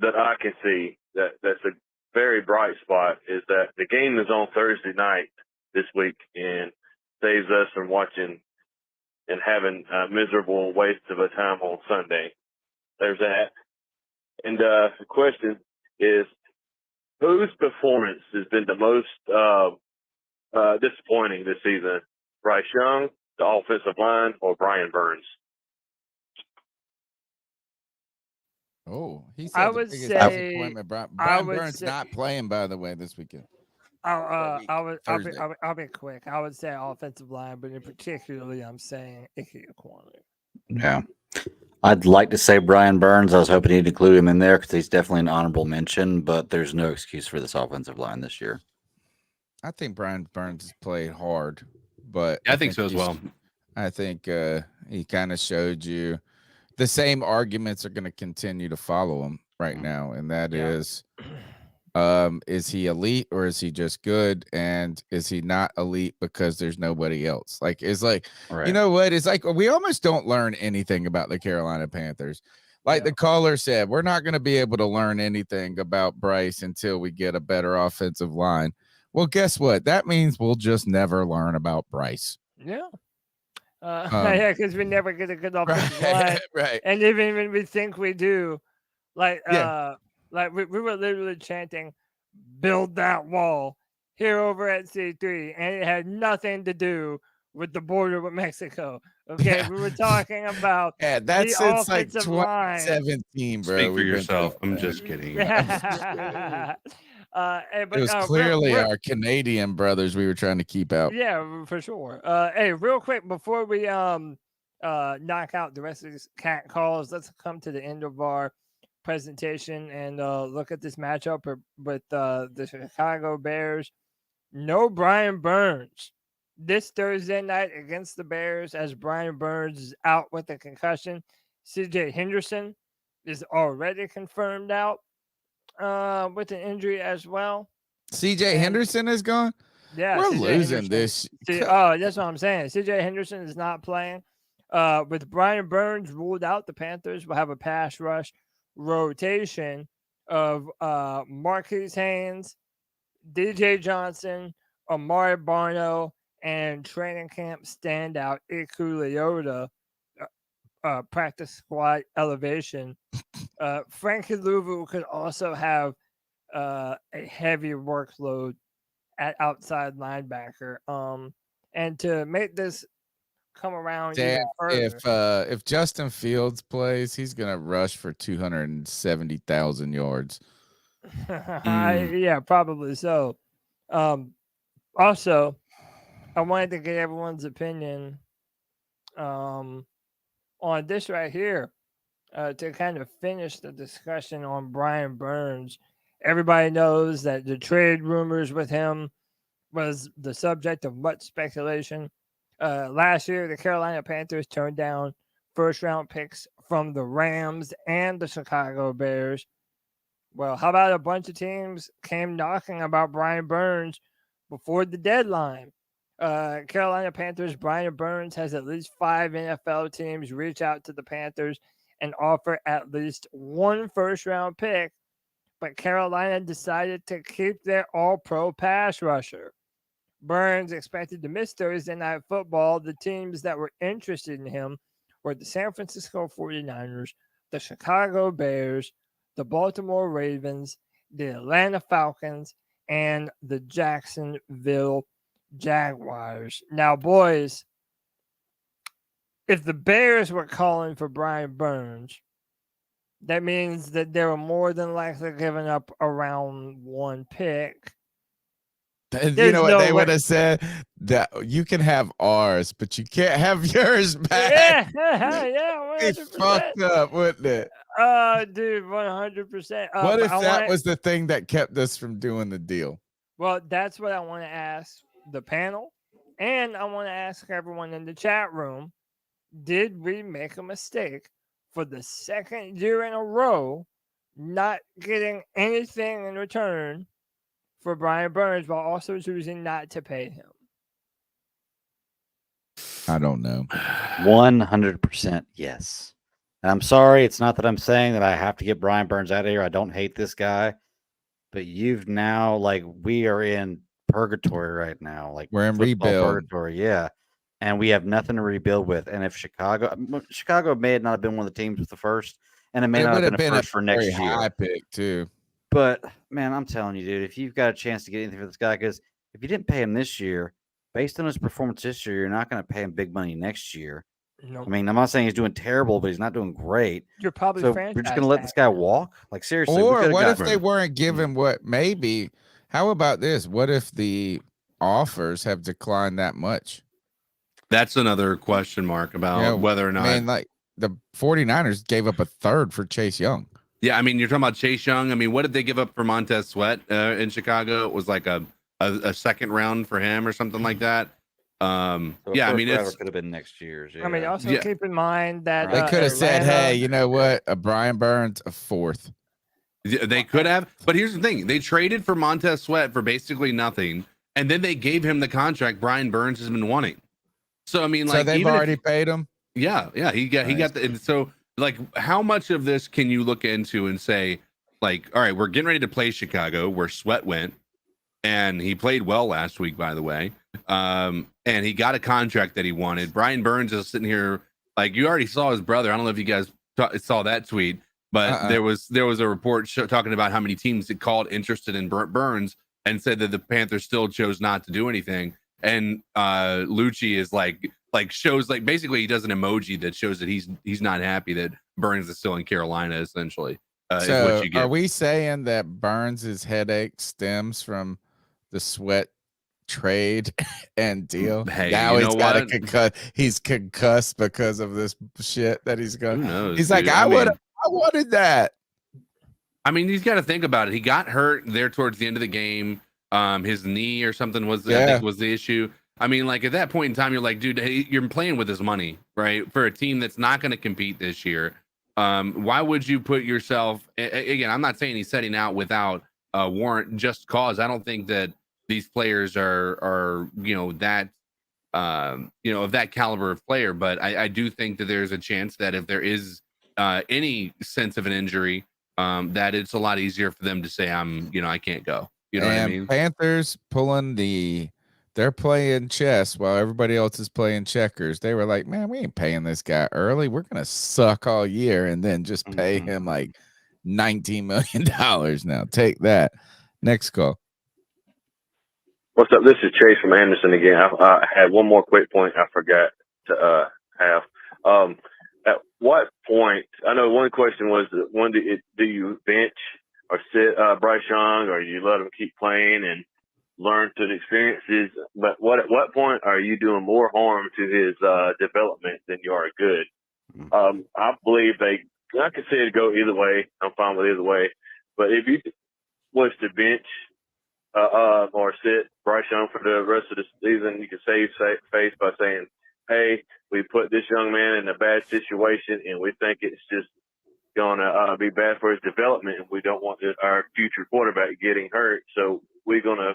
that I can see that's a very bright spot is that the game is on Thursday night this week and saves us from watching and having a miserable waste of a time on Sunday. There's that. And the question is, whose performance has been the most disappointing this season? Bryce Young, the offensive line, or Brian Burns? Oh, he said I would say Brian Burns not playing, by the way, this weekend. I'll be quick. I would say offensive line, but in particularly, I'm saying Icky Ekwonu. Yeah. I'd like to say Brian Burns. I was hoping he'd include him in there because he's definitely an honorable mention, but there's no excuse for this offensive line this year. I think Brian Burns has played hard, but I think so as well. I think he kind of showed you the same arguments are going to continue to follow him right now, and that is he elite or is he just good? And is he not elite because there's nobody else? Like, it's like, you know what? It's like we almost don't learn anything about the Carolina Panthers. Like the caller said, we're not going to be able to learn anything about Bryce until we get a better offensive line. Well, guess what? That means we'll just never learn about Bryce. Yeah. Yeah, because we never get a good offensive line. Right. And even when we think we do, like we were literally chanting, build that wall here over at C3. And it had nothing to do with the border with Mexico. Okay. We were talking about that's since like 2017, bro. Speak for yourself. I'm just kidding. It was clearly our Canadian brothers we were trying to keep out. Yeah, for sure. Hey, real quick before we knock out the rest of these cat calls, let's come to the end of our presentation and look at this matchup with the Chicago Bears. No Brian Burns this Thursday night against the Bears, as Brian Burns is out with a concussion. C.J. Henderson is already confirmed out with an injury as well. C.J. Henderson is gone? Yeah, we're CJ losing Henderson. this. That's what I'm saying. C.J. Henderson is not playing. With Brian Burns ruled out, the Panthers will have a pass rush rotation of Marquise Haynes, DJ Johnson, Amari Barno, and training camp standout Iku Leota, practice squad elevation. Frankie Louvu could also have a heavy workload at outside linebacker. And to make this come around even further, if Justin Fields plays, he's gonna rush for 270,000 yards. Yeah, probably so. Also, I wanted to get everyone's opinion on this right here to kind of finish the discussion on Brian Burns. Everybody knows that the trade rumors with him was the subject of much speculation. Last year, the Carolina Panthers turned down first-round picks from the Rams and the Chicago Bears. Well, how about a bunch of teams came knocking about Brian Burns before the deadline? Carolina Panthers, Brian Burns has at least 5 NFL teams reach out to the Panthers and offer at least one first-round pick, but Carolina decided to keep their all-pro pass rusher. Burns expected to miss Thursday Night Football. The teams that were interested in him were the San Francisco 49ers, the Chicago Bears, the Baltimore Ravens, the Atlanta Falcons, and the Jacksonville Jaguars. Now, boys, if the Bears were calling for Brian Burns, that means that they were more than likely giving up around one pick. You know what they would have said? That you can have ours, but you can't have yours back. Yeah, It's fucked up, wouldn't it? Dude, 100%. What if that was the thing that kept us from doing the deal? Well, that's what I want to ask the panel, and I want to ask everyone in the chat room. Did we make a mistake for the second year in a row not getting anything in return for Brian Burns while also choosing not to pay him? I don't know. 100% yes. And I'm sorry, it's not that I'm saying that I have to get Brian Burns out of here. I don't hate this guy, but you've now, like, we are in purgatory right now. Like, we're in rebuild purgatory, yeah. And we have nothing to rebuild with. And if Chicago may have not been one of the teams with the first, and it may not have been a first for next year. High pick too. But man, I'm telling you, dude, if you've got a chance to get anything for this guy, because if you didn't pay him this year, based on his performance this year, you're not going to pay him big money next year. Nope. I mean, I'm not saying he's doing terrible, but he's not doing great. You're probably so we're just going to let this guy walk? Like, seriously. Or what if they weren't given what maybe? How about this? What if the offers have declined that much? That's another question mark about whether or not. I mean, like the 49ers gave up a third for Chase Young. Yeah, I mean, you're talking about Chase Young. I mean, what did they give up for Montez Sweat in Chicago? It was like a second round for him or something like that. So yeah, I mean, it could have been next year's. Yeah. I mean, also keep in mind that they could have said, "Hey, you know what? A Brian Burns, a fourth." They could have, but here's the thing: they traded for Montez Sweat for basically nothing, and then they gave him the contract Brian Burns has been wanting. So I mean, like, so they've already paid him. Yeah, he got the. And so, like, how much of this can you look into and say, like, all right, we're getting ready to play Chicago, where Sweat went, and he played well last week, by the way. And he got a contract that he wanted. Brian Burns is sitting here, like, you already saw his brother. I don't know if you guys saw that tweet, but there was a report talking about how many teams had called interested in Burns and said that the Panthers still chose not to do anything. And Lucci is like shows, like, basically he does an emoji that shows that he's not happy that Burns is still in Carolina, essentially. So is what you get. Are we saying that Burns's headache stems from the Sweat trade and deal? Hey, now he's got a concuss. He's concussed because of this shit that he's going. Who knows, he's like, dude? I wanted that. I mean, he's got to think about it. He got hurt there towards the end of the game. His knee or something was I think was the issue. I mean, like at that point in time, you're like, dude, hey, you're playing with his money, right? For a team that's not going to compete this year. Why would you put yourself again? I'm not saying he's setting out without warrant, just cause. I don't think that these players are that of that caliber of player. But I do think that there's a chance that if there is any sense of an injury, that it's a lot easier for them to say, I can't go. You know what I mean? Panthers they're playing chess while everybody else is playing checkers. They were like, man, we ain't paying this guy early. We're going to suck all year and then just pay him like $19 million now. Take that. Next call. What's up? This is Chase from Anderson again. I had one more quick point I forgot to have. At what point, I know one question was, when do you bench or sit Bryce Young, or you let him keep playing and learn through the experiences? But at what point are you doing more harm to his development than you are good? I believe I could say it go either way. I'm fine with either way. But if you was to bench or sit Bryce Young for the rest of the season, you can save face by saying, hey, we put this young man in a bad situation and we think it's just going to be bad for his development, and we don't want our future quarterback getting hurt. So we're going to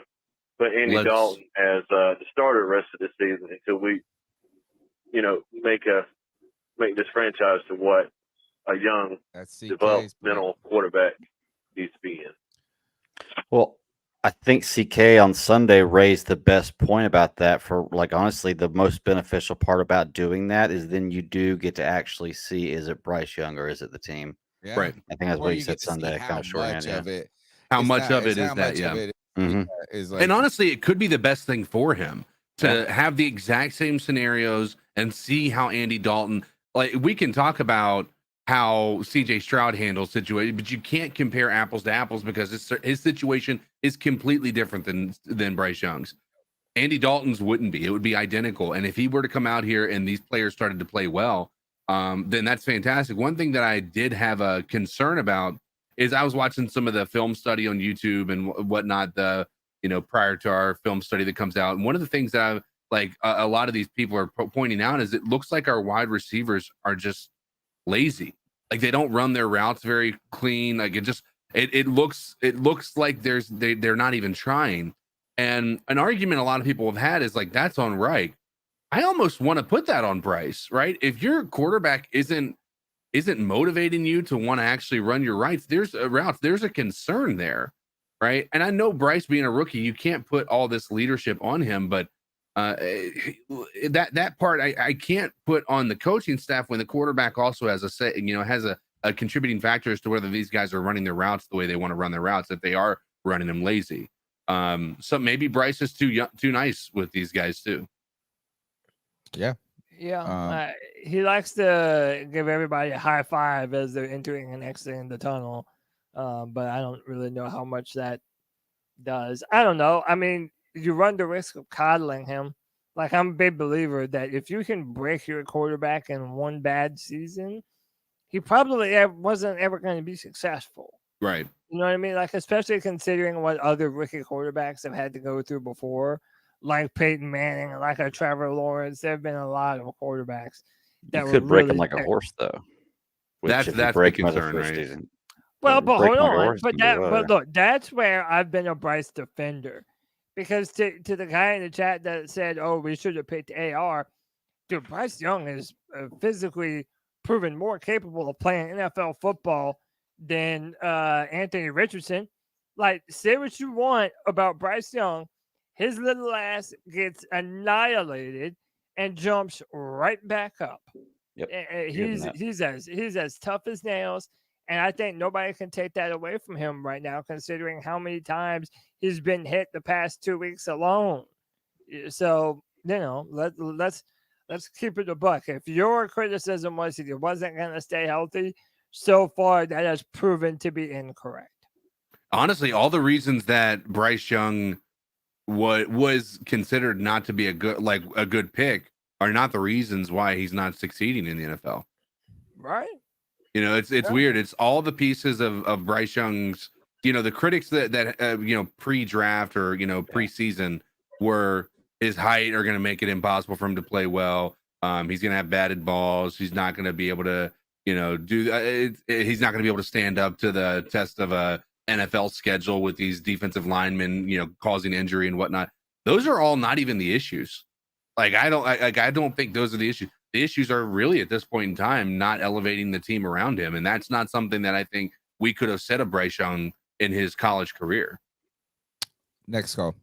put Andy Dalton as the starter the rest of the season until we, make this franchise to what a young developmental quarterback needs to be in. Well, I think CK on Sunday raised the best point about that. For honestly, the most beneficial part about doing that is then you do get to actually see, is it Bryce Young or is it the team? Yeah. Right. I think that's what you said Sunday. Kind of shorthand. How much of it is that? Yeah. And honestly, it could be the best thing for him to have the exact same scenarios and see how Andy Dalton. We can talk about how CJ Stroud handles situation, but you can't compare apples to apples because his situation is completely different than Bryce Young's. Andy Dalton's wouldn't be. It would be identical. And if he were to come out here and these players started to play well, then that's fantastic. One thing that I did have a concern about is I was watching some of the film study on YouTube and whatnot, prior to our film study that comes out. And one of the things that a lot of these people are pointing out is it looks like our wide receivers are just lazy. They don't run their routes very clean. It looks like they're not even trying. And an argument a lot of people have had is that's on Reich. I almost want to put that on Bryce, right? If your quarterback isn't motivating you to want to actually run your routes, there's a concern there, right? And I know Bryce being a rookie, you can't put all this leadership on him, but that part I can't put on the coaching staff when the quarterback also has a contributing factor as to whether these guys are running their routes the way they want to run their routes, if they are running them lazy. So maybe Bryce is too nice with these guys too. Yeah. Yeah. He likes to give everybody a high five as they're entering and exiting the tunnel. But I don't really know how much that does. I don't know. I mean, you run the risk of coddling him. I'm a big believer that if you can break your quarterback in one bad season, he probably wasn't ever going to be successful. Right. You know what I mean? Especially considering what other rookie quarterbacks have had to go through before, like Peyton Manning, like a Trevor Lawrence. There have been a lot of quarterbacks that could break him like a horse, though. That's the concern, right? Season. Well, but hold on. But look, that's where I've been a Bryce defender. Because to the guy in the chat that said, oh, we should have picked AR, dude, Bryce Young is physically proven more capable of playing NFL football than Anthony Richardson. Say what you want about Bryce Young. His little ass gets annihilated and jumps right back up. Yep. He's as tough as nails. And I think nobody can take that away from him right now, considering how many times he's been hit the past 2 weeks alone. So, let's keep it a buck. If your criticism was he wasn't going to stay healthy, so far that has proven to be incorrect. Honestly, all the reasons that Bryce Young was considered not to be a good pick are not the reasons why he's not succeeding in the NFL. Right. You know, it's weird. It's all the pieces of Bryce Young's. You know, the critics that you know, pre-draft or, you know, preseason were his height are going to make it impossible for him to play well. He's going to have batted balls. He's not going to be able to, you know, he's not going to be able to stand up to the test of a NFL schedule with these defensive linemen, you know, causing injury and whatnot. Those are all not even the issues. Like, I don't think those are the issues. The issues are really at this point in time not elevating the team around him, and that's not something that I think we could have said of Bryce Young in his college career. Next call.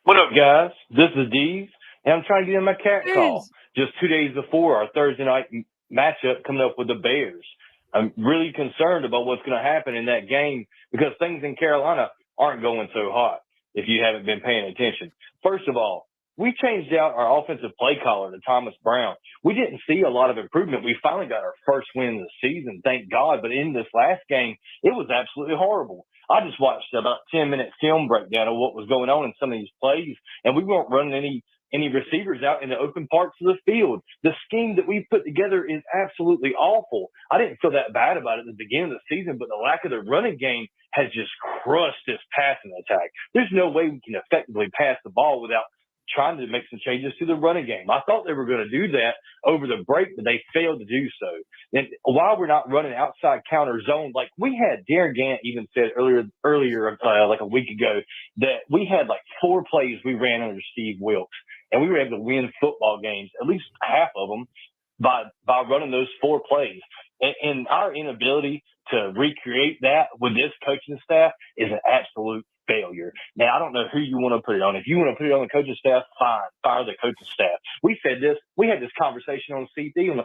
What up, guys? This is Deez, and I'm trying to get in my cat call just 2 days before our Thursday night matchup coming up with the Bears. I'm really concerned about what's going to happen in that game because things in Carolina aren't going so hot if you haven't been paying attention. First of all, we changed out our offensive play caller to Thomas Brown. We didn't see a lot of improvement. We finally got our first win of the season, thank God. But in this last game, it was absolutely horrible. I just watched about 10-minute film breakdown of what was going on in some of these plays, and we weren't running any receivers out in the open parts of the field. The scheme that we put together is absolutely awful. I didn't feel that bad about it at the beginning of the season, but the lack of the running game has just crushed this passing attack. There's no way we can effectively pass the ball without trying to make some changes to the running game. I thought they were going to do that over the break, but they failed to do so. And while we're not running outside counter zone, like we had, Darren Gant even said earlier, like a week ago, that we had like 4 plays we ran under Steve Wilkes, and we were able to win football games, at least half of them, by running those 4 plays. And our inability to recreate that with this coaching staff is an absolute failure. Now, I don't know who you want to put it on. If you want to put it on the coaching staff, fine. Fire the coaching staff. We had this conversation on C3 on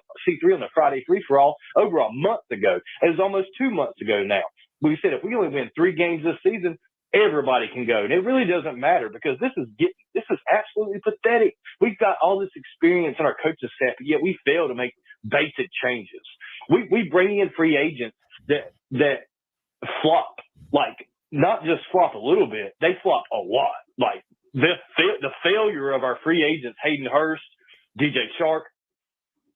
the Friday free-for-all over a month ago. It was almost 2 months ago now. We said if we only win 3 games this season, everybody can go. And it really doesn't matter because this is absolutely pathetic. We've got all this experience in our coaching staff, but yet we fail to make basic changes. We bring in free agents that flop, like not just flop a little bit, they flop a lot. Like the failure of our free agents, Hayden Hurst, DJ Shark,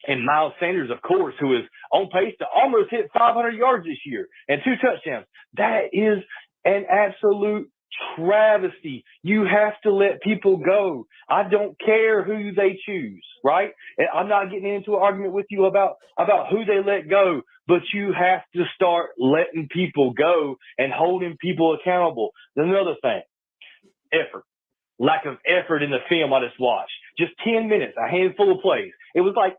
and Miles Sanders, of course, who is on pace to almost hit 500 yards this year and 2 touchdowns. That is an absolute travesty. You have to let people go. I don't care who they choose, right? And I'm not getting into an argument with you about who they let go, but you have to start letting people go and holding people accountable. Another thing, effort. Lack of effort in the film I just watched. Just 10 minutes, a handful of plays. It was like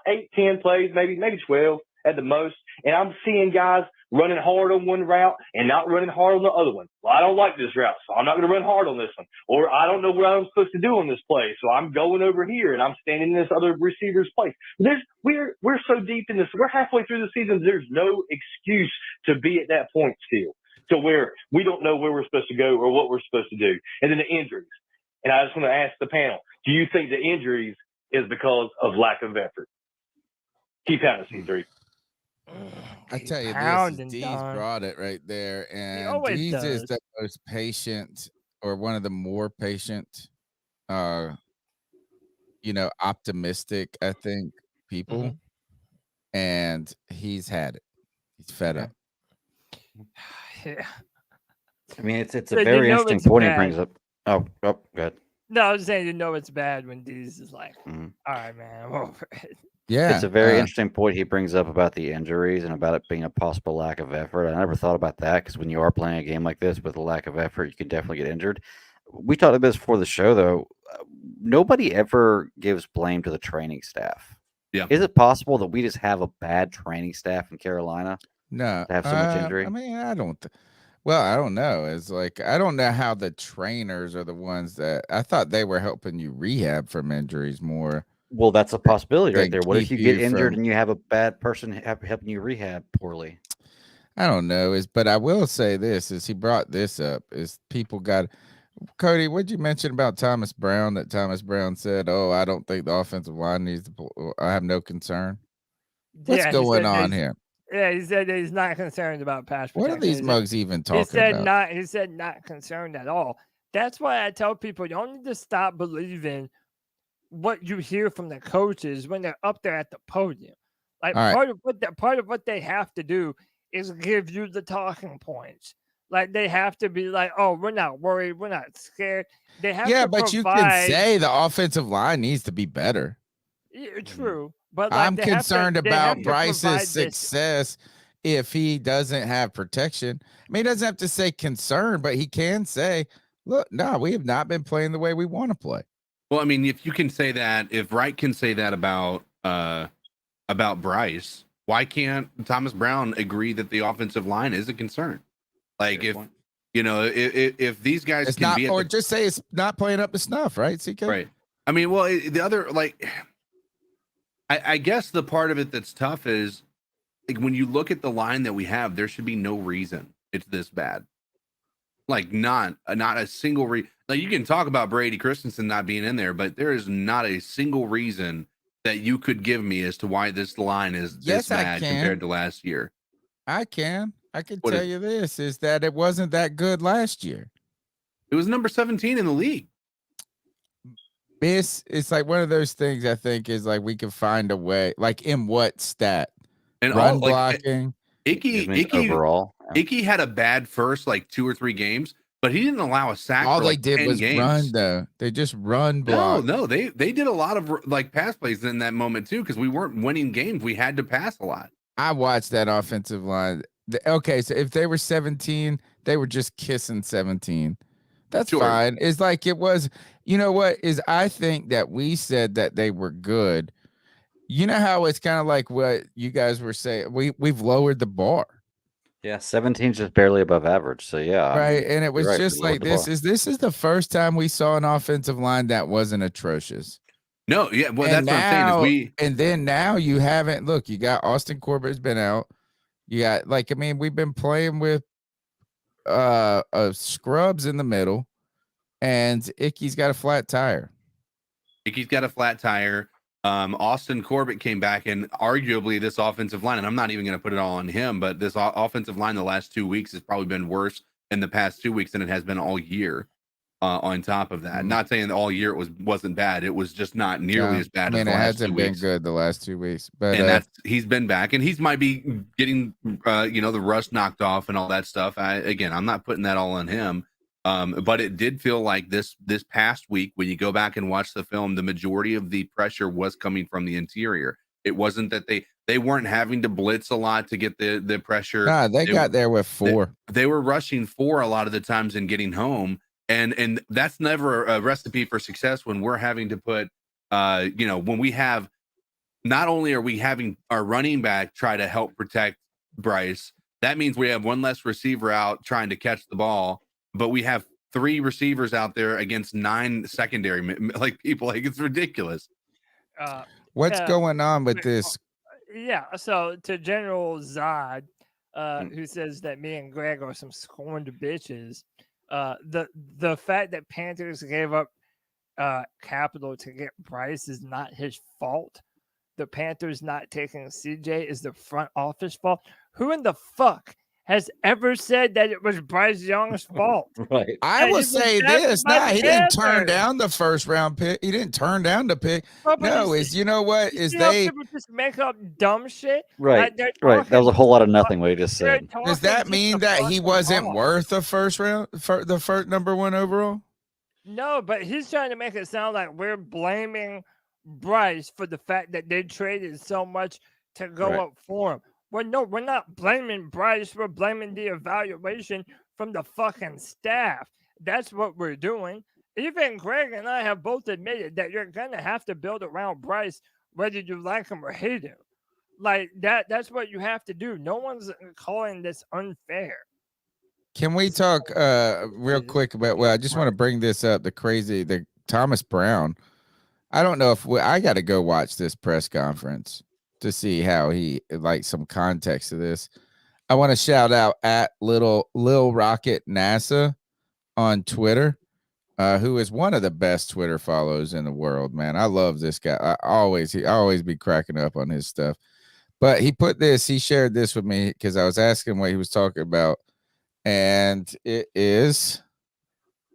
8, 10 plays, maybe 12 at the most. And I'm seeing guys running hard on one route and not running hard on the other one. Well, I don't like this route, so I'm not going to run hard on this one. Or I don't know what I'm supposed to do on this play, so I'm going over here and I'm standing in this other receiver's place. We're so deep in this. We're halfway through the season. There's no excuse to be at that point still, to where we don't know where we're supposed to go or what we're supposed to do. And then the injuries. And I just want to ask the panel, do you think the injuries is because of lack of effort? Keep pounding, C3. I tell you, Deez brought it right there, and Deez is the most patient, or one of the more patient, optimistic, I think, people. And he's had it. He's fed up. Yeah. I mean, it's a very interesting point he brings up. Oh, go ahead. No, I was saying, it's bad when Deez is like, all right, man, I'm over it. Yeah, it's a very interesting point he brings up about the injuries and about it being a possible lack of effort. I never thought about that because when you are playing a game like this with a lack of effort, you can definitely get injured. We talked about this before the show, though. Nobody ever gives blame to the training staff. Yeah, is it possible that we just have a bad training staff in Carolina? No, to have so much injury. I mean, I don't know. It's like I don't know how the trainers are the ones that I thought they were helping you rehab from injuries more. Well, that's a possibility right there. What if you get injured and you have a bad person helping you rehab poorly? I don't know. But I will say this: is he brought this up? Is people got Cody? What'd you mention about Thomas Brown? That Thomas Brown said, "Oh, I don't think the offensive line needs to. I have no concern." What's going on here? Yeah, he said that he's not concerned about pass protection. What are these mugs even talking about? He said not concerned at all. That's why I tell people you don't need to stop believing what you hear from the coaches when they're up there at the podium. Like All right. part of what they have to do is give you the talking points. Like they have to be like, oh, we're not worried, we're not scared. They have to but you can say the offensive line needs to be better. Yeah, true, but like I'm they have concerned to, they have about to Bryce's provide this. success if he doesn't have protection. I mean, he doesn't have to say concern, but he can say, look, no, we have not been playing the way we want to play. Well, I mean, if you can say that, if Wright can say that about Bryce, why can't Thomas Brown agree that the offensive line is a concern? Like if these guys it's can not, be or just say it's not playing up to snuff, right? CK? Right. I mean, well, the other, like, I guess the part of it that's tough is like when you look at the line that we have, there should be no reason it's this bad. Like not a single reason. Like you can talk about Brady Christensen not being in there, but there is not a single reason that you could give me as to why this line is this bad compared to last year. I can tell you this is that it wasn't that good last year. It was number 17 in the league. It's like one of those things I think is like we can find a way, like in what stat? And run all, blocking. Icky overall. Icky had a bad first like 2 or 3 games, but he didn't allow a sack. All for they like did 10 was games. run though. They just run block. No, they did a lot of like pass plays in that moment too, because we weren't winning games. We had to pass a lot. I watched that offensive line. Okay, so if they were 17, they were just kissing 17. That's fine. It's like it was, you know what is I think that we said that they were good. You know how it's kind of like what you guys were saying. We've lowered the bar. Yeah, 17 is just barely above average. So yeah. Right. And it was right, just like this is the first time we saw an offensive line that wasn't atrocious. No, yeah. Well, that's what I'm saying is then now you haven't you got Austin Corbett's been out. You got we've been playing with scrubs in the middle, and Icky's got a flat tire. Austin Corbett came back, and arguably this offensive line, and I'm not even going to put it all on him, but this offensive line the last 2 weeks has probably been worse in the past 2 weeks than it has been all year. On top of that, not saying that all year it wasn't bad, it was just not nearly as bad. As the it last hasn't 2 been weeks. good the last 2 weeks, but and he's been back, and he's might be getting the rust knocked off and all that stuff. I'm not putting that all on him. But it did feel like this past week, when you go back and watch the film, the majority of the pressure was coming from the interior. It wasn't that they weren't having to blitz a lot to get the pressure. Nah, they got there with 4. They were rushing 4 a lot of the times and getting home. And that's never a recipe for success when we're having to put, when we have, not only are we having our running back try to help protect Bryce, that means we have one less receiver out trying to catch the ball, but we have 3 receivers out there against 9 secondary people. Like it's ridiculous. What's going on with this? Yeah. So to General Zod, who says that me and Greg are some scorned bitches. The fact that Panthers gave up capital to get Bryce is not his fault. The Panthers not taking CJ is the front office fault. Who in the fuck has ever said that it was Bryce Young's fault? Right. I will say this. He didn't turn down the first round pick. He didn't turn down the pick. No, you know what? People just make up dumb shit. Right. Right. That was a whole lot of nothing what he just said. Does that mean that he wasn't worth a first round for the first number 1 overall? No, but he's trying to make it sound like we're blaming Bryce for the fact that they traded so much to go up for him. Well, no, we're not blaming Bryce. We're blaming the evaluation from the fucking staff. That's what we're doing. Even Greg and I have both admitted that you're going to have to build around Bryce, whether you like him or hate him. Like that's what you have to do. No one's calling this unfair. Can we talk real quick about, I just want to bring this up, the Thomas Brown. I don't know if I got to go watch this press conference to see how he, like, some context to this. I want to shout out at Lil Rocket NASA on Twitter, who is one of the best Twitter follows in the world, man. I love this guy. I always be cracking up on his stuff. But he shared this with me because I was asking what he was talking about. And it is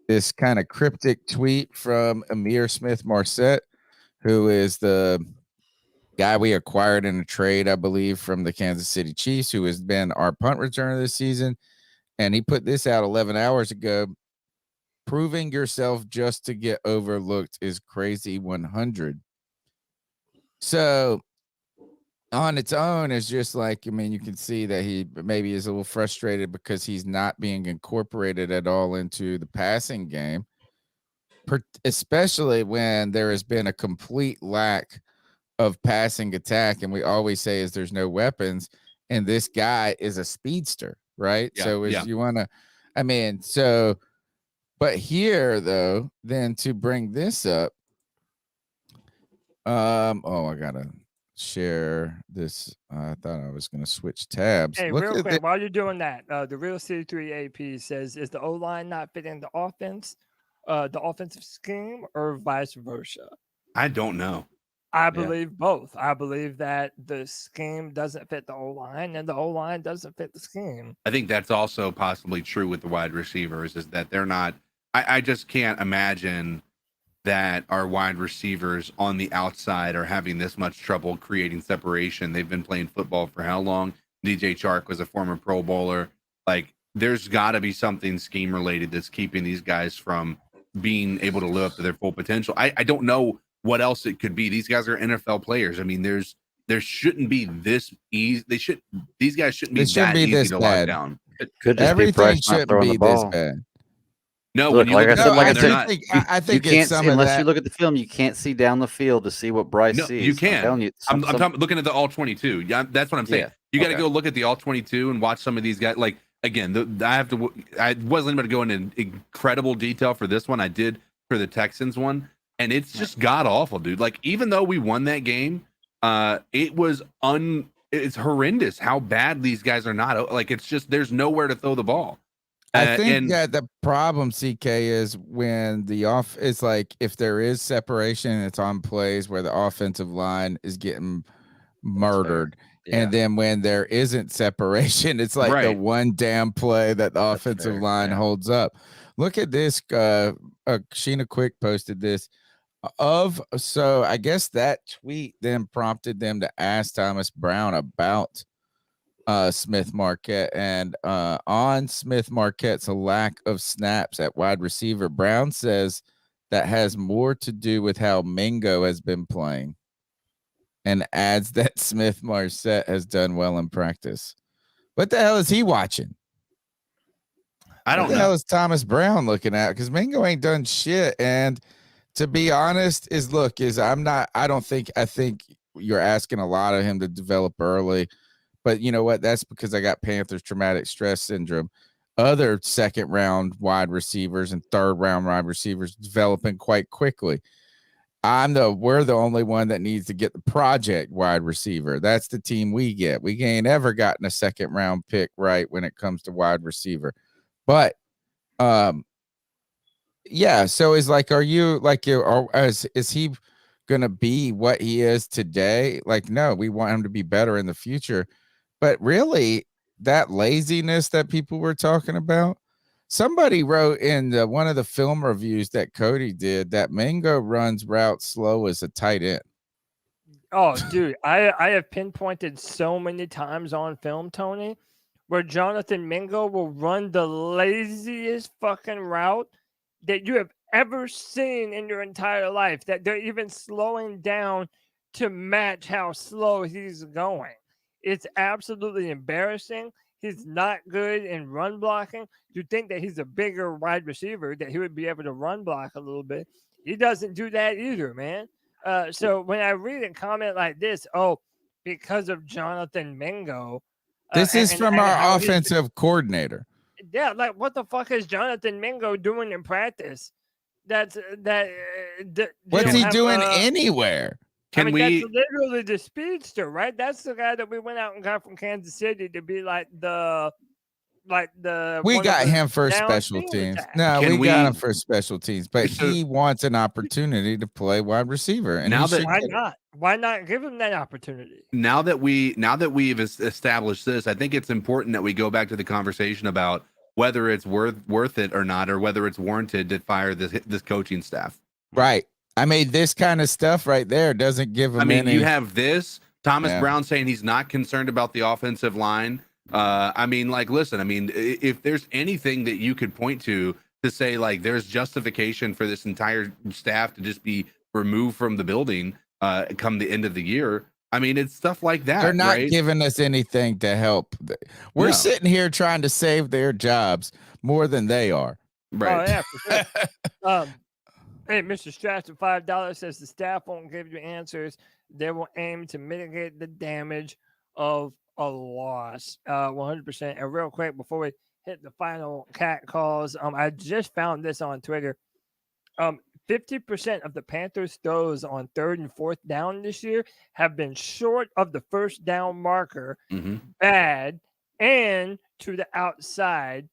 this kind of cryptic tweet from Amir Smith Marset, who is the guy we acquired in a trade, I believe, from the Kansas City Chiefs, who has been our punt returner this season. And he put this out 11 hours ago. Proving yourself just to get overlooked is crazy 100. So on its own, it's just like, I mean, you can see that he maybe is a little frustrated because he's not being incorporated at all into the passing game, especially when there has been a complete lack of passing attack. And we always say is there's no weapons. And this guy is a speedster, right? Yeah, so you want to, I mean, so, but here though, then to bring this up, I gotta share this. I thought I was gonna switch tabs. Hey, Look real at quick, it. while you're doing that, the real C3 AP says, is the O-line not fitting the offense, the offensive scheme, or vice versa? I don't know. I believe both. I believe that the scheme doesn't fit the O-line, and the O-line doesn't fit the scheme. I think that's also possibly true with the wide receivers, is that they're not. I just can't imagine that our wide receivers on the outside are having this much trouble creating separation. They've been playing football for how long? DJ Chark was a former Pro Bowler. Like, there's got to be something scheme related that's keeping these guys from being able to live up to their full potential. I don't know what else it could be. These guys are NFL players. I mean, there shouldn't be this easy. These guys shouldn't be that easy to lock down. It could just Everything be Bryce not shouldn't throwing be the ball. this bad. No, Look, when you like look I at said, the like I they're said, not. I think you can't it's some see of unless that. you look at the film. You can't see down the field to see what Bryce No, sees. you can. I'm telling you, I'm talking, looking at the all 22. Yeah, that's what I'm saying. Yeah, You got to okay. go look at the all 22 and watch some of these guys. Like, again, I wasn't going to go into incredible detail for this one. I did for the Texans one, and it's just god awful, dude. Like, even though we won that game, it's horrendous how bad these guys are not. Like, it's just there's nowhere to throw the ball. I think that the problem, CK, is when it's like if there is separation, it's on plays where the offensive line is getting murdered. And then when there isn't separation, it's like the one damn play that the offensive line holds up. Look at this. Sheena Quick posted this. So I guess that tweet then prompted them to ask Thomas Brown about Smith Marquette, and on Smith Marquette's lack of snaps at wide receiver, Brown says that has more to do with how Mingo has been playing, and adds that Smith Marquette has done well in practice. What the hell is he watching? I don't know. What the hell is Thomas Brown looking at? Because Mingo ain't done shit. And to be honest, I think you're asking a lot of him to develop early. But you know what? That's because I got Panthers traumatic stress syndrome. Other second round wide receivers and third round wide receivers developing quite quickly. We're the only one that needs to get the project wide receiver. That's the team we get. We ain't ever gotten a second round pick right when it comes to wide receiver. But yeah. So it's like, is he gonna be what he is today? Like, no, we want him to be better in the future. But really, that laziness that people were talking about, somebody wrote in one of the film reviews that Cody did that Mingo runs routes slow as a tight end. Oh, dude, I have pinpointed so many times on film, Tony, where Jonathan Mingo will run the laziest fucking route that you have ever seen in your entire life, that they're even slowing down to match how slow he's going. It's absolutely embarrassing. He's not good in run blocking. You'd think that he's a bigger wide receiver, that he would be able to run block a little bit. He doesn't do that either, man. So when I read a comment like this, because of Jonathan Mingo. This is from our offensive coordinator. Yeah, like what the fuck is Jonathan Mingo doing in practice? What's he doing anywhere? That's literally the speedster, right? That's the guy that we went out and got from Kansas City to be we got him for special teams. No, we got him for special teams, but he wants an opportunity to play wide receiver. And why not? Why not give him that opportunity? Now that we've established this, I think it's important that we go back to the conversation about whether it's worth it or not, or whether it's warranted to fire this coaching staff. Right. I mean, this kind of stuff right there doesn't give him any. You have this. Thomas Brown saying he's not concerned about the offensive line. Listen, if there's anything that you could point to say, like, there's justification for this entire staff to just be removed from the building come the end of the year, it's stuff like that. They're not right? giving us anything to help. We're sitting here trying to save their jobs more than they are. Right. Oh, yeah, for sure. Hey, Mr. Stratton, $5 says the staff won't give you answers. They will aim to mitigate the damage of a loss. 100%. And real quick, before we hit the final cat calls, I just found this on Twitter. 50% of the Panthers' throws on 3rd and 4th down this year have been short of the first down marker, bad, and to the outside,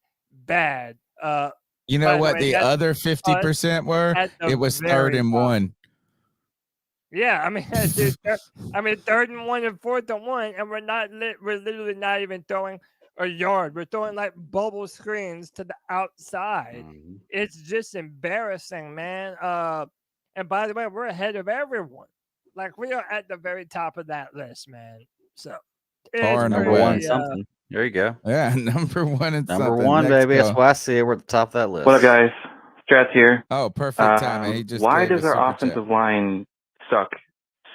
bad. You know what the other 50% were? It was 3rd and 1. Yeah, dude, 3rd and 1 and 4th and 1, and we're literally not even throwing a yard. We're throwing like bubble screens to the outside. It's just embarrassing, man. And by the way, we're ahead of everyone. Like, we are at the very top of that list, man. So far and number away. one something. There you go. Yeah, number one and number something. one, Next baby. That's why I see it. We're at the top of that list. What up, guys? Strats here. Oh, perfect timing. He just why gave does a our super offensive chat. line suck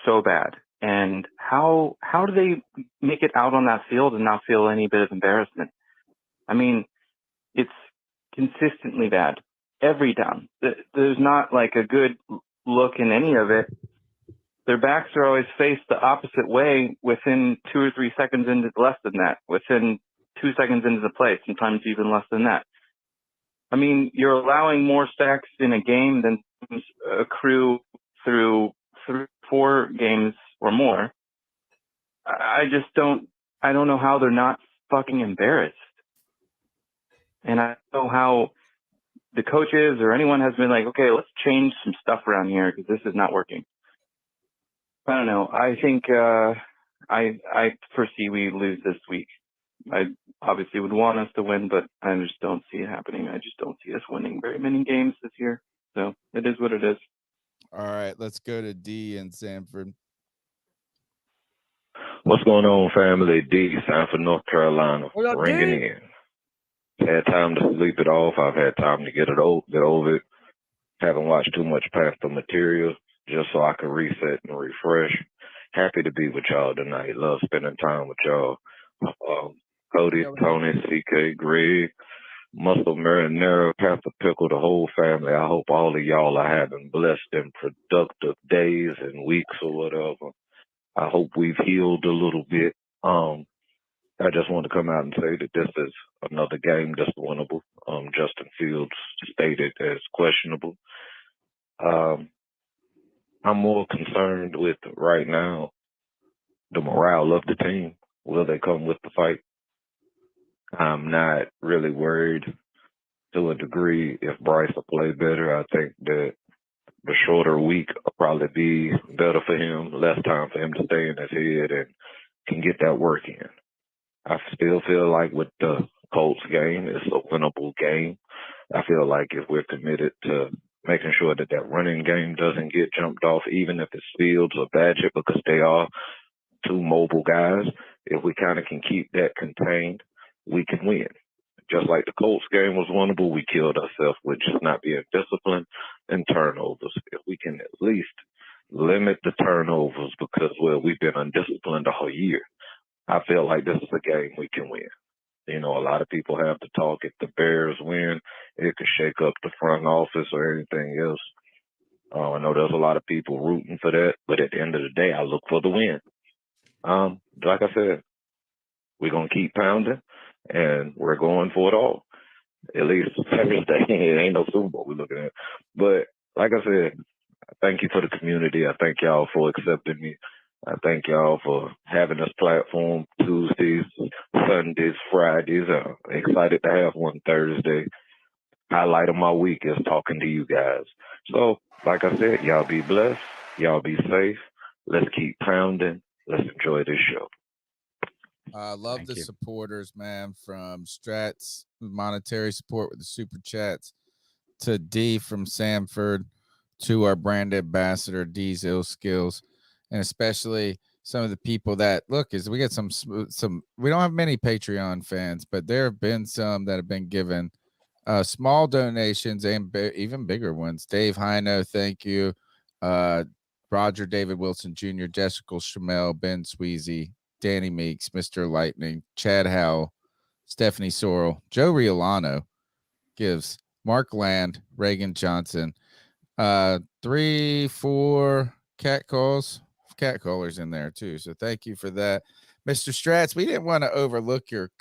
so bad? And how do they make it out on that field and not feel any bit of embarrassment? It's consistently bad every down. There's not like a good look in any of it. Their backs are always faced the opposite way within 2 or 3 seconds into less than that, within 2 seconds into the play, sometimes even less than that. You're allowing more sacks in a game than accrue through 4 games or more. I don't know how they're not fucking embarrassed. And I don't know how the coaches or anyone has been like, okay, let's change some stuff around here because this is not working. I don't know. I think I foresee we lose this week. I obviously would want us to win, but I just don't see it happening. I just don't see us winning very many games this year. So it is what it is. All right, let's go to D in Sanford. What's going on, family? D, Sanford, North Carolina, What up, ringing D? in. Had time to sleep it off. I've had time to get over it. Haven't watched too much Panther material just so I can reset and refresh. Happy to be with y'all tonight. Love spending time with y'all. Cody, Tony, CK, Greg, Muscle Marinara, Panther Pickle, the whole family. I hope all of y'all are having blessed and productive days and weeks or whatever. I hope we've healed a little bit. I just want to come out and say that this is another game that's winnable. Justin Fields stated as questionable. I'm more concerned with right now the morale of the team. Will they come with the fight? I'm not really worried to a degree if Bryce will play better. I think that the shorter week will probably be better for him, less time for him to stay in his head and can get that work in. I still feel like with the Colts game, it's a winnable game. I feel like if we're committed to making sure that that running game doesn't get jumped off, even if it's Fields or Badger, because they are 2 mobile guys, if we kind of can keep that contained, we can win. Just like the Colts game was winnable, we killed ourselves with just not being disciplined and turnovers. If we can at least limit the turnovers because, well, we've been undisciplined the whole year, I feel like this is a game we can win. You know, a lot of people have to talk. If the Bears win, it could shake up the front office or anything else. I know there's a lot of people rooting for that, but at the end of the day, I look for the win. Like I said, we're going to keep pounding, and we're going for it all. At least Thursday. It ain't no Super Bowl we're looking at. But like I said, I thank you for the community. I thank y'all for accepting me. I thank y'all for having this platform Tuesdays, Sundays, Fridays. Excited to have one Thursday. Highlight of my week is talking to you guys. So, like I said, y'all be blessed. Y'all be safe. Let's keep pounding. Let's enjoy this show. I love the supporters, man, from Strats, monetary support with the super chats, to D from Sanford, to our brand ambassador, D's Ill Skills, and especially some of the people that look is we get some we don't have many Patreon fans, but there have been some that have been given small donations and even bigger ones. Dave Hino, thank you. Roger David Wilson Jr., Jessica Shamel, Ben Sweezy, Danny Meeks, Mr. Lightning, Chad Howell, Stephanie Sorrell, Joe Riolano gives, Mark Land, Reagan Johnson, 3-4 catcallers in there too. So thank you for that. Mr. Strats, we didn't want to overlook your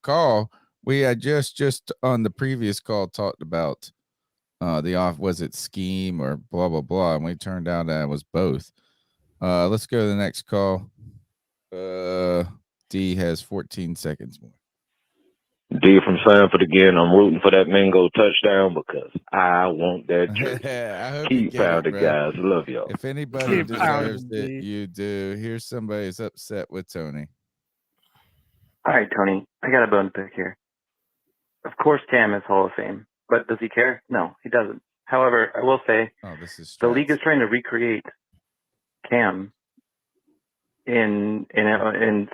call. We had just on the previous call talked about was it scheme or blah blah blah, and we turned out that it was both. Let's go to the next call. D has 14 seconds more. D from Sanford again. I'm rooting for that Mingo touchdown because I want that jersey. I hope Keep pounding, guys. Love y'all. If anybody deserves it, you do. Here's somebody who's upset with Tony. All right, Tony, I got a bone to pick here. Of course, Cam is Hall of Fame, but does he care? No, he doesn't. However, I will say the league is trying to recreate Cam in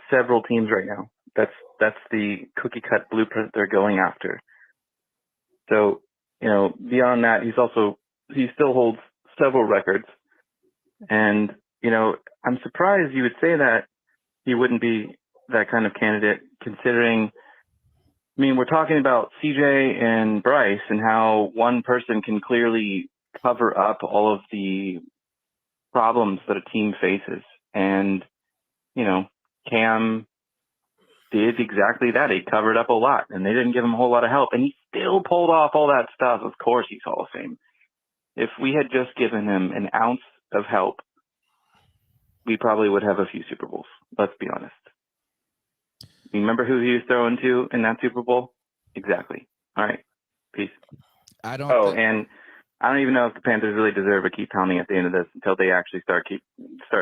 several teams right now. That's the cookie cut blueprint they're going after. So, beyond that, he still holds several records. And, I'm surprised you would say that he wouldn't be that kind of candidate, considering, we're talking about CJ and Bryce and how one person can clearly cover up all of the problems that a team faces. And, Cam did exactly that. He covered up a lot, and they didn't give him a whole lot of help, and he still pulled off all that stuff. Of course he's Hall of Fame. If we had just given him an ounce of help, we probably would have a few Super Bowls. Let's be honest. You remember who he was throwing to in that Super Bowl? Exactly. All right. Peace. And I don't even know if the Panthers really deserve to keep pounding at the end of this until they actually start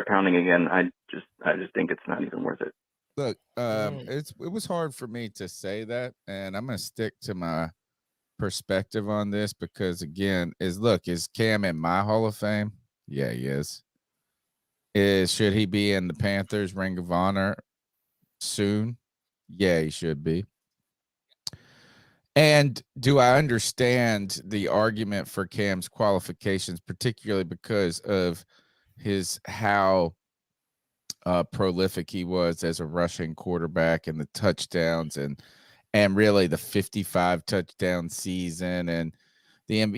pounding again. I just think it's not even worth it. Look, it was hard for me to say that, and I'm going to stick to my perspective on this because, again, is Cam in my Hall of Fame? Yeah, he is. Should he be in the Panthers Ring of Honor soon? Yeah, he should be. And do I understand the argument for Cam's qualifications, particularly because of how prolific he was as a rushing quarterback and the touchdowns and really the 55 touchdown season and but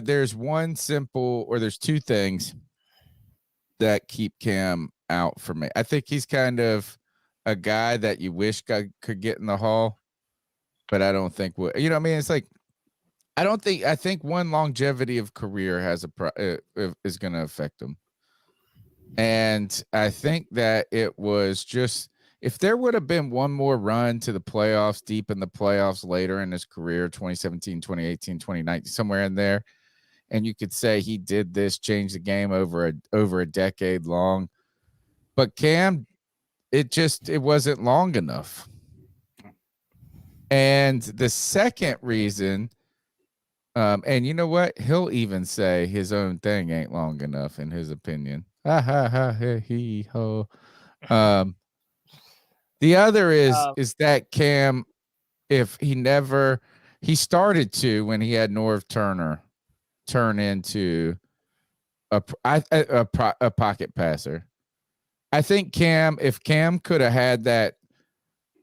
there's there's two things that keep Cam out for me. I think he's kind of a guy that you wish could get in the Hall, but I don't think it's like I think one longevity of career is going to affect him. And I think that it was just, if there would have been one more run to the playoffs, deep in the playoffs later in his career, 2017, 2018, 2019, somewhere in there, and you could say he did this, change the game over a decade long. But Cam, it wasn't long enough. And the second reason, and you know what? He'll even say his own thing ain't long enough in his opinion. Ha ha ha he ho. The other is that Cam, if he started to, when he had Norv Turner, turn into a pocket passer. I think if Cam could have had that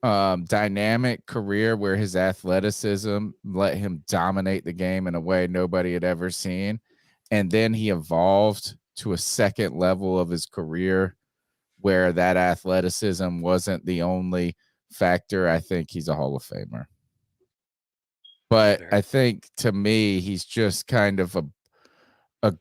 dynamic career where his athleticism let him dominate the game in a way nobody had ever seen, and then he evolved to a second level of his career where that athleticism wasn't the only factor, I think he's a Hall of Famer. But I think, to me, he's just kind of a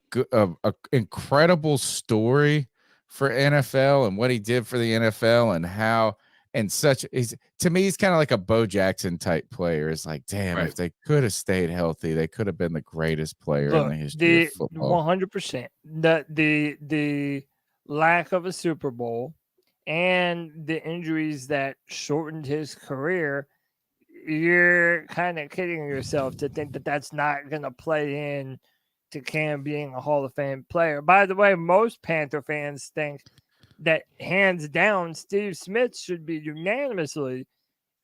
incredible story for NFL and what he did for the NFL and how, and to me, he's kind of like a Bo Jackson type player. It's like, damn, if they could have stayed healthy, they could have been the greatest player in the history of football. 100%. The lack of a Super Bowl and the injuries that shortened his career, you're kind of kidding yourself to think that that's not going to play in to Cam being a Hall of Fame player. By the way, most Panther fans think that hands down, Steve Smith should be unanimously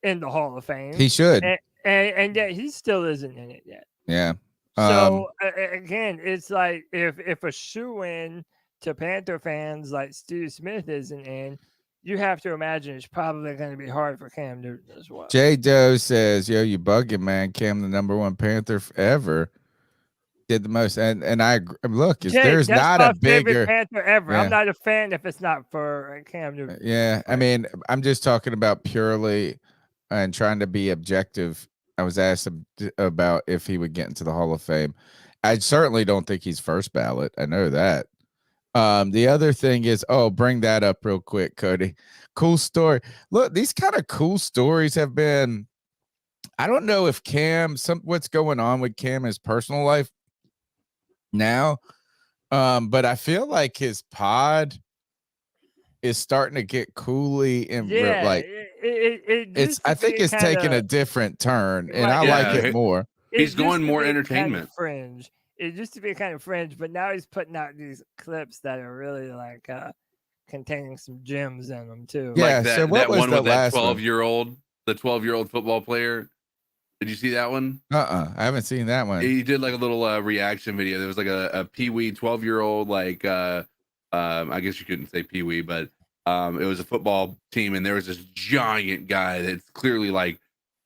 in the Hall of Fame. He should. And yet he still isn't in it yet. Yeah. So again, it's like if a shoe-in to Panther fans like Steve Smith isn't in, you have to imagine it's probably going to be hard for Cam Newton as well. J. Doe says, "Yo, you bugging, man. Cam, the #1 Panther ever, did the most." And I agree. Look, there's not a bigger Panther ever. Yeah. I'm not a fan if it's not for Cam Newton. Yeah, I mean, I'm just talking about purely and trying to be objective. I was asked about if he would get into the Hall of Fame. I certainly don't think he's first ballot. I know that. The other thing is, bring that up real quick, Cody. Cool story. Look, these kind of cool stories have been, I don't know if what's going on with Cam in his personal life now. But I feel like his pod is starting to get coolly and I think it's taking a different turn, and I like it more. He's going more entertainment. Fringe. It used to be kind of fringe, but now he's putting out these clips that are really like containing some gems in them too. Yeah. Like So what was one the with that last 12-year-old, the 12-year-old football player? Did you see that one? I haven't seen that one. He did like a little reaction video. There was like a Pee-wee 12-year-old, like I guess you couldn't say Pee-wee, but it was a football team, and there was this giant guy that's clearly like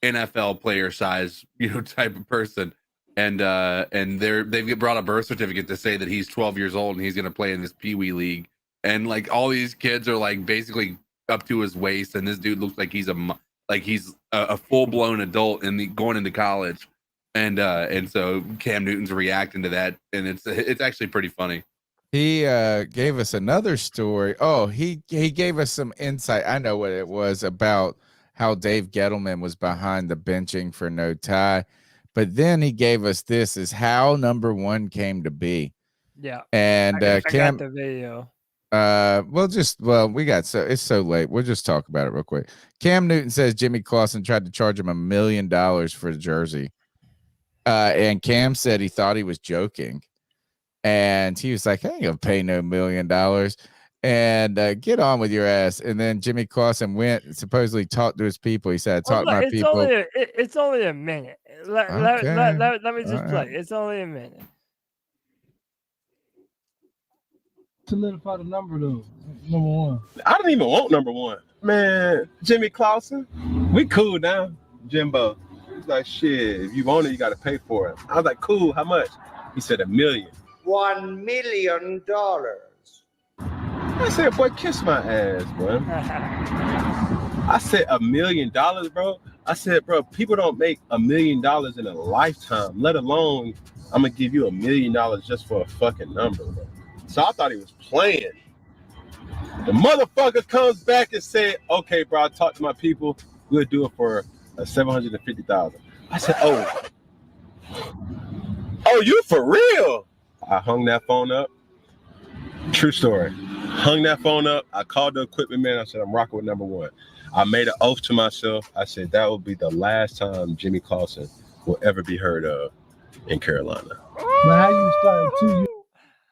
NFL player size, type of person. And they've brought a birth certificate to say that he's 12 years old and he's going to play in this Pee-wee league. And like all these kids are like basically up to his waist, and this dude looks like he's a full-blown adult and going into college. And so Cam Newton's reacting to that, and it's actually pretty funny. He gave us another story. He gave us some insight. I know what it was about how Dave Gettleman was behind the benching for no tie. But then he gave us this is how #1 came to be. Yeah. And Cam, got the video. It's so late. We'll just talk about it real quick. Cam Newton says Jimmy Clausen tried to charge him $1 million for the jersey. And Cam said he thought he was joking. And he was like, I ain't gonna pay no $1 million. And get on with your ass. And then Jimmy Clausen went and supposedly talked to his people. He said, talk to my people. It's only a minute. Let me just play. It's only a minute. Solidify the number though. #1. I don't even want #1. Man, Jimmy Clausen, we cool now. Jimbo. He's like, shit, if you want it, you gotta pay for it. I was like, cool, how much? He said $1 million. $1 million. I said, boy, kiss my ass, bro. I said $1 million, bro. I said, bro, people don't make $1 million in a lifetime, let alone I'm gonna give you $1 million just for a fucking number, bro. So I thought he was playing. The motherfucker comes back and said, okay, bro, I talked to my people. We'll do it for $750,000. I said, oh, you for real? I hung that phone up. True story. Hung that phone up. I called the equipment man. I said, I'm rocking with #1. I made an oath to myself. I said, that will be the last time Jimmy Clausen will ever be heard of in Carolina. Now, how you started 2 years?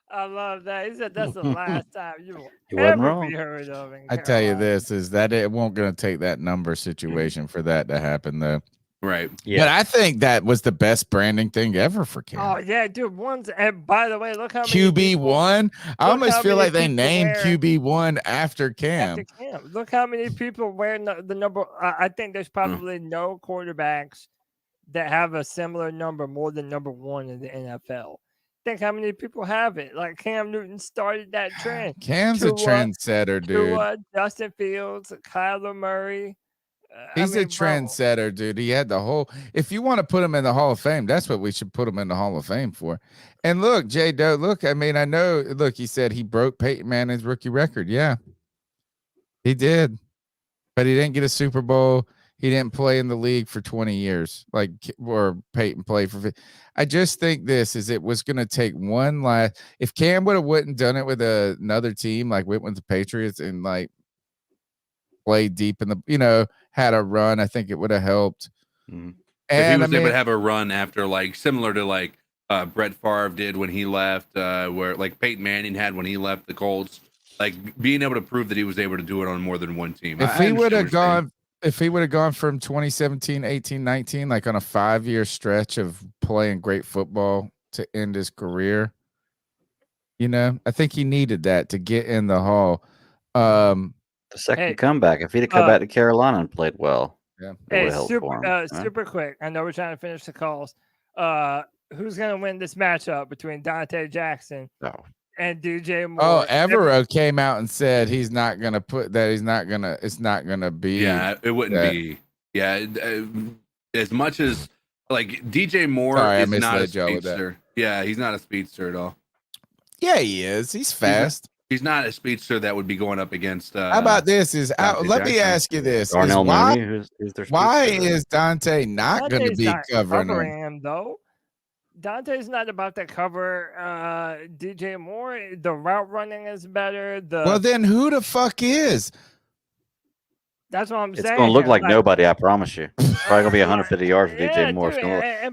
I love that. He said that's the last time you will wasn't ever wrong. be heard of. I tell you this is that it won't going to take that number situation for that to happen though. Right. Yeah. But I think that was the best branding thing ever for Cam. Oh yeah, dude. And by the way, look how many QB1. I almost feel like they named wear, QB1 after Cam. Look how many people wear the number. I think there's probably no quarterbacks that have a similar number more than #1 in the NFL. Think how many people have it. Like Cam Newton started that trend. Cam's a trendsetter, dude. Justin Fields, Kyler Murray. He's a trendsetter, dude. He had the whole. If you want to put him in the Hall of Fame, that's what we should put him in the Hall of Fame for. And look, J. Doe, look, I mean, I know, look, he said he broke Peyton Manning's rookie record. Yeah, he did. But he didn't get a Super Bowl. He didn't play in the league for 20 years, like, or Peyton played for. I just think it was going to take one last. If Cam would have wouldn't done it with another team, like went with the Patriots and like played deep in the, had a run, I think it would have helped. Mm-hmm. And if he was able to have a run after, like, similar to like Brett Favre did when he left, where like Peyton Manning had when he left the Colts. Like being able to prove that he was able to do it on more than one team. If he would have gone from 2017, 18, 19, like on a 5-year stretch of playing great football to end his career, I think he needed that to get in the Hall. The second comeback, if he'd have come back to Carolina and played well, it would have helped for him. Super quick. I know we're trying to finish the calls. Who's going to win this matchup between Dante Jackson and DJ Moore? Oh, Evero came out and said he's not going to put that. It's not going to be. Yeah, it wouldn't be. Yeah, as much as like DJ Moore is not a speedster. Yeah, he's not a speedster at all. Yeah, he is. He's fast. He's not a speedster that would be going up against. How about this? Let me ask you this: why is Dante not going to be covering him though? Dante's not about to cover DJ Moore. The route running is better. Well, then who the fuck is? That's what I'm saying. It's going to look like nobody, I promise you. It's probably going to be 150 yards for DJ Moore.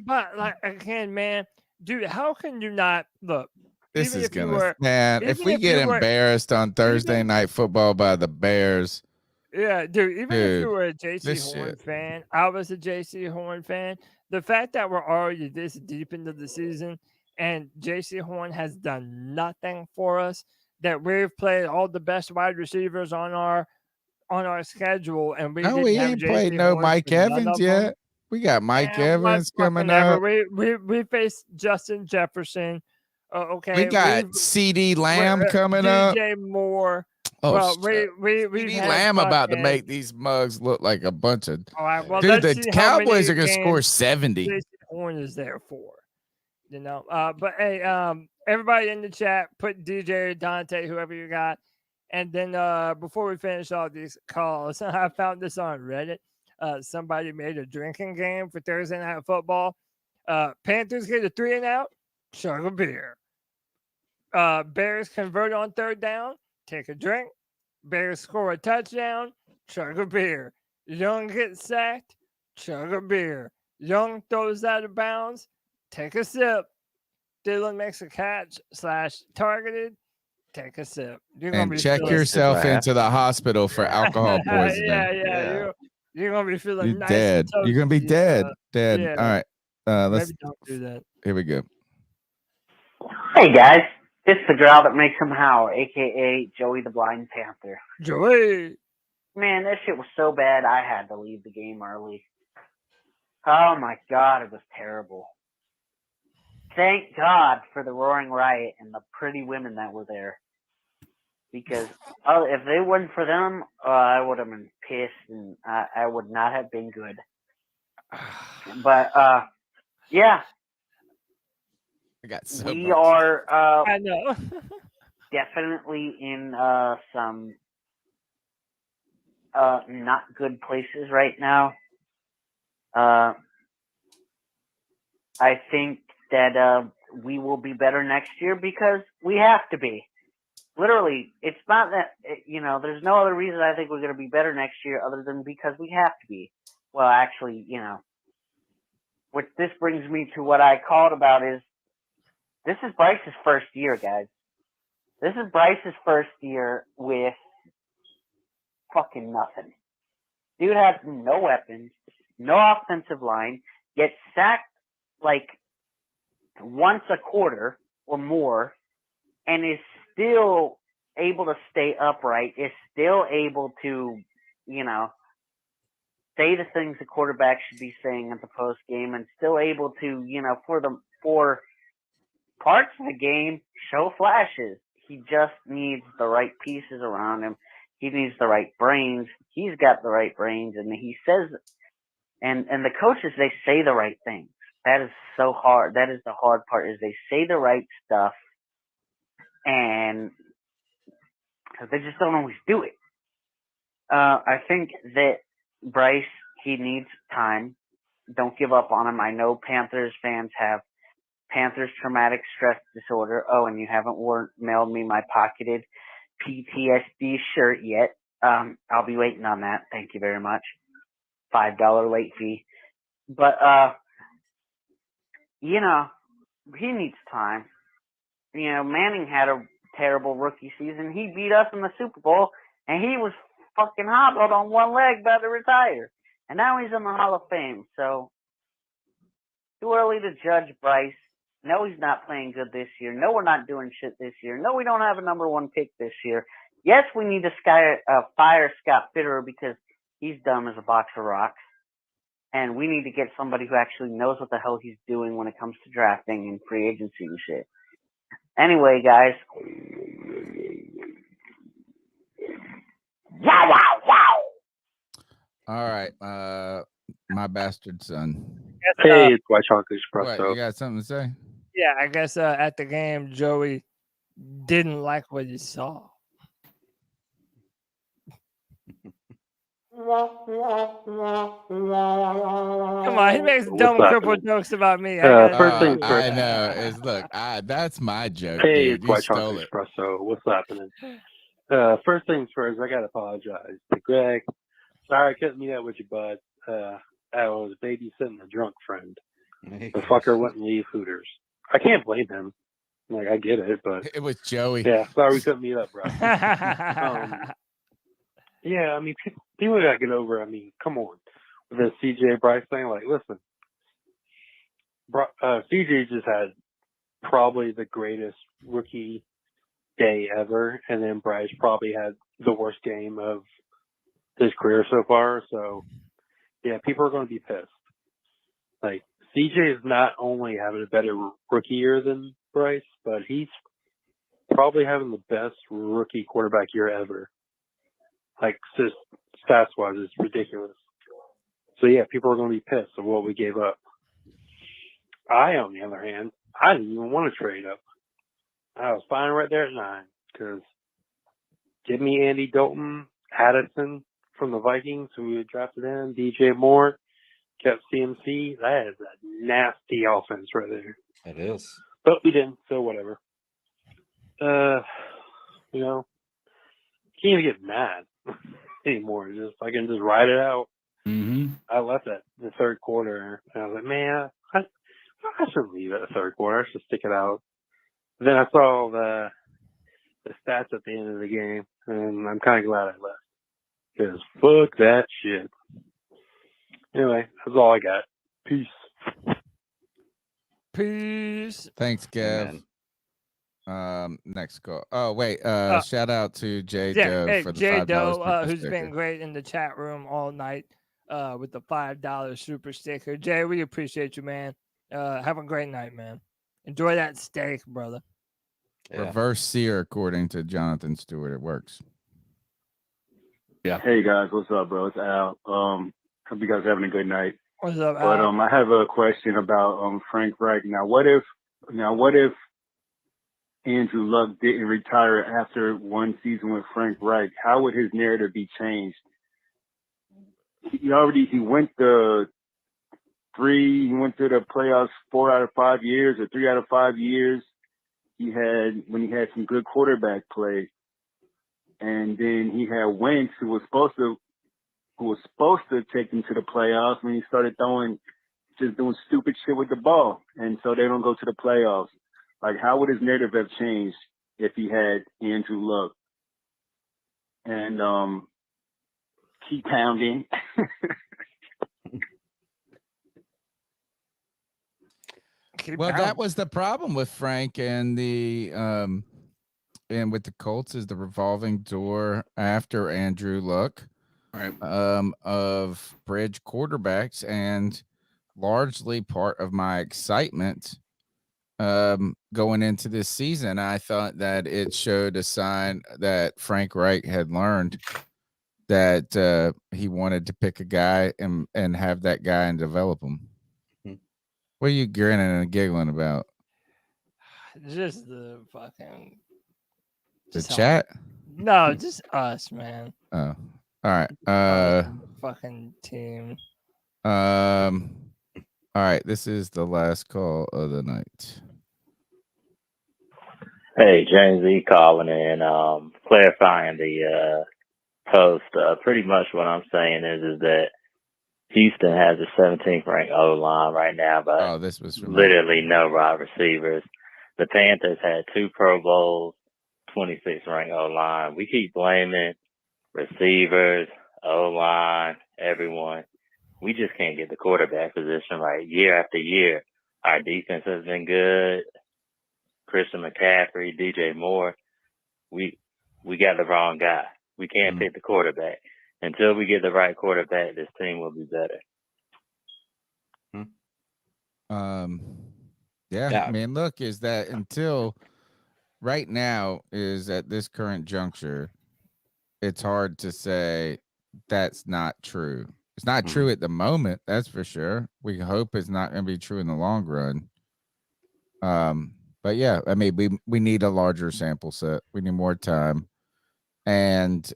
But like again, man, dude, how can you not look? This is gonna, man. If we get embarrassed on Thursday Night Football by the Bears, yeah, dude. Even if you were a JC Horn fan, I was a JC Horn fan. The fact that we're already this deep into the season and JC Horn has done nothing for us, that we've played all the best wide receivers on our schedule, and we ain't played no Mike Evans yet. We got Mike Evans coming up. We faced Justin Jefferson. Okay, we got CD Lamb coming up. DJ Moore. Oh, well, we Lamb about to make these mugs look like a bunch of. All right, well, dude, the Cowboys are gonna score 70. Jason Horn is there for, But hey, everybody in the chat, put DJ, Dante, whoever you got, and then before we finish all these calls, I found this on Reddit. Somebody made a drinking game for Thursday Night Football. Panthers get a 3-and-out, chug a beer. Bears convert on third down, take a drink. Bears score a touchdown, chug a beer. Young gets sacked, chug a beer. Young throws out of bounds, take a sip. Dylan makes a catch / targeted, take a sip. And check yourself into the hospital for alcohol poisoning. Yeah. You're going to be feeling You're nice. Dead. You're going to be dead. Dead. Yeah. All right. Let's Maybe don't do that. Here we go. Hey, guys. It's the growl that makes him howl, a.k.a. Joey the Blind Panther. Joey! Man, that shit was so bad, I had to leave the game early. Oh, my God, it was terrible. Thank God for the Roaring Riot and the pretty women that were there. Because if they wasn't for them, I would have been pissed, and I would not have been good. But, yeah. I got so we much. are I know. definitely in some not good places right now. I think that we will be better next year because we have to be. Literally, it's not that, there's no other reason I think we're going to be better next year other than because we have to be. Well, actually, which this brings me to what I called about is, this is Bryce's first year, guys. This is Bryce's first year with fucking nothing. Dude has no weapons, no offensive line, gets sacked like once a quarter or more, and is still able to stay upright, is still able to, say the things the quarterback should be saying at the post game, and still able to, for parts of the game, show flashes. He just needs the right pieces around him. He needs the right brains. He's got the right brains, and he says, and the coaches, they say the right things. That is so hard. That is the hard part, is they say the right stuff, and they just don't always do it. I think that Bryce, he needs time. Don't give up on him. I know Panthers fans have Panthers traumatic stress disorder. Oh, and you haven't mailed me my pocketed PTSD shirt yet. I'll be waiting on that. Thank you very much. $5 late fee. But, he needs time. Manning had a terrible rookie season. He beat us in the Super Bowl, and he was fucking hobbled on one leg about to retire. And now he's in the Hall of Fame. So, too early to judge Bryce. No, he's not playing good this year. No, we're not doing shit this year. No, we don't have a number 1 pick this year. Yes, we need to fire Scott Fitterer because he's dumb as a box of rocks. And we need to get somebody who actually knows what the hell he's doing when it comes to drafting and free agency and shit. Anyway, guys. Wow, wow, wow. All right. My bastard son. Hey, it's White Chocolate What, Espresso. you got something to say? Yeah, I guess at the game, Joey didn't like what he saw. Come on, he makes dumb cripple jokes about me. First things first. I know. Look, that's my joke. Hey, dude. it's You White stole Chocolate it. Espresso. What's happening? First things first, I gotta apologize to Greg. Sorry I couldn't meet up with you, bud. I was babysitting a drunk friend. The fucker wouldn't leave Hooters. I can't blame him. Like, I get it, but it was Joey. Yeah, sorry we couldn't meet up, bro. Yeah, I mean, people gotta get over. I mean, come on, with the CJ Bryce thing. Like, listen, CJ just had probably the greatest rookie day ever, and then Bryce probably had the worst game of his career so far. So, yeah, people are going to be pissed. Like, CJ is not only having a better rookie year than Bryce, but he's probably having the best rookie quarterback year ever. Like, just stats-wise, it's ridiculous. So, yeah, people are going to be pissed of what we gave up. On the other hand, I didn't even want to trade up. I was fine right there at 9 because give me Andy Dalton, Addison from the Vikings, who we had drafted in, DJ Moore, kept CMC. That is a nasty offense right there. It is. But we didn't, so whatever. Can't even get mad anymore. I can just ride it out. Mm-hmm. I left that the third quarter, and I was like, man, I shouldn't leave it the third quarter. I should stick it out. Then I saw the stats at the end of the game, and I'm kind of glad I left. Because fuck that shit. Anyway, that's all I got. Peace. Peace. Thanks, Gav. Next call. Oh, wait. Shout out to J Doe for the J $5 Doe, super who's sticker. been great in the chat room all night with the $5 super sticker. Jay, we appreciate you, man. Have a great night, man. Enjoy that steak, brother. Yeah. Reverse sear, according to Jonathan Stewart. It works. Yeah. Hey guys, what's up, bro? It's Al. Hope you guys are having a good night. What's up, But Al? I have a question about Frank Reich. Now, what if Andrew Luck didn't retire after one season with Frank Reich? How would his narrative be changed? He went to the playoffs 4 out of 5 years or 3 out of 5 years. When he had some good quarterback play. And then he had Wentz, who was supposed to take him to the playoffs when he started doing stupid shit with the ball. And so they don't go to the playoffs. Like, how would his narrative have changed if he had Andrew Luck? And keep pounding. That was the problem with Frank and and with the Colts is the revolving door after Andrew Luck, right? Of bridge quarterbacks, and largely part of my excitement going into this season. I thought that it showed a sign that Frank Reich had learned that he wanted to pick a guy and have that guy and develop him. What are you grinning and giggling about? Just the fucking chat? No, just us, man. Oh, all right. Fucking team. All right. This is the last call of the night. Hey, James E. calling in, clarifying the post. Pretty much what I'm saying is that Houston has the 17th ranked O line right now, but this was literally no wide receivers. The Panthers had 2 Pro Bowls, 26th ranked O line. We keep blaming receivers, O line, everyone. We just can't get the quarterback position right year after year. Our defense has been good. Christian McCaffrey, DJ Moore. We got the wrong guy. We can't pick the quarterback. Until we get the right quarterback, this team will be better. Yeah. I mean, look, is that until right now is at this current juncture, it's hard to say that's not true. It's not true at the moment, that's for sure. We hope it's not going to be true in the long run. But yeah, I mean, we need a larger sample set. We need more time. And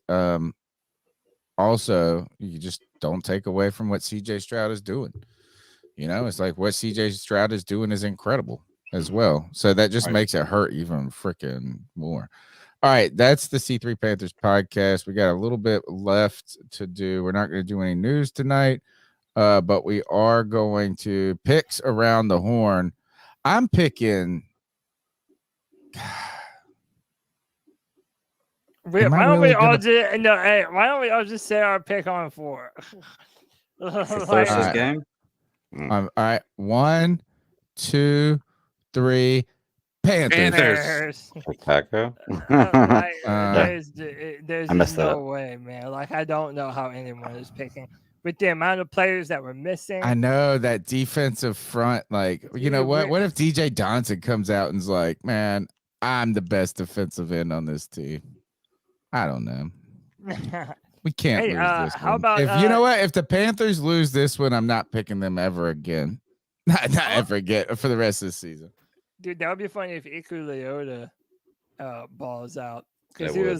also, you just don't take away from what CJ Stroud is doing. You know, it's like what CJ Stroud is doing is incredible as well. So that just makes it hurt even freaking more. All right, that's the C3 Panthers podcast. We got a little bit left to do. We're not going to do any news tonight, but we are going to picks around the horn. I'm picking. Why don't we all just say our pick on 4? Thursday's game. All right, 1, 2, 3. Panthers. Chicago. There's I missed no that. way, man. Like, I don't know how anyone is picking with the amount of players that were missing. I know that defensive front. Like, you know what? What if DJ Johnson comes out and's like, "Man, I'm the best defensive end on this team." I don't know. We can't lose this how one. about If you know what? If the Panthers lose this one, I'm not picking them ever again. Not ever again for the rest of the season. Dude, that would be funny if Iku Leota balls out because That he would.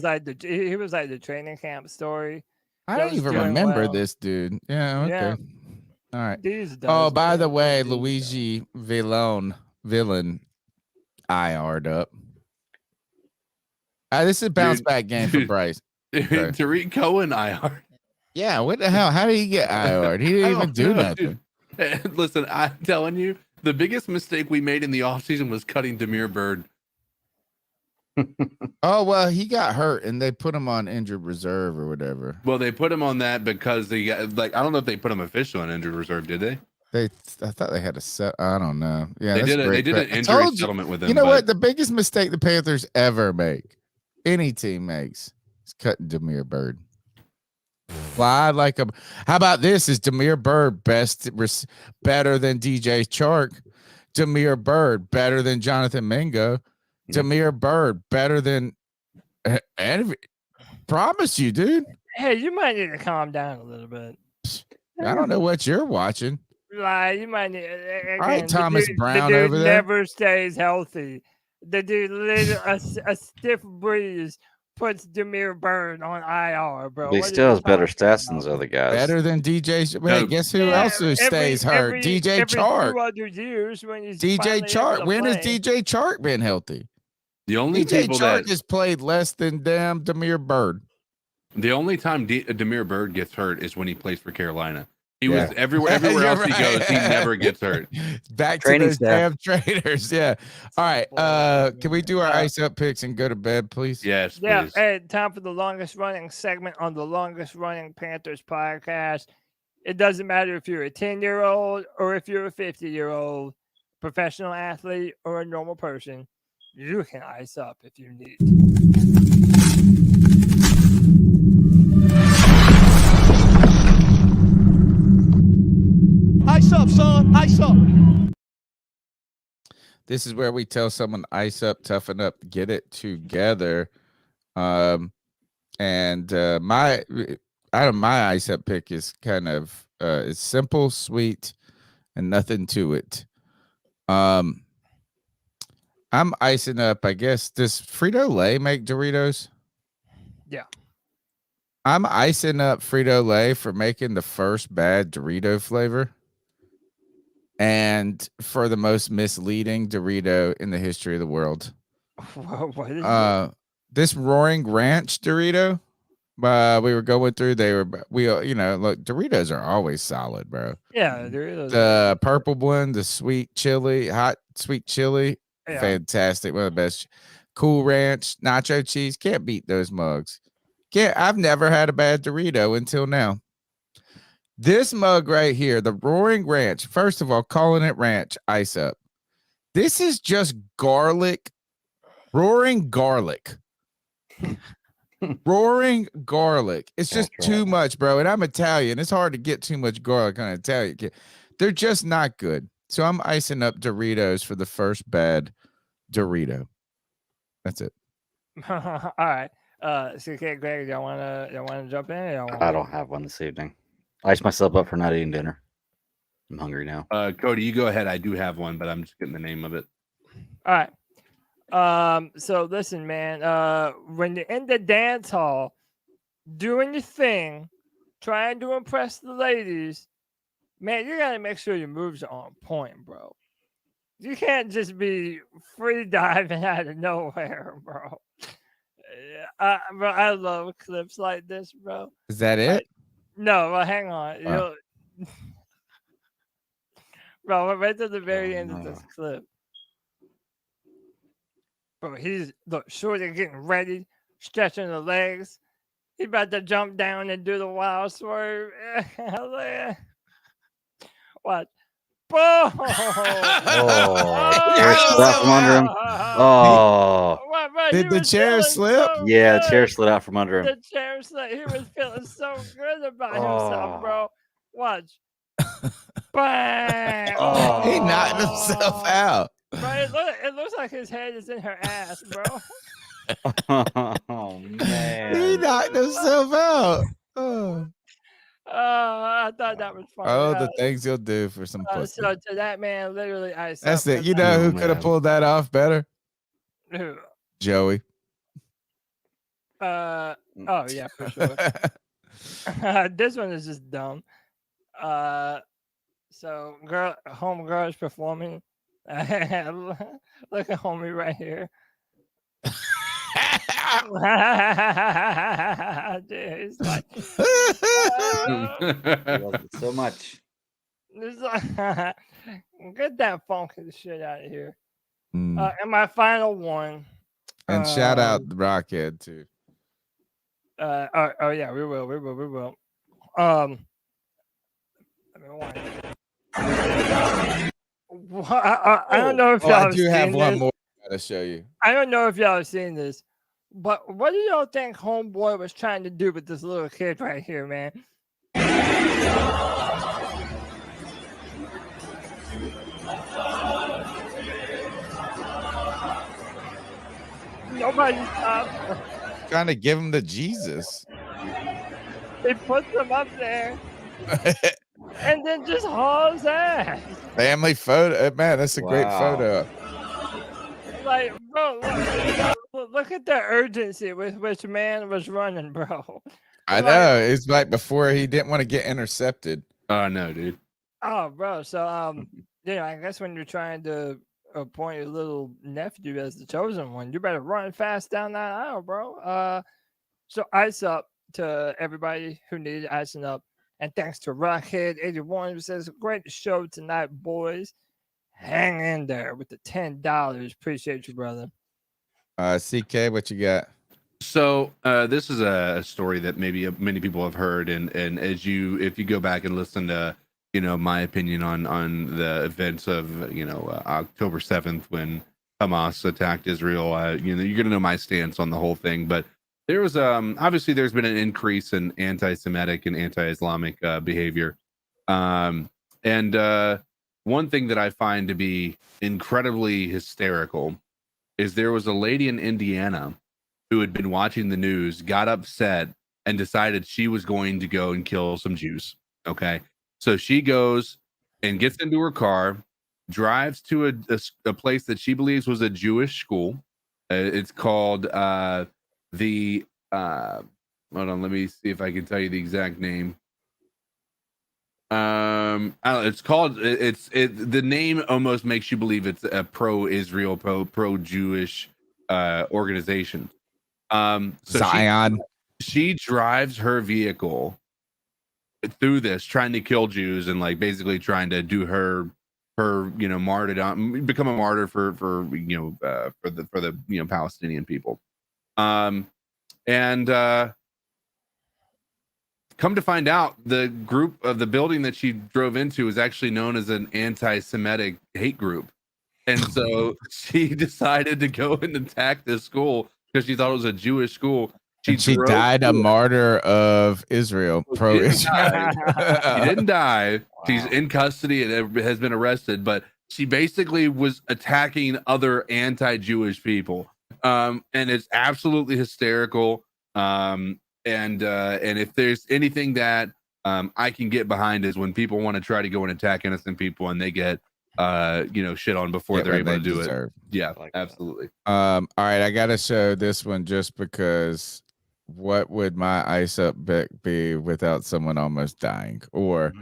was like the training camp story. I don't even remember this dude. Yeah. Okay. Yeah. All right. These Oh, does, by man. the way, Luigi Villain IR'd up. This is a bounce back game for Bryce. Okay. Tariq Cohen IR. Yeah, what the hell? How did he get IR'd? He didn't even do nothing. Dude. Listen, I'm telling you, the biggest mistake we made in the offseason was cutting Demir Bird. Oh, well, he got hurt and they put him on injured reserve or whatever. Well, they put him on that because they got, I don't know if they put him official on injured reserve, did they? I thought they had a set. I don't know. Yeah, They did an injury settlement with him. You know what? The biggest mistake the Panthers ever make, any team makes, is cutting Demir Bird. Well, I like him. How about this? Is Demir Bird better than DJ Chark? Demir Bird better than Jonathan Mingo? Demir Bird better than promise you, dude. Hey, you might need to calm down a little bit. I don't know what you're watching. Like, you might need. All right, Thomas Brown the dude over there. never stays healthy. The dude, a stiff breeze puts Demir Bird on IR, bro. He still has better stats than those other guys. Better than DJ. Wait, guess who else stays hurt? DJ Chark. 200 years when he's DJ finally able Chark. to When has play. DJ Chark been healthy? The only DJ people Chark that has played less than damn Demir Bird. the only time Demir Bird gets hurt is when he plays for Carolina. He Yeah. was everywhere You're else he right. goes, he never gets hurt. Back Training to those staff. damn traders. Yeah. All right. Can we do our ice up picks and go to bed, please? Yes, Yeah, please. hey, time for the longest running segment on the longest running Panthers podcast. It doesn't matter if you're a 10-year-old or if you're a 50-year-old professional athlete or a normal person. You can ice up if you need. Ice up, son. Ice up. This is where we tell someone ice up, toughen up, get it together. My ice up pick is kind of it's simple, sweet, and nothing to it. I'm icing up, I guess. Does Frito-Lay make Doritos? Yeah. I'm icing up Frito-Lay for making the first bad Dorito flavor and for the most misleading Dorito in the history of the world. What is it? This Roaring Ranch Dorito, we were going through. Look, Doritos are always solid, bro. Yeah, Doritos. The purple one, the sweet chili, hot sweet chili, fantastic. One of the best. Cool Ranch, nacho cheese, can't beat those mugs. I've never had a bad Dorito until now. This mug right here, the Roaring Ranch. First of all, calling it ranch, ice up. This is just garlic, roaring garlic. Roaring garlic. It's just too much, bro. And I'm Italian. It's hard to get too much garlic on Italian. They're just not good. So I'm icing up Doritos for the first bad Dorito. That's it. All right. CK, Greg, y'all wanna jump in? I don't have one this evening. I iced myself up for not eating dinner. I'm hungry now. Cody, you go ahead. I do have one, but I'm just getting the name of it. All right. So listen, man. When you're in the dance hall, doing your thing, trying to impress the ladies, man, you gotta make sure your moves are on point, bro. You can't just be free diving out of nowhere, bro. Bro, I love clips like this, bro. Is that it? No, well, hang on. Bro, right to the very end of this clip. Bro, Shorty getting ready, stretching the legs. He about to jump down and do the wild swerve. What? Boom! Chair slid out from under him. Oh. Did the chair slip? Yeah, the chair slid out from under him. The chair slid. He was feeling so good about himself, bro. Watch. Bang! He knocked himself out. Bro, it looks like his head is in her ass, bro. Oh, man. He knocked himself out. I thought that was funny. Oh, the things he'll do for some pussy. So to that man, literally, That's it. You know who could have pulled that off better? Who? Joey. Oh yeah, for sure. This one is just dumb. So homegirl is performing. Look at homie right here. Dude, it's like, I love it so much. It's like, get that funky shit out of here. And my final one. And shout out the Rockhead too. Oh yeah, we will. I don't know if y'all I do have one this. more to show you. I don't know if y'all have seen this, but what do y'all think homeboy was trying to do with this little kid right here, man? Nobody stopped. Trying to give him the Jesus. He puts him up there and then just hauls ass. Family photo. Man, that's a great photo. Like, bro, look at the urgency with which man was running, bro. I know. It's like before he didn't want to get intercepted. Oh, no, dude. Oh, bro. So, I guess when you're trying to appoint your little nephew as the chosen one, you better run fast down that aisle, bro. So ice up to everybody who needed icing up. And thanks to Rockhead81 who says, great show tonight, boys. Hang in there with the $10. Appreciate you, brother. CK, what you got? So this is a story that maybe many people have heard, and if you go back and listen to my opinion on the events of October 7th when Hamas attacked Israel, you're gonna know my stance on the whole thing. But there was obviously there's been an increase in anti-Semitic and anti-Islamic behavior, and one thing that I find to be incredibly hysterical is there was a lady in Indiana who had been watching the news, got upset, and decided she was going to go and kill some Jews. Okay. So she goes and gets into her car, drives to a place that she believes was a Jewish school. It's called hold on, let me see if I can tell you the exact name. It's called the name almost makes you believe it's a pro-Israel, pro-Jewish organization. So Zion. she drives her vehicle through this, trying to kill Jews and like basically trying to do her martyrdom, become a martyr for the Palestinian people. And come to find out, the group of the building that she drove into is actually known as an anti-Semitic hate group. And so she decided to go and attack this school because she thought it was a Jewish school. She died a martyr of Israel. Pro-Israel. She didn't die. She's in custody and has been arrested, but she basically was attacking other anti-Jewish people. And it's absolutely hysterical. And if there's anything that I can get behind is when people want to try to go and attack innocent people and they get shit on before they're able to do it. Yeah, absolutely. All right, I gotta show this one just because what would my ice up be without someone almost dying? Or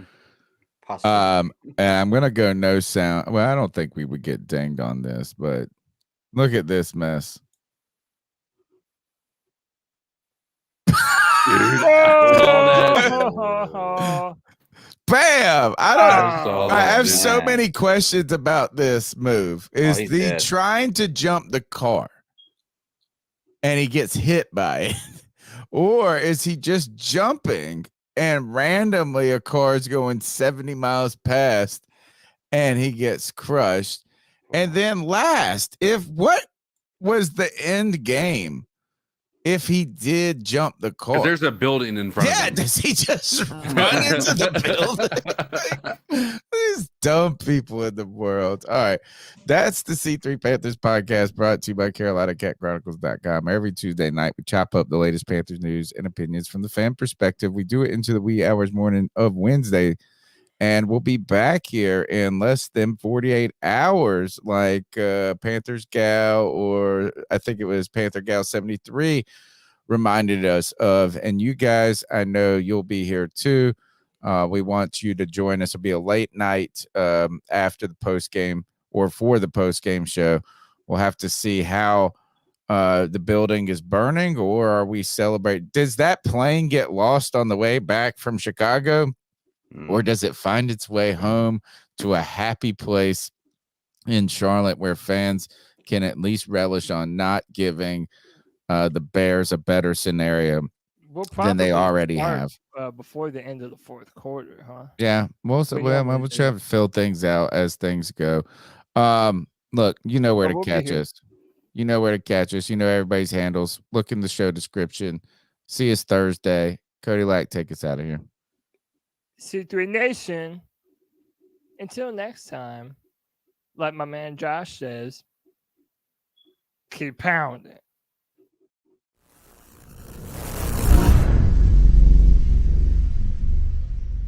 and I'm gonna go no sound. Well, I don't think we would get dinged on this, but look at this mess. Bam! I have so many questions about this move. Is he trying to jump the car and he gets hit by it? Or is he just jumping and randomly a car is going 70 miles past and he gets crushed? And then last, what was the end game? If he did jump the car, there's a building in front of him. Yeah, does he just run into the building? These dumb people in the world. All right. That's the C3 Panthers podcast brought to you by CarolinaCatChronicles.com. Every Tuesday night, we chop up the latest Panthers news and opinions from the fan perspective. We do it into the wee hours morning of Wednesday. And we'll be back here in less than 48 hours, like Panthers Gal, or I think it was Panther Gal 73 reminded us of. And you guys, I know you'll be here too. We want you to join us. It'll be a late night after the post game or for the post game show. We'll have to see how the building is burning, or are we celebrating? Does that plane get lost on the way back from Chicago? Or does it find its way home to a happy place in Charlotte where fans can at least relish on not giving the Bears a better scenario than they already have? Before the end of the fourth quarter, huh? Yeah. We'll try to fill things out as things go. Look, you know where to catch us. You know where to catch us. You know everybody's handles. Look in the show description. See us Thursday. Cody Lack, take us out of here. C3 Nation, until next time, like my man Josh says, keep pounding.